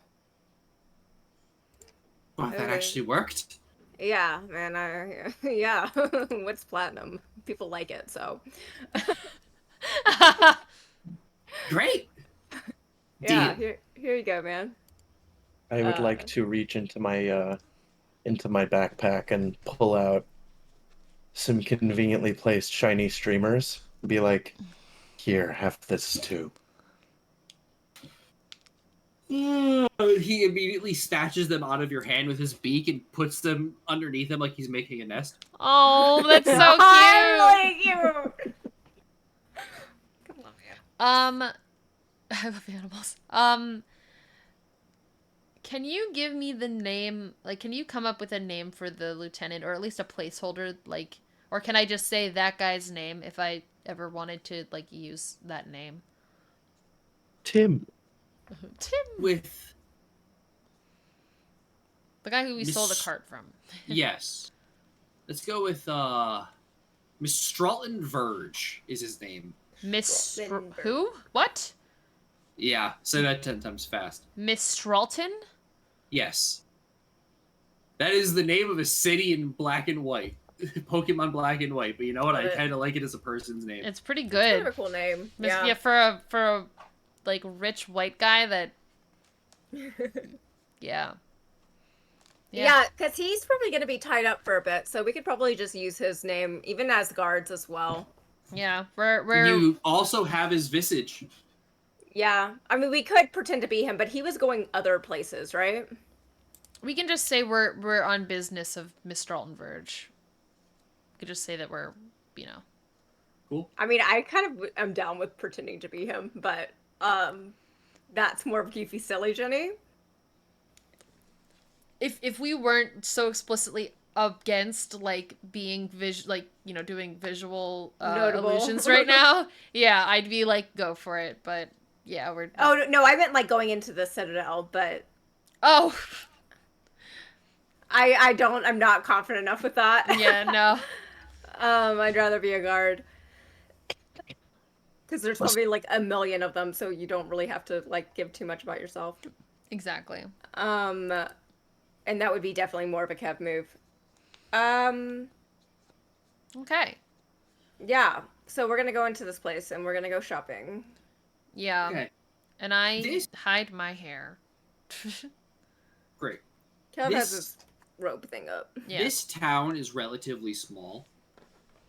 Wow, that Okay. actually worked. Yeah, man. Yeah. What's platinum? People like it, so. Great. Yeah, Deal. here you go, man. I would like to reach into my backpack and pull out some conveniently placed shiny streamers. Be like, here, have this too. He immediately snatches them out of your hand with his beak and puts them underneath him like he's making a nest. Oh, that's so I cute. like you. I love animals. Can you give me the name? Like, can you come up with a name for the lieutenant, or at least a placeholder? Like, or can I just say that guy's name if I ever wanted to like use that name? Tim. Tim, With the guy who we stole the Miss- cart from. yes. Let's go with Miss Strutland Verge is his name. Miss Strottenberg. who? What? Yeah, say that 10 times fast. Miss Stralton? Yes. That is the name of a city in black and white. Pokemon Black and White, but you know what? Love I it. kind of like it as a person's name. It's pretty Kind good. of a cool name. Miss, Yeah. for a like rich white guy that yeah. Yeah, because he's probably going to be tied up for a bit, so we could probably just use his name, even as guards as well. Yeah. We're You also have his visage. Yeah, I mean, we could pretend to be him, but he was going other places, right? we can just say we're on business of Miss Stralton Verge. We could just say that we're, you know. Cool. I mean, I kind of am down with pretending to be him, but that's more goofy, silly, Jenny. If we weren't so explicitly against like being doing visual Notable. illusions right now, yeah, I'd be like go for it, but yeah, we're Oh no, I meant like going into the Citadel, but oh I'm not confident enough with that. yeah, no. I'd rather be a guard. Because there's probably like a million of them, so you don't really have to like give too much about yourself. Exactly. And that would be definitely more of a Kev move. Okay. Yeah. So we're gonna go into this place and we're gonna go shopping. Yeah. Okay, And I This- hide my hair. great. Kev has This- his robe thing up. Yeah. This town is relatively small.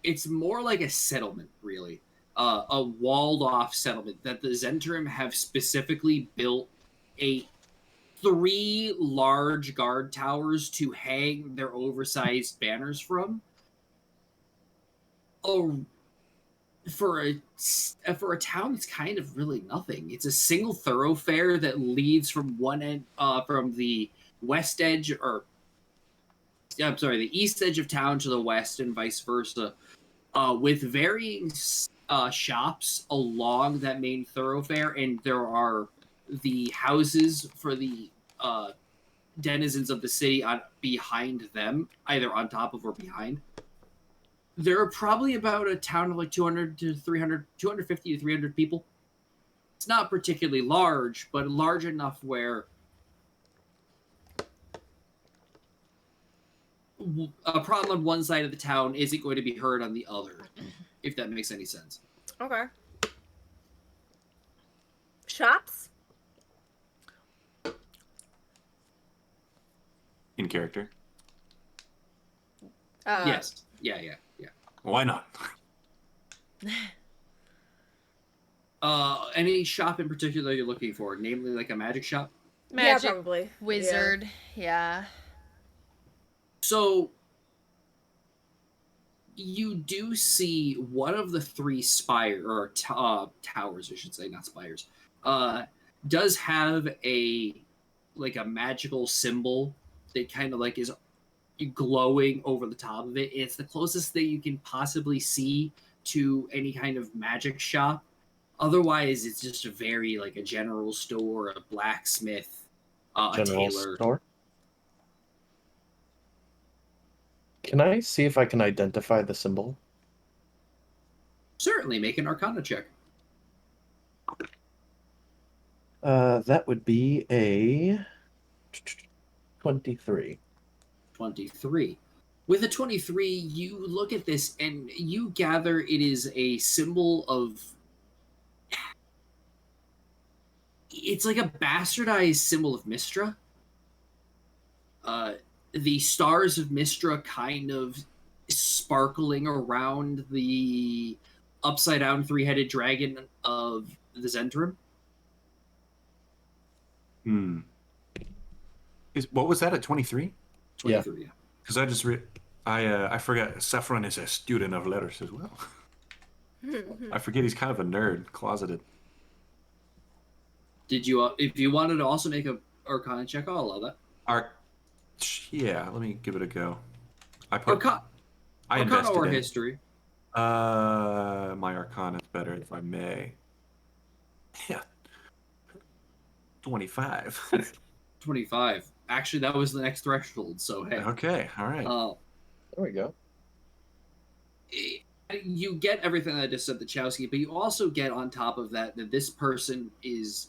It's more like a settlement, really. A walled-off settlement that the Zentrum have specifically built 3 large guard towers to hang their oversized banners from. Oh, for a town, it's kind of really nothing. It's a single thoroughfare that leads from one end, from the west edge, the east edge of town to the west, and vice versa, with varying shops along that main thoroughfare, and there are the houses for the denizens of the city behind them, either on top of or behind. There are probably about a town of like 250 to 300 people. It's not particularly large, but large enough where a problem on one side of the town isn't going to be heard on the other, if that makes any sense. Okay. Shops? In character. Yes. Yeah. Why not? Any shop in particular you're looking for? Namely, like a magic shop? Magic, Yeah, probably. wizard, yeah. So, you do see one of the three towers, I should say, not spires, does have a magical symbol that kind of like is glowing over the top of it. It's the closest thing you can possibly see to any kind of magic shop. Otherwise, it's just a very like a general store, a blacksmith, a General tailor. store. Can I see if I can identify the symbol? Certainly, make an Arcana check. That would be a 23. 23. With a 23, you look at this and you gather it is a symbol of. It's like a bastardized symbol of Mystra. The stars of Mystra kind of sparkling around the upside down three-headed dragon of the Zentrum. What was that at 23? 23, yeah. Because I forgot Saffron is a student of letters as well. I forget he's kind of a nerd, closeted. Did you, if you wanted to also make a Arcana check, I'll allow that. Yeah, let me give it a go. I Arcana invested or in history. My Arcana is better, if I may. Yeah. 25. 25. Actually, that was the next threshold, so hey. Okay, all right. There we go. You get everything that I just said, the Chowski, but you also get on top of that this person is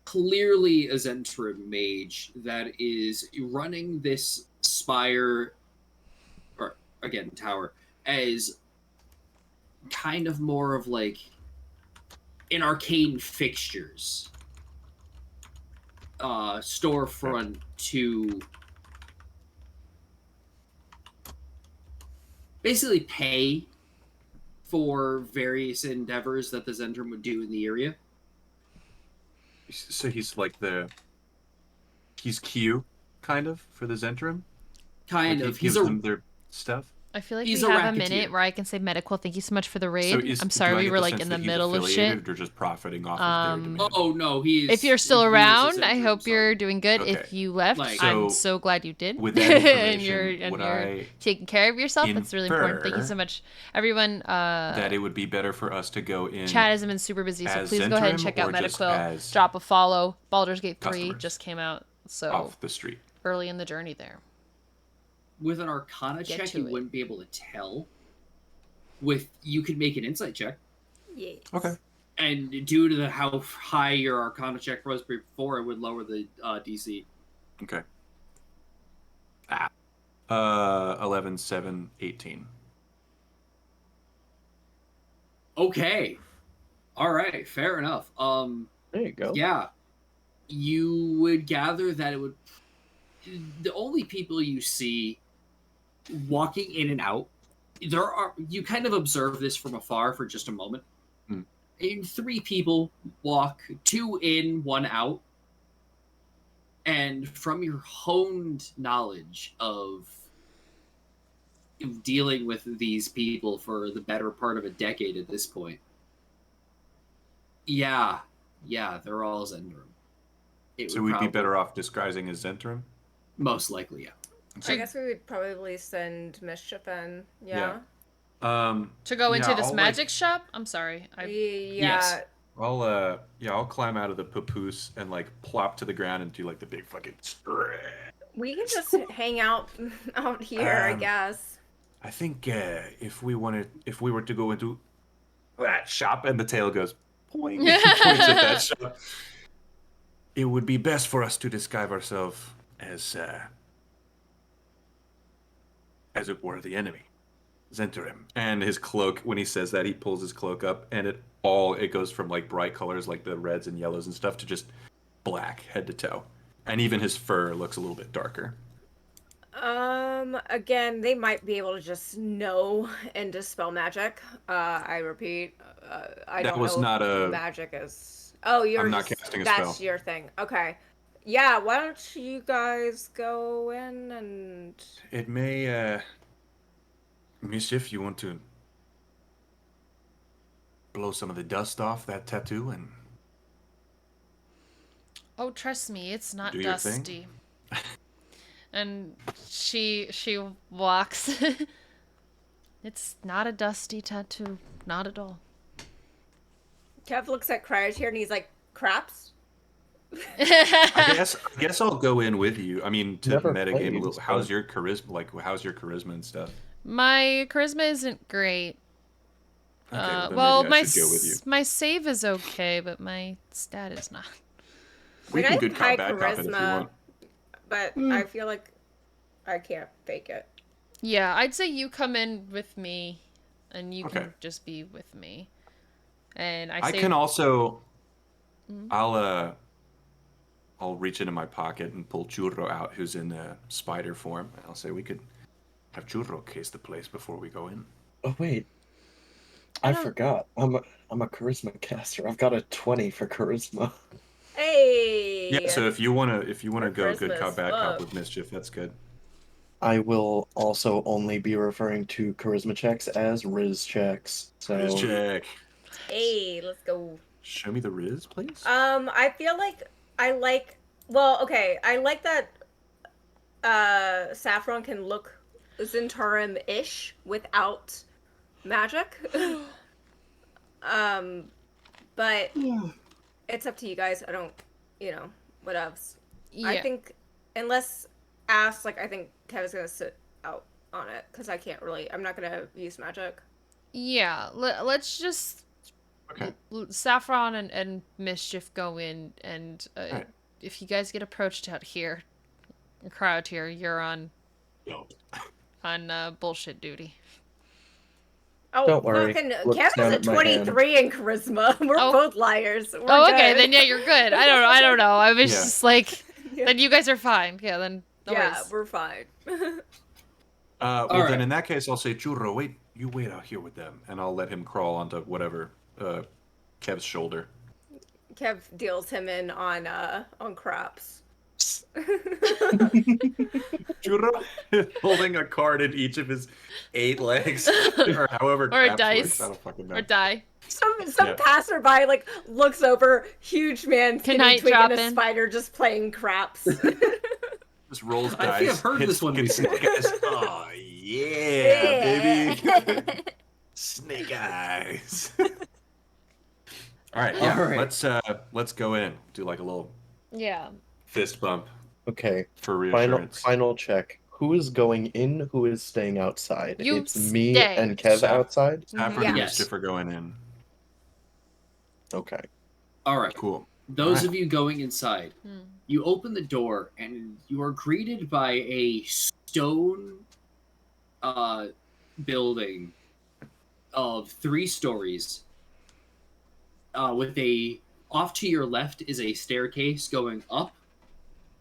clearly a Zentrum mage that is running this spire, or again, tower, as kind of more of like an arcane fixtures storefront to basically pay for various endeavors that the Zentrum would do in the area. So he's Q, kind of, for the Zentrum? Kind like of. He gives them their stuff? I feel like He's we a have a racketeer. minute where I can say medical. Thank you so much for the raid. I'm Do sorry I we get were the like sense in the that he's middle of shit. affiliated or just profiting off of their demand? Oh no, he is. If you're still he is a around, I Zentrum, hope so- you're doing good. Okay. If you left, Like- I'm So, so glad you did. with that and information, would you're I taking care of yourself. That's really important. Thank you infer so much, everyone. that it would be better for us to go in Chat hasn't been super busy, so as please go ahead and Zentrum check out or just Metaquil. as Drop a follow. Baldur's Gate 3 customers just came out, so off the street. early in the journey there. With an Arcana Get check, to you it. wouldn't be able to tell. You could make an insight check, Yes. Okay. and due to how high your Arcana check was before, it would lower the DC. Okay. 11, 7, 18. Okay. All right. Fair enough. There you go. Yeah. You would gather that it would. The only people you see walking in and out, you kind of observe this from afar for just a moment. And 3 people walk, 2 in, 1 out. And from your honed knowledge of dealing with these people for the better part of a decade at this point, yeah, they're all Zentrum. So we'd be better off disguising as Zentrum? Most likely, yeah. I guess we would probably send Mischief in. Yeah. To go into this I'll, magic shop? I'm sorry. Yeah. Yes. I'll climb out of the papoose and like plop to the ground and do like the big fucking. We can just hang out here, I guess. I think if we were to go into that shop and the tail goes poing, points at that shop, it would be best for us to disguise ourselves as as it were, the enemy. Zentrim. And his cloak, when he says that, he pulls his cloak up, and it goes from like bright colors like the reds and yellows and stuff to just black head to toe. And even his fur looks a little bit darker. Again, they might be able to just know and dispel magic. I repeat, I That don't was know not if a- magic is. Oh, you're I'm not just, casting a that's spell. your thing. Okay. Yeah, why don't you guys go in and It may, Mischief, you want to blow some of the dust off that tattoo and Oh, trust me, it's not do your thing? dusty. And she walks. It's not a dusty tattoo, not at all. Kev looks at Cryotear and he's like, craps? I guess I'll go in with you. I mean, to Never metagame a played, little. so- How's your charisma? Like, how's your charisma and stuff? My charisma isn't great. Okay, well, then Well, maybe my I should go with you. my save is okay, but my stat is not. We I can have good high cop, bad cop it if you charisma, want. but I feel like I can't fake it. Yeah, I'd say you come in with me, and you Okay. can just be with me. And I say, can also. Mhm. I'll reach into my pocket and pull Churro out, who's in spider form. I'll say we could have Churro case the place before we go in. Oh wait, I I don't- forgot. I'm a charisma caster. I've got a 20 for charisma. Hey! Yeah. So if you wanna Your go good charisma cop, is bad cop up. with Mischief, that's good. I will also only be referring to charisma checks as Riz checks. So Riz check. Hey, let's go. Show me the Riz, please. I feel like I like. Well, okay, I like that. Saffron can look Zentarum-ish without magic. But it's up to you guys. I don't, what else? yeah, I think, unless asked, like, I think Kevin's gonna sit out on it because I can't really. I'm not gonna use magic. yeah. Let's just Okay. Saffron and Mischief go in, and Alright. if you guys get approached out here, Cryotear, you're on No. bullshit duty. Oh, Don't worry. fucking Looks Kevin's down a at my hand. 23 in charisma. We're Oh. both liars. We're Oh, okay, good. then yeah, you're good. I don't know. I was Yeah. just like, then you guys are fine. Yeah, then no Yeah, worries. we're fine. Well, Alright. then in that case, I'll say, Churro, wait out here with them, and I'll let him crawl onto whatever Kev's shoulder. Kev deals him in on craps. Churro holding a card in each of his 8 legs, or however. Or a craps dice. works, I don't fucking know. Or die. Some Yeah. passerby like looks over, huge man, Can skinny I twig, drop and a in? spider just playing craps. Just rolls I dice. think I've heard hits this one fucking before. snake eyes. Oh yeah, baby. Snake eyes. All right, yeah. All right. Let's go in. Do like a little Yeah. fist bump okay, for final reassurance. final check. Who is going in? Who is staying outside? You It's me stay. and Kev Saf- outside. Saffron Yeah. and Yes. Mischief are going in. Okay. All right. Cool. Those Alright. of you going inside, Hmm. you open the door and you are greeted by a stone building of 3 stories. With a off to your left is a staircase going up,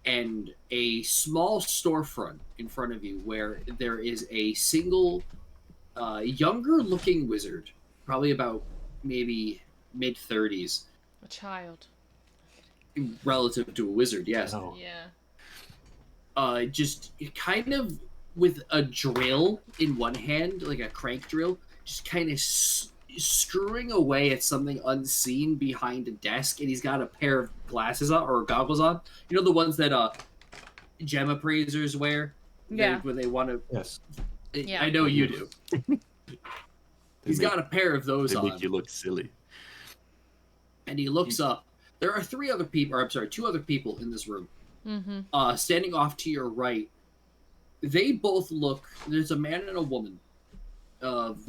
and a small storefront in front of you where there is a single younger looking wizard, probably about maybe mid 30s, A child. relative to a wizard, yes. Oh. Yeah. Just kind of with a drill in one hand, like a crank drill, just kind of screwing away at something unseen behind a desk, and he's got a pair of glasses on, or goggles on. You know, the ones that gem appraisers wear? Yeah. When they want to... Yes. Yeah. I know you do. He's They got a pair of those They on. make you look silly. And he looks up. There are 2 other people in this room. Mm-hmm. Standing off to your right, they both look. There's a man and a woman of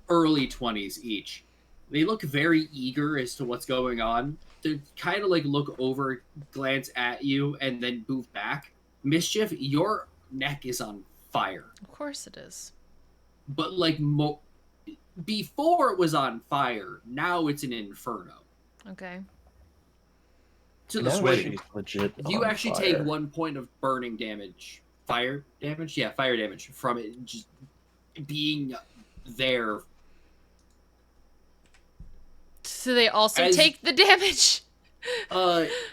early 20s each. They look very eager as to what's going on. They kind of like look over, glance at you, and then move back. Mischief, your neck is on fire. Of course it is. But like before it was on fire, now it's an inferno. Okay. To the Now swing, she's legit you on actually fire. take 1 point of burning damage. Fire damage? Yeah, fire damage from it just being there. So they also take the damage?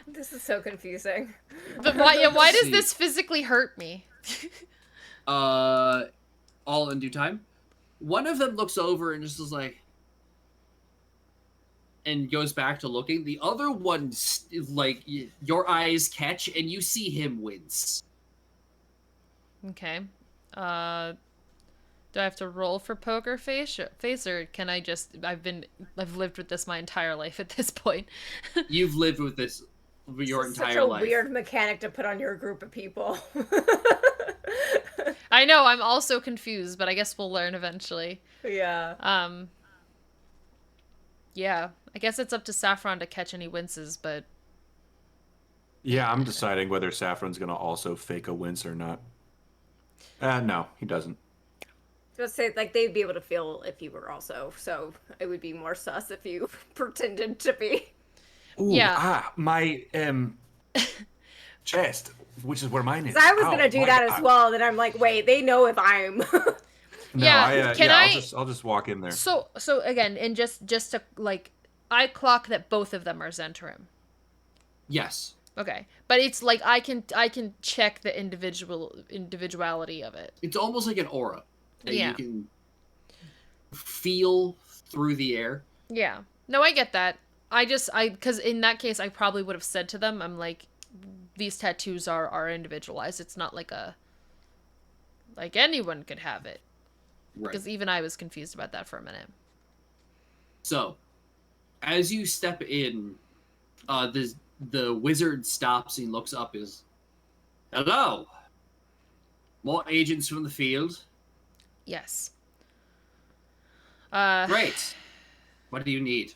This is so confusing. But why does see. this physically hurt me? All in due time. One of them looks over and just is like, and goes back to looking. The other one, like, your eyes catch and you see him wince. Okay. Do I have to roll for poker face, or can I just? I've lived with this my entire life at this point. You've lived with this your This is entire such a life. weird mechanic to put on your group of people. I know, I'm also confused, but I guess we'll learn eventually. Yeah. Yeah. I guess it's up to Saffron to catch any winces, but Yeah, I'm deciding whether Saffron's gonna also fake a wince or not. No, he doesn't. Just say like they'd be able to feel if you were also, so it would be more sus if you pretended to be. Ooh, Yeah. My chest, which is where mine is. 'Cause I was Ow, gonna do my that God. as well. Then I'm like, wait, they know if I'm. No, Yeah, can I- I'll just walk in there. so again, and just to like, I clock that both of them are Zentrim. Yes. Okay, but it's like I can check the individuality of it. It's almost like an aura that Yeah. you can feel through the air. Yeah. No, I get that. Because in that case, I probably would have said to them, I'm like, these tattoos are individualized. It's not like anyone could have it. Right. Because even I was confused about that for a minute. So, as you step in, the wizard stops and looks up. Hello. More agents from the field. Yes. Great. What do you need?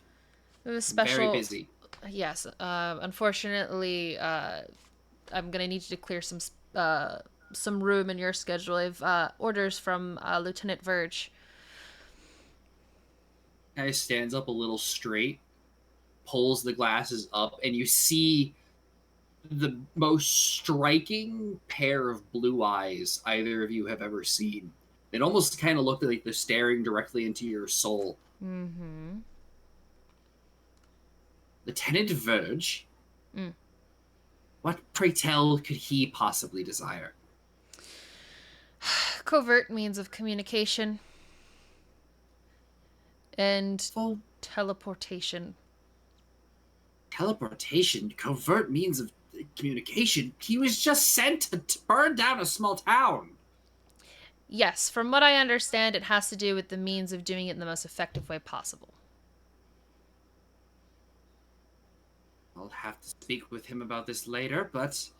It was special. Very busy. Yes. Unfortunately, I'm gonna need you to clear some room in your schedule. I've orders from Lieutenant Verge. Guy stands up a little straight, pulls the glasses up, and you see the most striking pair of blue eyes either of you have ever seen. It almost kind of looked like they're staring directly into your soul. Mm-hmm. Lieutenant Verge? Mm. What, pray tell, could he possibly desire? Covert means of communication. And Full teleportation. teleportation, covert means of communication. He was just sent to burn down a small town. Yes, from what I understand, it has to do with the means of doing it in the most effective way possible. I'll have to speak with him about this later, but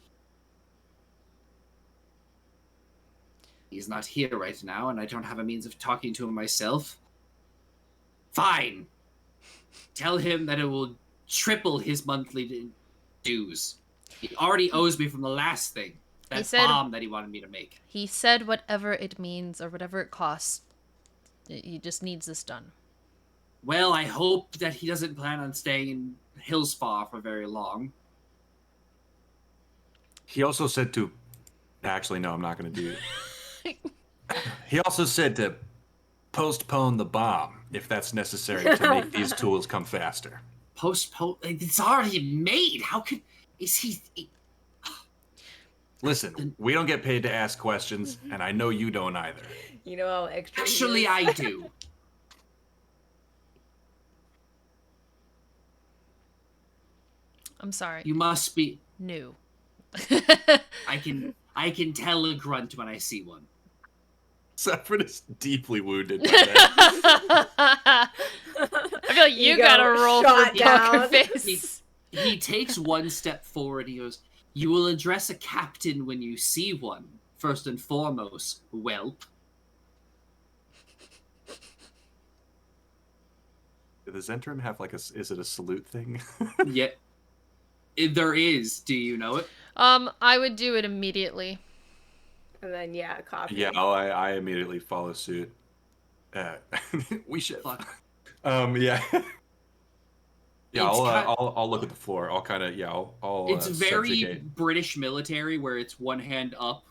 he's not here right now, and I don't have a means of talking to him myself. Fine. Tell him that it will triple his monthly dues. He already owes me from the last thing. That bomb that he wanted me to make. He said whatever it means or whatever it costs. He just needs this done. Well, I hope that he doesn't plan on staying in Hillsfar for very long. He also said to... Actually, no, I'm not going to do it. He also said to postpone the bomb, if that's necessary to make these tools come faster. Postpone? It's already made. How could... Is he... Listen, we don't get paid to ask questions, and I know you don't either. You know how extra. Actually, I do. I'm sorry. You must be... New. I can tell a grunt when I see one. Saffron is deeply wounded by that. I feel like you gotta roll for shot down. poker face. He takes one step forward. He goes, "You will address a captain when you see one. First and foremost, whelp." Does Zentrum have like is it a salute thing? Yeah. There is. Do you know it? I would do it immediately. And then copy. Yeah, I immediately follow suit. We should. Fuck. Yeah. Yeah, It's I'll look at the floor. I'll kind of I'll It's very subjugate. British military, where it's one hand up,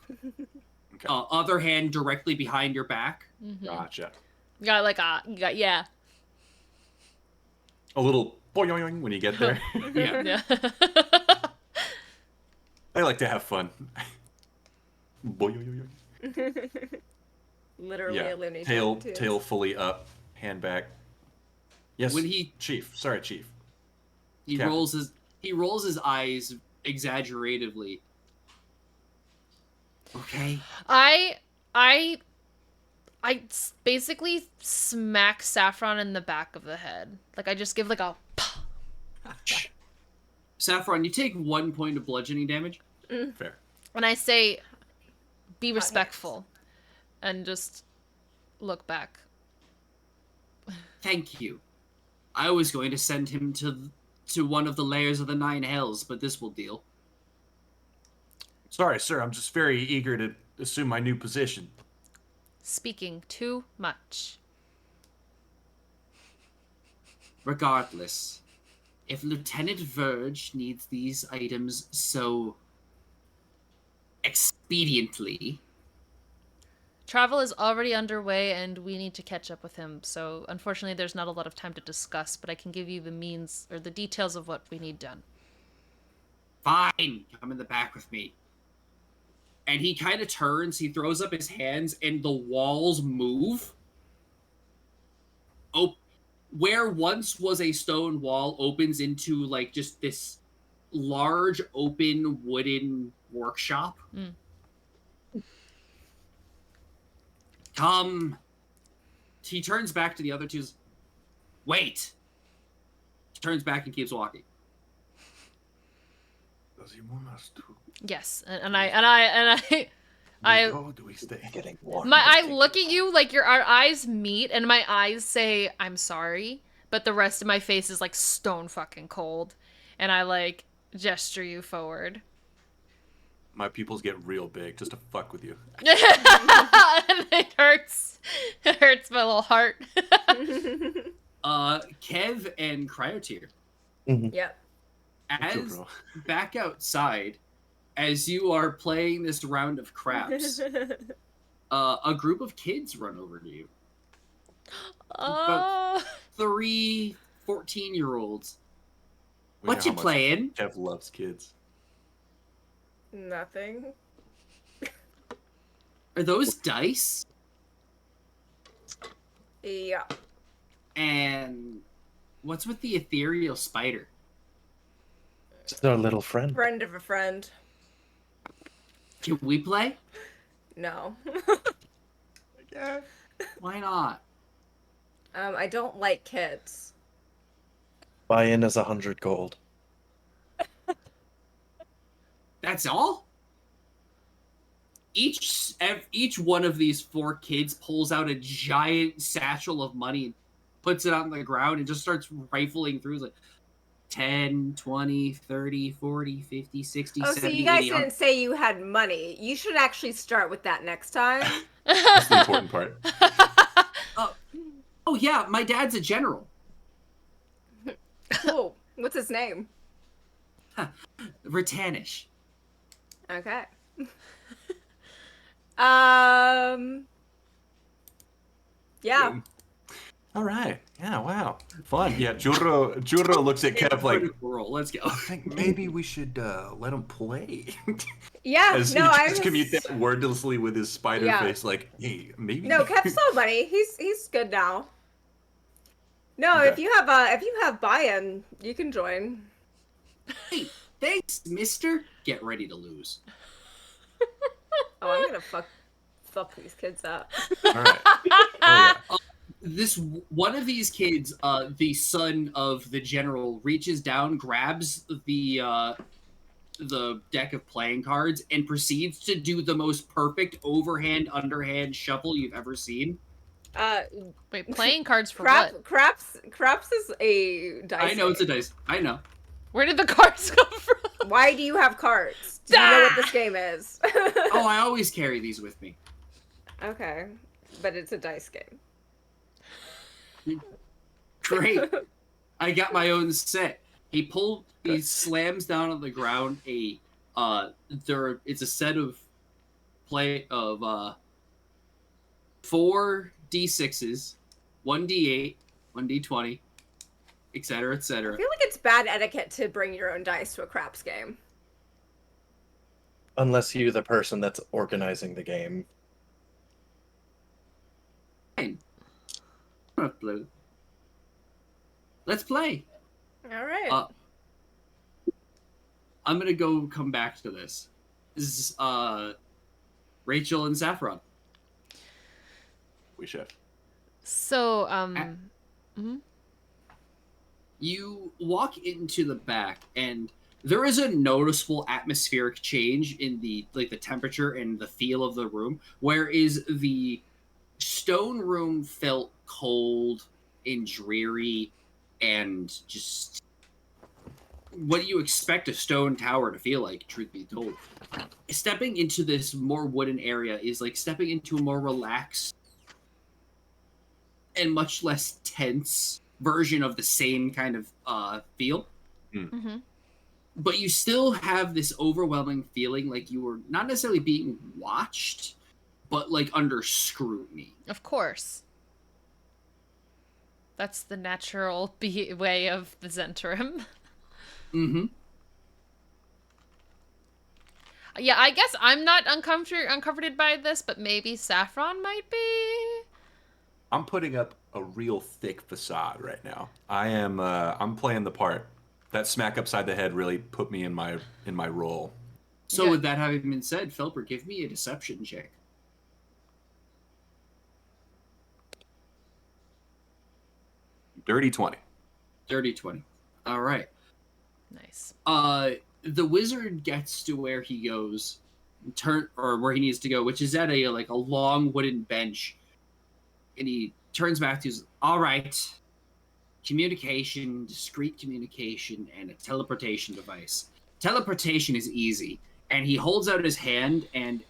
Okay. other hand directly behind your back. Mhm. Gotcha. You got like yeah. A little boing when you get there. Yeah. Yeah. I like to have fun. Boing. Literally Yeah. a Looney Tail Tunes. tail fully up, hand back. Yes. When he Chief. Sorry, Chief. he Captain. rolls his eyes exaggeratively. Okay. I basically smack Saffron in the back of the head. Like I just give like a Saffron, you take 1 point of bludgeoning damage. Fair. and I say be respectful and just look back. Thank you. I was going to send him to one of the layers of the 9 hells, but this will deal. Sorry, sir. I'm just very eager to assume my new position. Speaking too much. Regardless, if Lieutenant Verge needs these items so expediently, Travel is already underway and we need to catch up with him. So unfortunately there's not a lot of time to discuss, but I can give you the means or the details of what we need done. fine, come in the back with me. And he kind of turns, he throws up his hands, and the walls move. Oh, where once was a stone wall opens into like just this large open wooden workshop. Mm. Come. He turns back to the other two. Wait. He turns back and keeps walking. Does he want us to? Yes. And I Do we stay? Getting warm. I look at you like our eyes meet and my eyes say I'm sorry, but the rest of my face is like stone fucking cold and I like gesture you forward. My pupils get real big just to fuck with you. And it hurts. It hurts my little heart. Kev and Cryotear. Yep. As back outside, as you are playing this round of craps, a group of kids run over to you. Oh. 3 14-year-olds. We know What you how much playing? Kev loves kids. Nothing. Are those dice? Yeah. And what's with the ethereal spider? It's our little friend. Friend of a friend. Can we play? No. Yeah. Why not? I don't like kids. Buy-in is 100 gold. That's all? Each one of these 4 kids pulls out a giant satchel of money and puts it on the ground and just starts rifling through like 10, 20, 30, 40, 50, 60, Oh, 70, so you guys 80. didn't say you had money. You should actually start with that next time. That's the important part. Oh yeah, my dad's a general. Cool. What's his name? Britannish. Okay. Yeah. All right. Yeah. Wow. Fun. Yeah. Juro looks at Kev like, Roll. Let's go. I think maybe we should let him play. Yeah. As No, he I just was... commute that wordlessly with his spider Yeah. face, like, hey, maybe. No, Kev's so money. He's good now. No, Okay. if you have buy-in, you can join. Hey, thanks, mister. Get ready to lose. Oh, I'm gonna fuck these kids up. All right. Oh, yeah. This one of these kids, the son of the general, reaches down, grabs the deck of playing cards, and proceeds to do the most perfect overhand underhand shuffle you've ever seen. Wait, playing cards for what? Craps is a dice. I know it's a game. dice. I know. Where did the cards come from? Why do you have cards? Do you know what this game is? Oh, I always carry these with me. Okay, but it's a dice game. Great. I got my own set. He slams down on the ground it's a set of 4 d6s, 1 d8, 1 d20, etc., I etc. feel like it's bad etiquette to bring your own dice to a craps game. Unless you're the person that's organizing the game. Fine. Let's play. All right. I'm gonna come back to this. This is Rachel and Saffron. We should. So, You walk into the back, and there is a noticeable atmospheric change in the temperature and the feel of the room. Whereas the stone room felt cold and dreary, and just what you expect a stone tower to feel like, truth be told. Stepping into this more wooden area is like stepping into a more relaxed and much less tense version of the same kind of feel. mm-hmm. But you still have this overwhelming feeling like you were not necessarily being watched, but like under scrutiny. Of course. That's the natural way of the Zentrum. Mm-hmm. Yeah, I guess I'm not uncomforted by this, but maybe Saffron might be. I'm putting up a real thick facade right now. I'm playing the part. That smack upside the head really put me in my role. So Yeah. with that having been said, Felper, give me a deception check. Dirty 20. Dirty 20. All right. Nice. The wizard gets to where he goes, where he needs to go, which is at a long wooden bench, and he turns back to his, all right, communication, discrete communication, and a teleportation device. Teleportation is easy, and he holds out his hand, and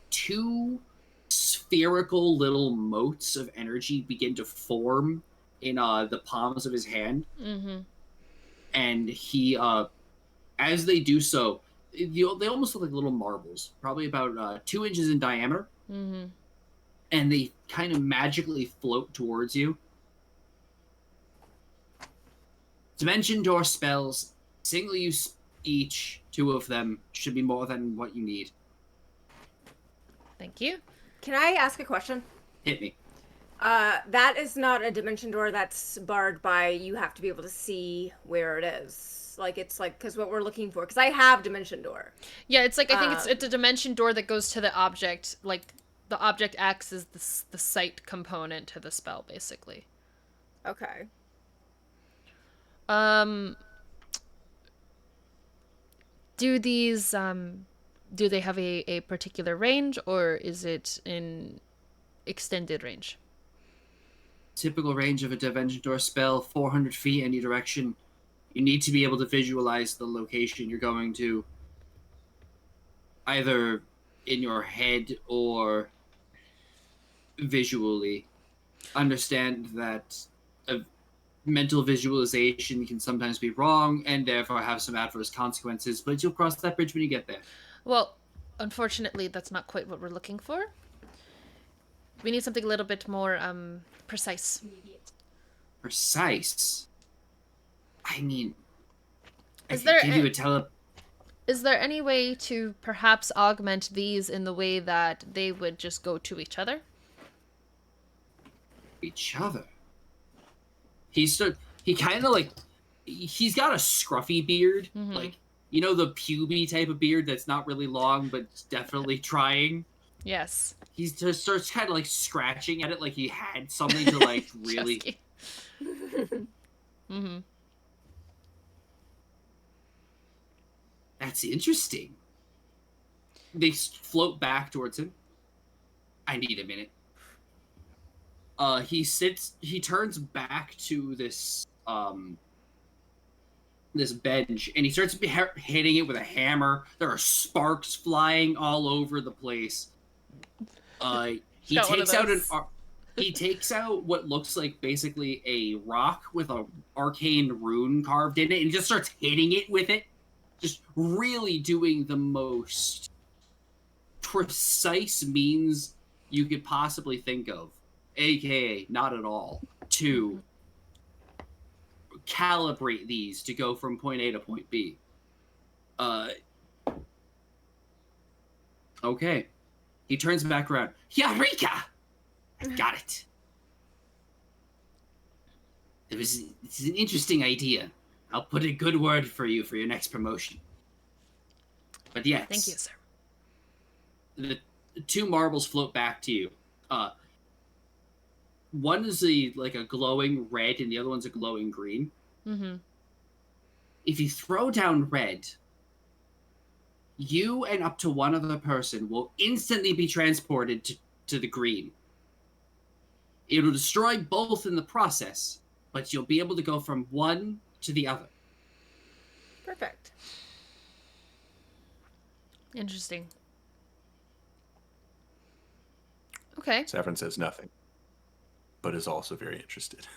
2 spherical little motes of energy begin to form in the palms of his hand, Mm-hmm. and he as they do so, they almost look like little marbles, probably about 2 inches in diameter, Mm-hmm. and they kind of magically float towards you. Dimension door spells, single use each, 2 of them should be more than what you need. Thank you. Can I ask a question? Hit me. That is not a dimension door that's barred by you have to be able to see where it is. Like, it's like, because what we're looking for, because I have dimension door. Yeah, it's like, I think it's a dimension door that goes to the object. Like, the object acts as the sight component to the spell, basically. Okay. Do these, do they have a particular range, or is it in extended range? Typical range of a dimension door spell, 400 feet any direction. You need to be able to visualize the location you're going to, either in your head or visually. Understand that a mental visualization can sometimes be wrong and therefore have some adverse consequences, but you'll cross that bridge when you get there. Well, unfortunately, that's not quite what we're looking for. We need something a little bit more, precise. Precise? I mean, Is I there can give you a Is there any way to perhaps augment these in the way that they would just go to each other? each other. He's got a scruffy beard, like, you know, the puby type of beard that's not really long but definitely trying. Yes. He just starts kind of like scratching at it like he had something to like really. Mm-hmm. That's interesting. They float back towards him. I need a minute. He turns back to this this bench, and he starts hitting it with a hammer. There are sparks flying all over the place. He got one of takes out those. he takes out what looks like basically a rock with a arcane rune carved in it, and just starts hitting it with it, just really doing the most precise means you could possibly think of, aka not at all, to calibrate these to go from point A to point B. Okay. He turns back around. Eureka! I've got it. It's an interesting idea. I'll put a good word for you for your next promotion. But yes. Thank you, sir. The two marbles float back to you. One is like a glowing red, and the other one's a glowing green. Mm-hmm. If you throw down red, you and up to one other person will instantly be transported to the green. It'll destroy both in the process, but you'll be able to go from one to the other. Perfect. Interesting. Okay. Saffron says nothing, but is also very interested.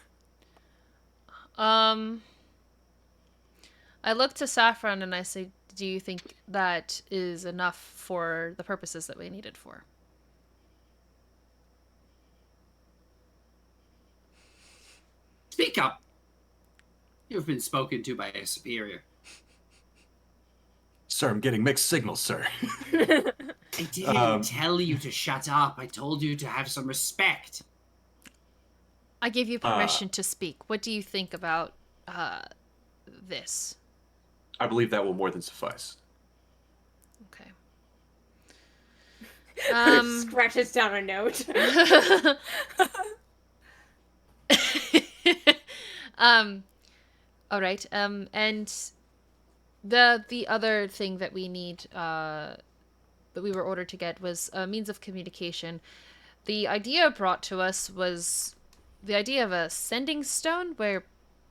I look to Saffron and I say, do you think that is enough for the purposes that we need it for? Speak up. You've been spoken to by a superior. Sir, I'm getting mixed signals, sir. I didn't tell you to shut up. I told you to have some respect. I gave you permission to speak. What do you think about this? I believe that will more than suffice. Okay. Scratches down a note. All right. And the other thing that we need, that we were ordered to get was a means of communication. The idea brought to us was the idea of a sending stone, where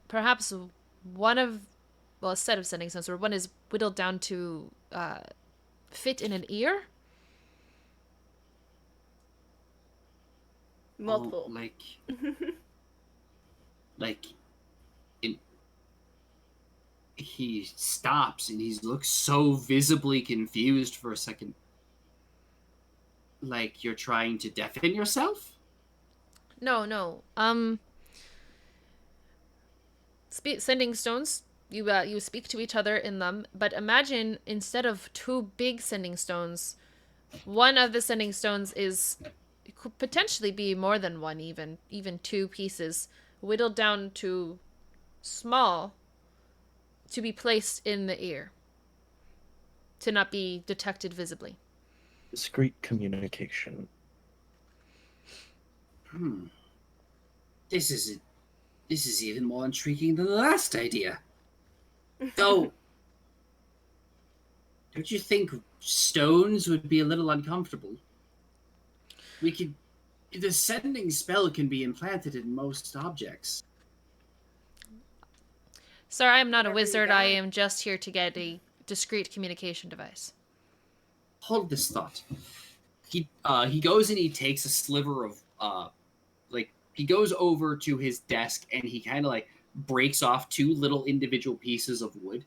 perhaps a set of sending stones, where one is whittled down to fit in an ear. Multiple. Oh, like, he stops and he looks so visibly confused for a second. Like you're trying to deafen yourself? No. Sending stones. You speak to each other in them, but imagine instead of two big sending stones, one of the sending stones could potentially be more than one, even two pieces, whittled down to small, to be placed in the ear, to not be detected visibly. Discreet communication. This is even more intriguing than the last idea. Though, don't you think stones would be a little uncomfortable? The sending spell can be implanted in most objects. Sir, I am not a Whatever you wizard. got. I am just here to get a discreet communication device. Hold this thought. He goes and he takes a sliver of he goes over to his desk and he kind of like breaks off two little individual pieces of wood.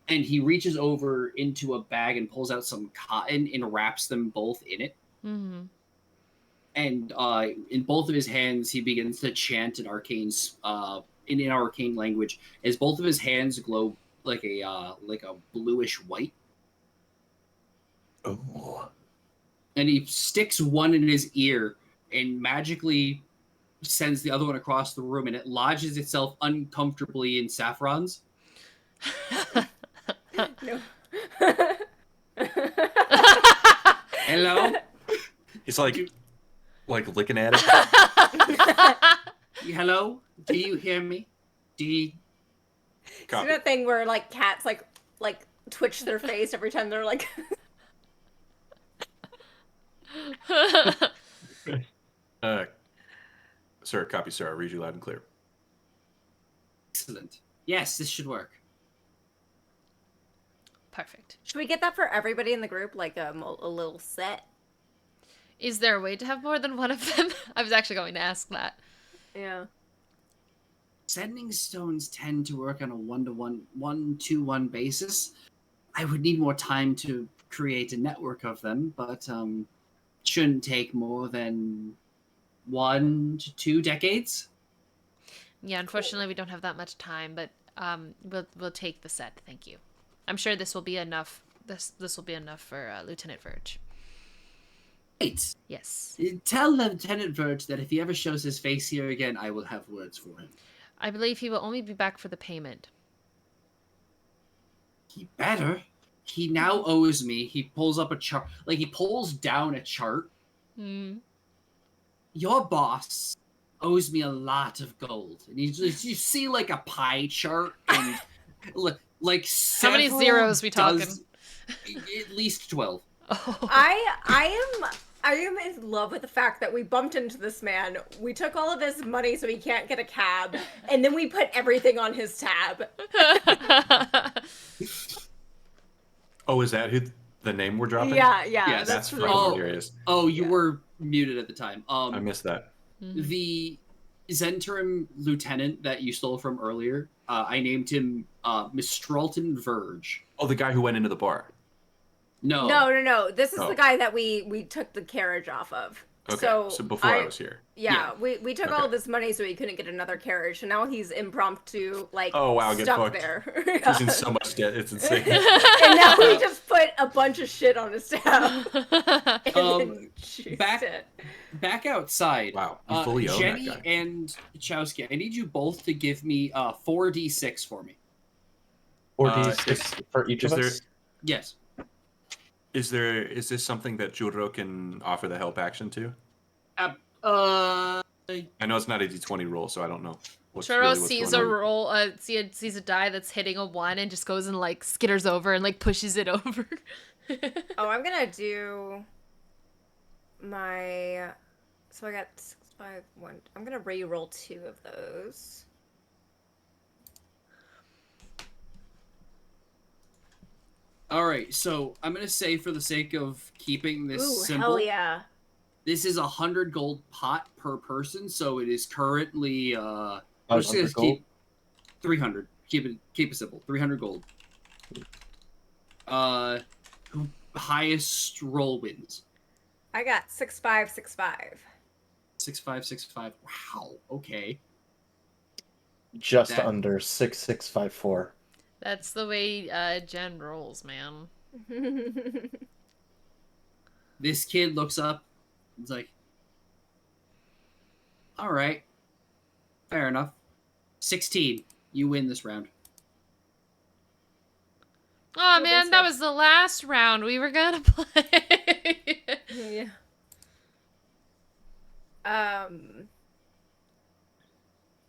And he reaches over into a bag and pulls out some cotton and wraps them both in it. Mm-hmm. And in both of his hands, he begins to chant an in an arcane language, as both of his hands glow like a bluish white. Oh. And he sticks one in his ear and magically sends the other one across the room, and it lodges itself uncomfortably in Saffron's. No. Hello? He's like looking at it. Hello? Do you hear me? Do you... See Copy. that thing where like cats like twitch their face every time they're like Sir, copy, sir. I read you loud and clear. Excellent. Yes, this should work. Perfect. Should we get that for everybody in the group, like a little set? Is there a way to have more than one of them? I was actually going to ask that. Yeah. Sending stones tend to work on a 1-to-1, 1-to-1 basis. I would need more time to create a network of them, but shouldn't take more than 1 to 2 decades. Yeah, unfortunately, we don't have that much time, but we'll take the set. Thank you. I'm sure this will be enough. This will be enough for Lieutenant Verge. Right. Yes. Tell Lieutenant Verge that if he ever shows his face here again, I will have words for him. I believe he will only be back for the payment. He better. He now owes me. He pulls up a chart. Like, he pulls down a chart. Hmm. Your boss owes me a lot of gold. And you see, like, a pie chart. And, like, How many several zeros we talking? At least 12. Oh. I am in love with the fact that we bumped into this man. We took all of his money so he can't get a cab, and then we put everything on his tab. Oh, is that who the name we're dropping? Yeah, Yes. That's the fucking name. hilarious. Oh, you Yeah. were muted at the time. I missed that. The Zentrum lieutenant that you stole from earlier, I named him Mistralton Verge. Oh, the guy who went into the bar. No. No. This is Oh. the guy that we took the carriage off of. Okay, so before I was here. Yeah, we took all Okay. of his money so he couldn't get another carriage, and now he's impromptu, like, Oh, wow, get stuck fucked. there. He's in so much debt, it's insane. And now we just put a bunch of shit on his tab. And Um, then juiced back- it. Back outside. Wow, you fully own Jenny that guy. and Chowski, I need you both to give me 4d6 for me. 4d6 for each of is there- us. Yes. Is this something that Juro can offer the help action to? Uh, I know it's not a d20 roll, so I don't know. Churro sees a going on. roll, sees a die that's hitting a 1 and just goes and like skitters over and like pushes it over. Oh, I'm gonna do my. So I got 6, 5, 1. I'm gonna re-roll 2 of those. all right, so I'm going to say for the sake of keeping this Ooh, simple, hell yeah! this is 100 gold pot per person, so it is currently we're just 500 gonna gold? keep 300. Keep it simple. 300 gold. Highest roll wins. I got 6, 5, 6, 5. 6565. Wow. Okay. Just That- under 6654. That's the way Jen rolls, man. This kid looks up. It's like, all right, fair enough. 16. You win this round. Oh Well, man, this that was- was the last round we were gonna play. Yeah. Yeah.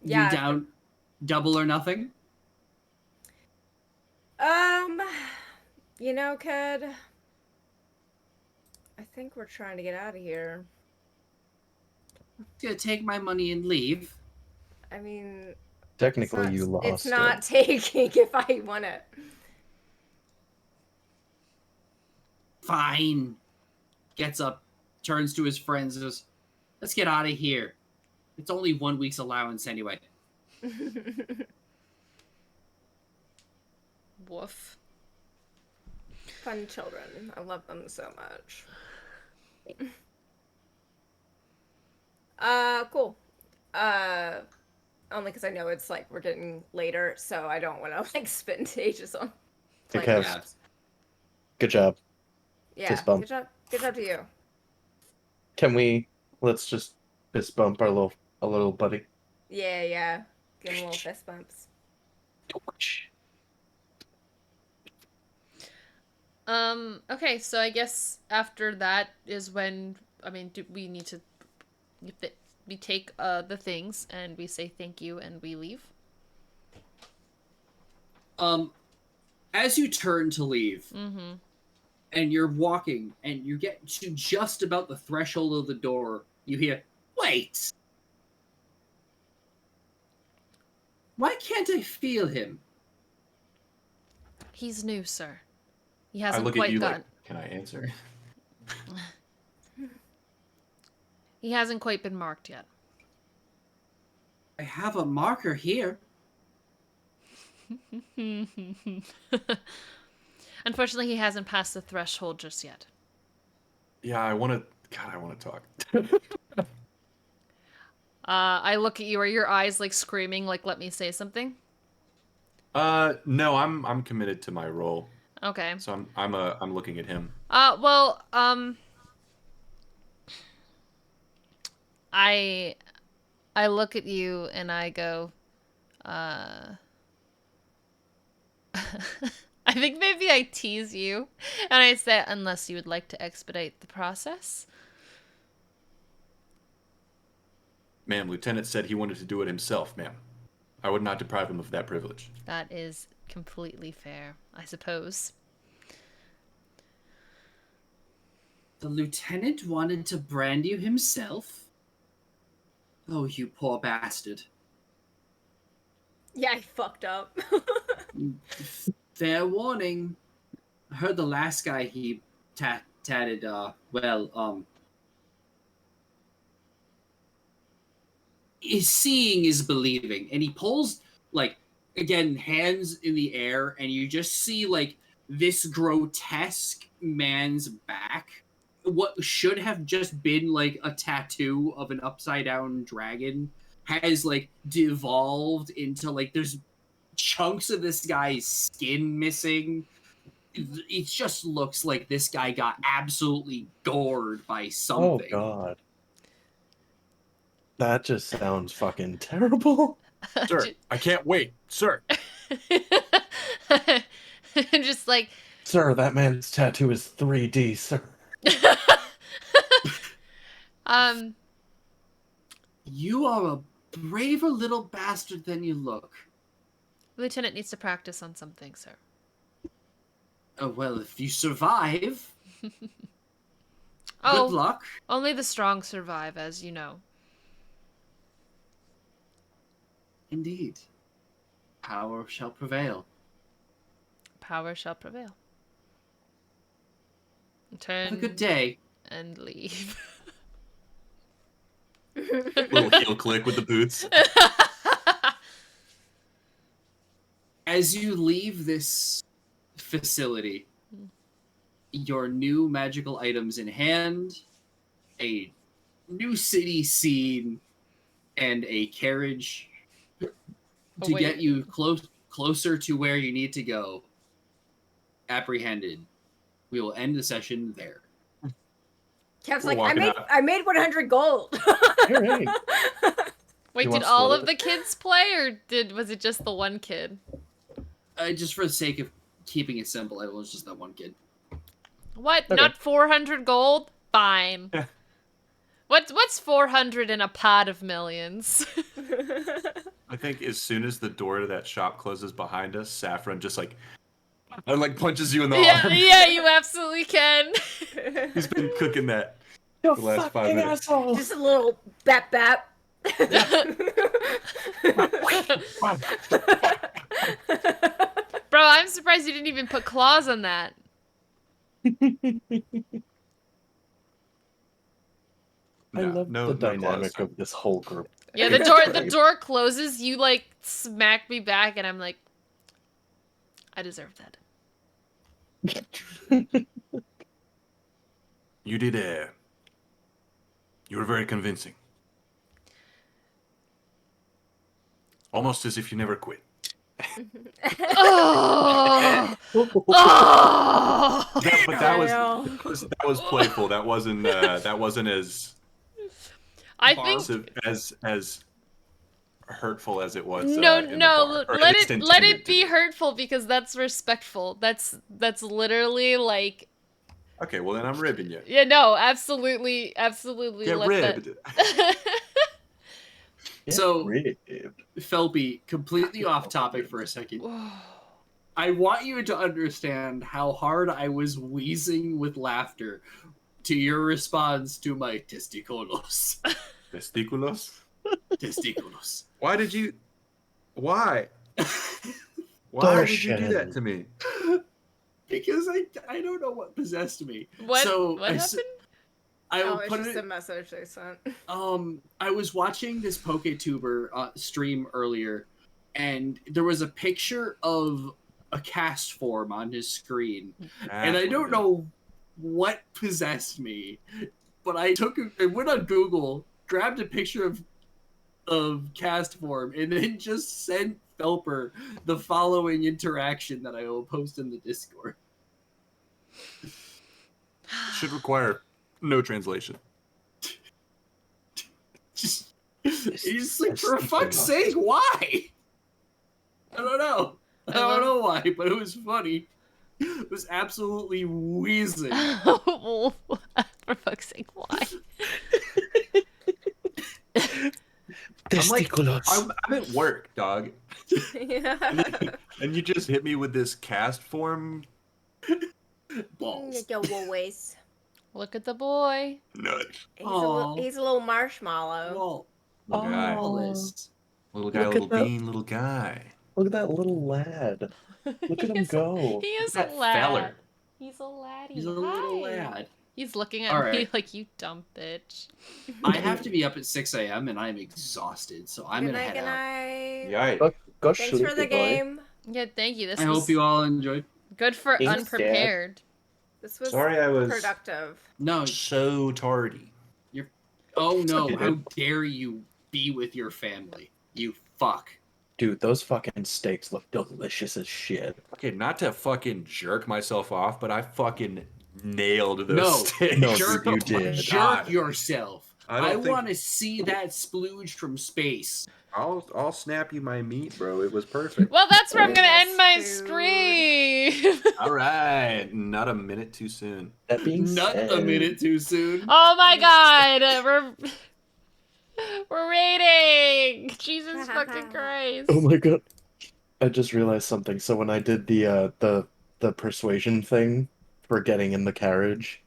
You down double or nothing? You know, Ked, I think we're trying to get out of here. Gonna take my money and leave. I mean, Technically, you lost. It's not taking if I want it. Fine. Gets up, turns to his friends, and says, let's get out of here. It's only 1 week's allowance anyway. Woof. Fun children. I love them so much. Cool. Only because I know it's like we're getting later, so I don't want to like spend ages on. Hey, playing Kev. Yeah. games. Good job. Yeah. Fist bump. Good job. Good job to you. Let's just fist bump our little buddy. Yeah. Give him little fist bumps. Okay, so I guess after that is when do we need to we take the things and we say thank you and we leave. As you turn to leave, Mm-hmm. and you're walking, and you get to just about the threshold of the door, you hear, wait! Why can't I feel him? He's new, sir. He I hasn't look at quite you gotten. like, can I answer? He hasn't quite been marked yet. I have a marker here. Unfortunately, he hasn't passed the threshold just yet. Yeah, I want to. God, I want to talk. I look at you. Are your eyes like screaming? Like, let me say something. No, I'm committed to my role, Okay. so I'm looking at him. Well, I look at you and I go, I think maybe I tease you, and I say, unless you would like to expedite the process. Ma'am, Lieutenant said he wanted to do it himself, ma'am. I would not deprive him of that privilege. That is completely fair, I suppose. The lieutenant wanted to brand you himself? Oh, you poor bastard. Yeah, I fucked up. Fair warning. I heard the last guy he tatted, is seeing is believing. And he pulls, like, again, hands in the air, and you just see, like, this grotesque man's back. What should have just been, like, a tattoo of an upside-down dragon has, like, devolved into, like, there's chunks of this guy's skin missing. It just looks like this guy got absolutely gored by Oh something. God. That just sounds fucking terrible. Sir, I can't wait. Sir. Just like, Sir, that man's tattoo is 3D, sir. You are a braver little bastard than you look. Lieutenant needs to practice on something, sir. Oh, well, if you survive, Oh, good luck. only the strong survive, as you know. Indeed. Power shall prevail. Power shall prevail. Turn Have a good day. and leave. Little heel click with the boots. As you leave this facility, your new magical items in hand, a new city scene, and a carriage to get you closer to where you need to go, apprehended. We will end the session there. Kev's We're like, walking out. I made 100 gold. Hooray. Wait, You did want all split of it? the kids play, or was it just the one kid? Just for the sake of keeping it simple, it was just that one kid. What? Okay. Not 400 gold? Fine. Yeah. What's 400 in a pot of millions? I think as soon as the door to that shop closes behind us, Saffron just like punches you in the yeah, arm. yeah, you absolutely can. He's been cooking that You the last 5 fucking minutes. asshole. Just a little bap bap. Bro, I'm surprised you didn't even put claws on that. I No, love no, the no dynamic claws. of this whole group. Yeah, the door closes, you like smack me back, and I'm like, I deserve that. You did you were very convincing. Almost as if you never quit. Oh! Oh! Yeah, but that I was know. that was playful. That wasn't as I think as hurtful as it was. no, in the no. bar, or at Let least it intended to be hurtful because that's respectful. That's literally like. Okay, well then I'm ribbing you. Yeah, no, absolutely. Get let ribbed. that. So- Ribbed. Felby, completely off topic for a second. I want you to understand how hard I was wheezing with laughter to your response to my testículos. Testículos? Testículos. Why did you? Why? Why did you do Darshan. that to me? Because I don't know what possessed me. What? So What happened? I Oh, will it's put just it. a message they sent. I was watching this PokeTuber stream earlier, and there was a picture of a cast form on his screen, and I don't know what possessed me, but I went on Google, grabbed a picture of cast form, and then just sent Felper the following interaction that I will post in the Discord. Should require no translation. He's like, for fuck's sake, why? I don't know. I don't know why, but it was funny. It was absolutely wheezing. For fuck's sake, why? I'm at work, dog. Yeah. And you just hit me with this cast form Balls. Always. Look at the boy. nuts. He's a little marshmallow. Well, Little guy. Wallace. Little guy, Look little at that. bean, little guy. Look at that little lad. Look at him He is- go. He is a That lad. feller. He's a laddie. He's a little Hi. lad. He's looking at All me right. like, you dumb bitch. I have to be up at 6 a.m. and I'm exhausted, so I'm Good gonna night, head good out. night. Yikes. Go Thanks for the sleepy boy. game. Yeah, thank you. This I was hope you all enjoyed. good for Thanks, Dad. unprepared. This was Sorry I was productive. No, so tardy. oh no, Okay. how dare you be with your family? You fuck. Dude, those fucking steaks look delicious as shit. Okay, not to fucking jerk myself off, but I fucking nailed those No, steaks. No, jerk, dude, you did. jerk yourself. I I, don't think- want to see that splooge from space. I'll snap you my meat, bro. It was perfect. Well, that's where I'm gonna Yes, end my dude. stream. All right, not a minute too soon. That being Not said, a minute too soon. Oh my god, we're rating. Jesus fucking Christ. Oh my god. I just realized something. So when I did the persuasion thing for getting in the carriage,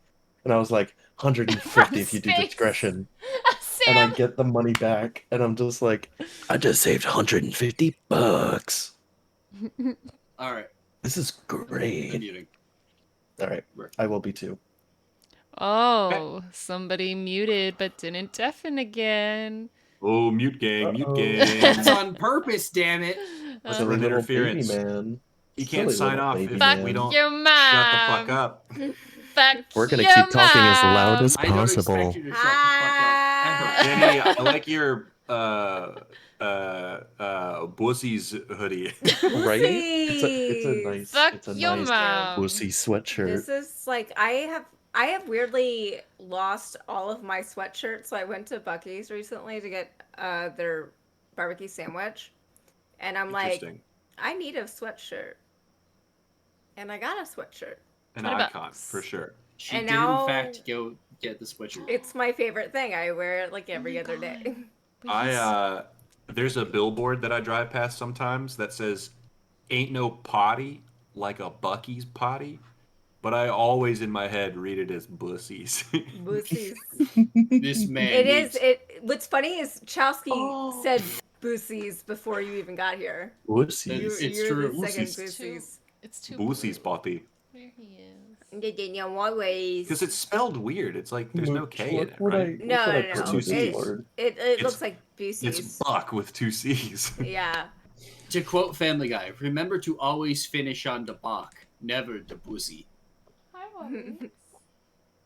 and I was like 150 if you do space. discretion, and I Sam, get the money back, and I'm just like, I just saved $150. All right, This is I'm great. muting. All right, I will be too. oh, somebody muted but didn't deafen again. Oh, mute gang, mute Uh-oh. gang. That's on purpose, damn it. What's Silly an little interference? baby man. You can't Silly sign little off baby if Fuck we man. don't your mom. shut the fuck up. Fuck We're gonna your keep talking as mom. loud as I don't possible. expect you to shut the fuck up. Jenny, I like your Bussy's hoodie. Right? It's Fuck a your nice mom. pussy sweatshirt. This is like I have weirdly lost all of my sweatshirts. So I went to Buc-ee's recently to get their barbecue sandwich, and I'm like, Interesting. I need a sweatshirt, and I got a sweatshirt. An $20. icon, for sure. She And did now- in fact go get the sweatshirt. It's my favorite thing. I wear it like every my other God. day. There's a billboard that I drive past sometimes that says, "Ain't no potty like a Bucky's potty," but I always in my head read it as bussies. Boosies. This man. It needs- is. What's funny is Chowsky Oh. said boosies before you even got here. Pussy. It's You're true. the second Boosies. boosies. It's too Bussies blue. potty. There he is. Because it's spelled weird. It's like there's no K in it, Look what right? No, look what I no, put no. Two in C's. this word. It looks like boosies. It's buck with two C's. Yeah. To quote Family Guy, remember to always finish on the bach, never the pussy. Hi, Bobby.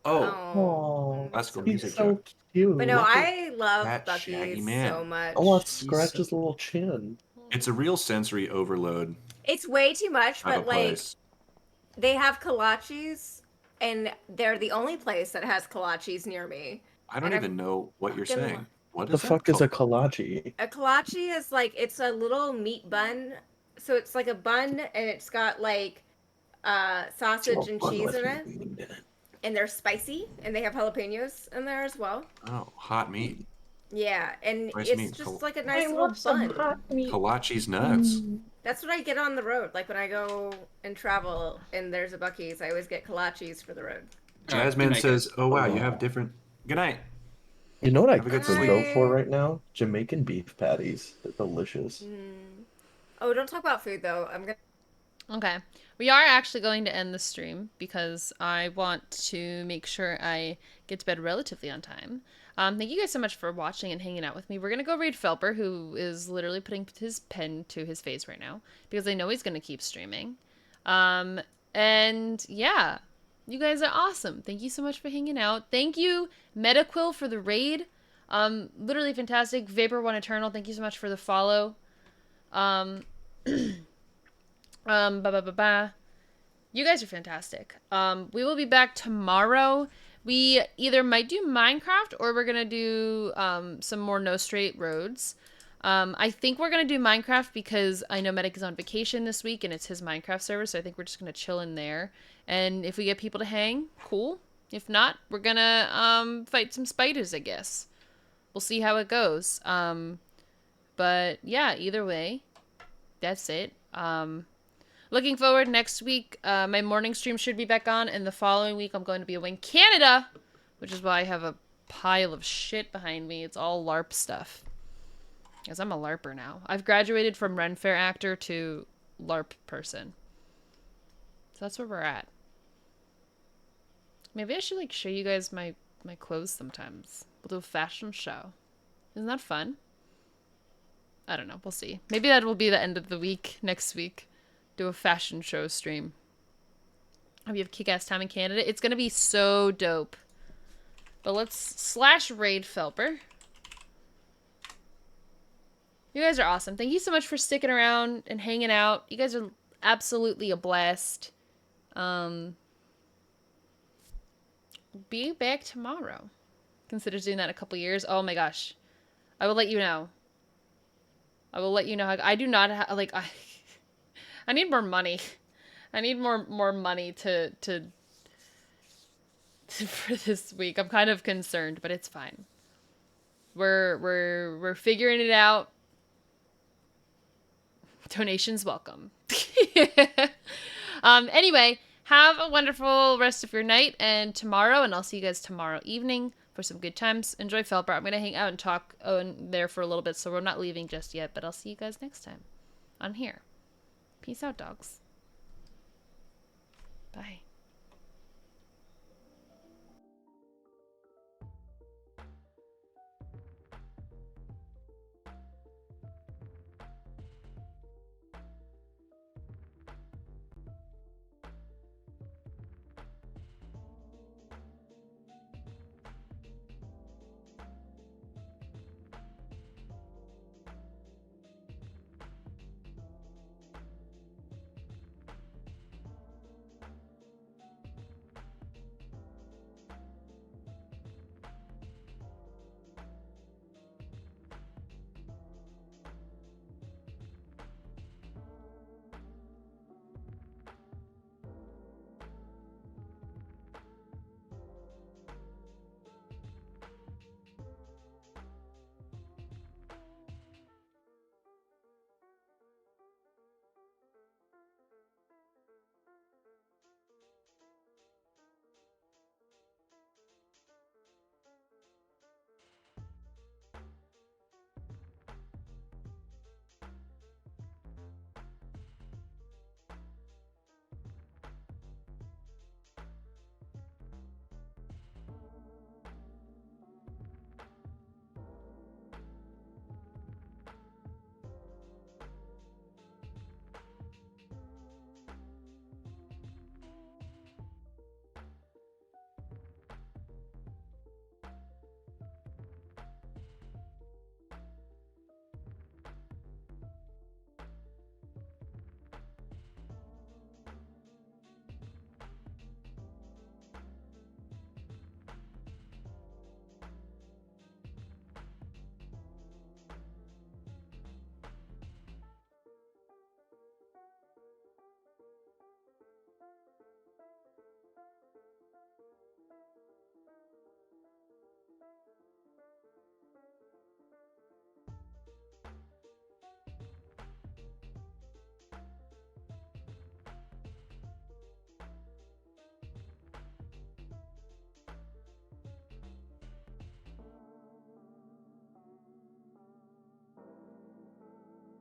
Oh, Oh, classical he's music so joke. cute. But no, Look at I love that shaggy Buc-ee's man. so much. I want to He's scratch so- his little chin. It's a real sensory overload It's way too much, of but a like place. they have kolaches, and they're the only place that has kolaches near me. I don't and I'm even know what you're fucking saying. What The is that fuck is a called? kolache? A kolache is like it's a little meat bun, so it's like a bun, and it's got like sausage and cheese in it, and they're spicy, and they have jalapenos in there as well. Oh, hot meat. Yeah, and Nice it's meat. just like a nice little bun. Kolache's nuts. That's what I get on the road. Like when I go and travel and there's a Buc-ee's, I always get kolaches for the road. All right, Jasmine good night, says, guys. "Oh wow, you have different." Good night. You know what I Have a good could sleep. go for right now? Jamaican beef patties. They're delicious. Oh, don't talk about food though. I'm gonna. Okay. We are actually going to end the stream because I want to make sure I get to bed relatively on time. Thank you guys so much for watching and hanging out with me. We're going to go read Felper, who is literally putting his pen to his face right now because I know he's going to keep streaming. And yeah, you guys are awesome. Thank you so much for hanging out. Thank you, Metaquil, for the raid. Literally fantastic. Vapor One Eternal, thank you so much for the follow. Ba ba ba ba. You guys are fantastic. We will be back tomorrow. We either might do Minecraft or we're gonna do some more No Straight Roads. I think we're gonna do Minecraft because I know Medic is on vacation this week and it's his Minecraft server, so I think we're just gonna chill in there. And if we get people to hang, cool. If not, we're gonna fight some spiders, I guess. We'll see how it goes. But yeah, either way, that's it. Looking forward next week. My morning stream should be back on, and the following week I'm going to be away in Canada, which is why I have a pile of shit behind me. It's all LARP stuff. Because I'm a LARPer now. I've graduated from Ren Fair actor to LARP person. So that's where we're at. Maybe I should like show you guys my clothes sometimes. We'll do a fashion show. Isn't that fun? I don't know. We'll see. Maybe that will be the end of the week next week. Do a fashion show stream. Hope you have a kick-ass time in Canada. It's gonna be so dope. But let's / raid Felper. You guys are awesome. Thank you so much for sticking around and hanging out. You guys are absolutely a blast. Be back tomorrow. Consider doing that in a couple years. Oh my gosh. I will let you know. I will let you know how I do not have like I need more money. I need more money to for this week. I'm kind of concerned, but it's fine. We're figuring it out. Donations welcome. Anyway, have a wonderful rest of your night and tomorrow, and I'll see you guys tomorrow evening for some good times. Enjoy Felper. I'm gonna hang out and talk there for a little bit, so we're not leaving just yet, but I'll see you guys next time on here. Peace out, dogs. Bye.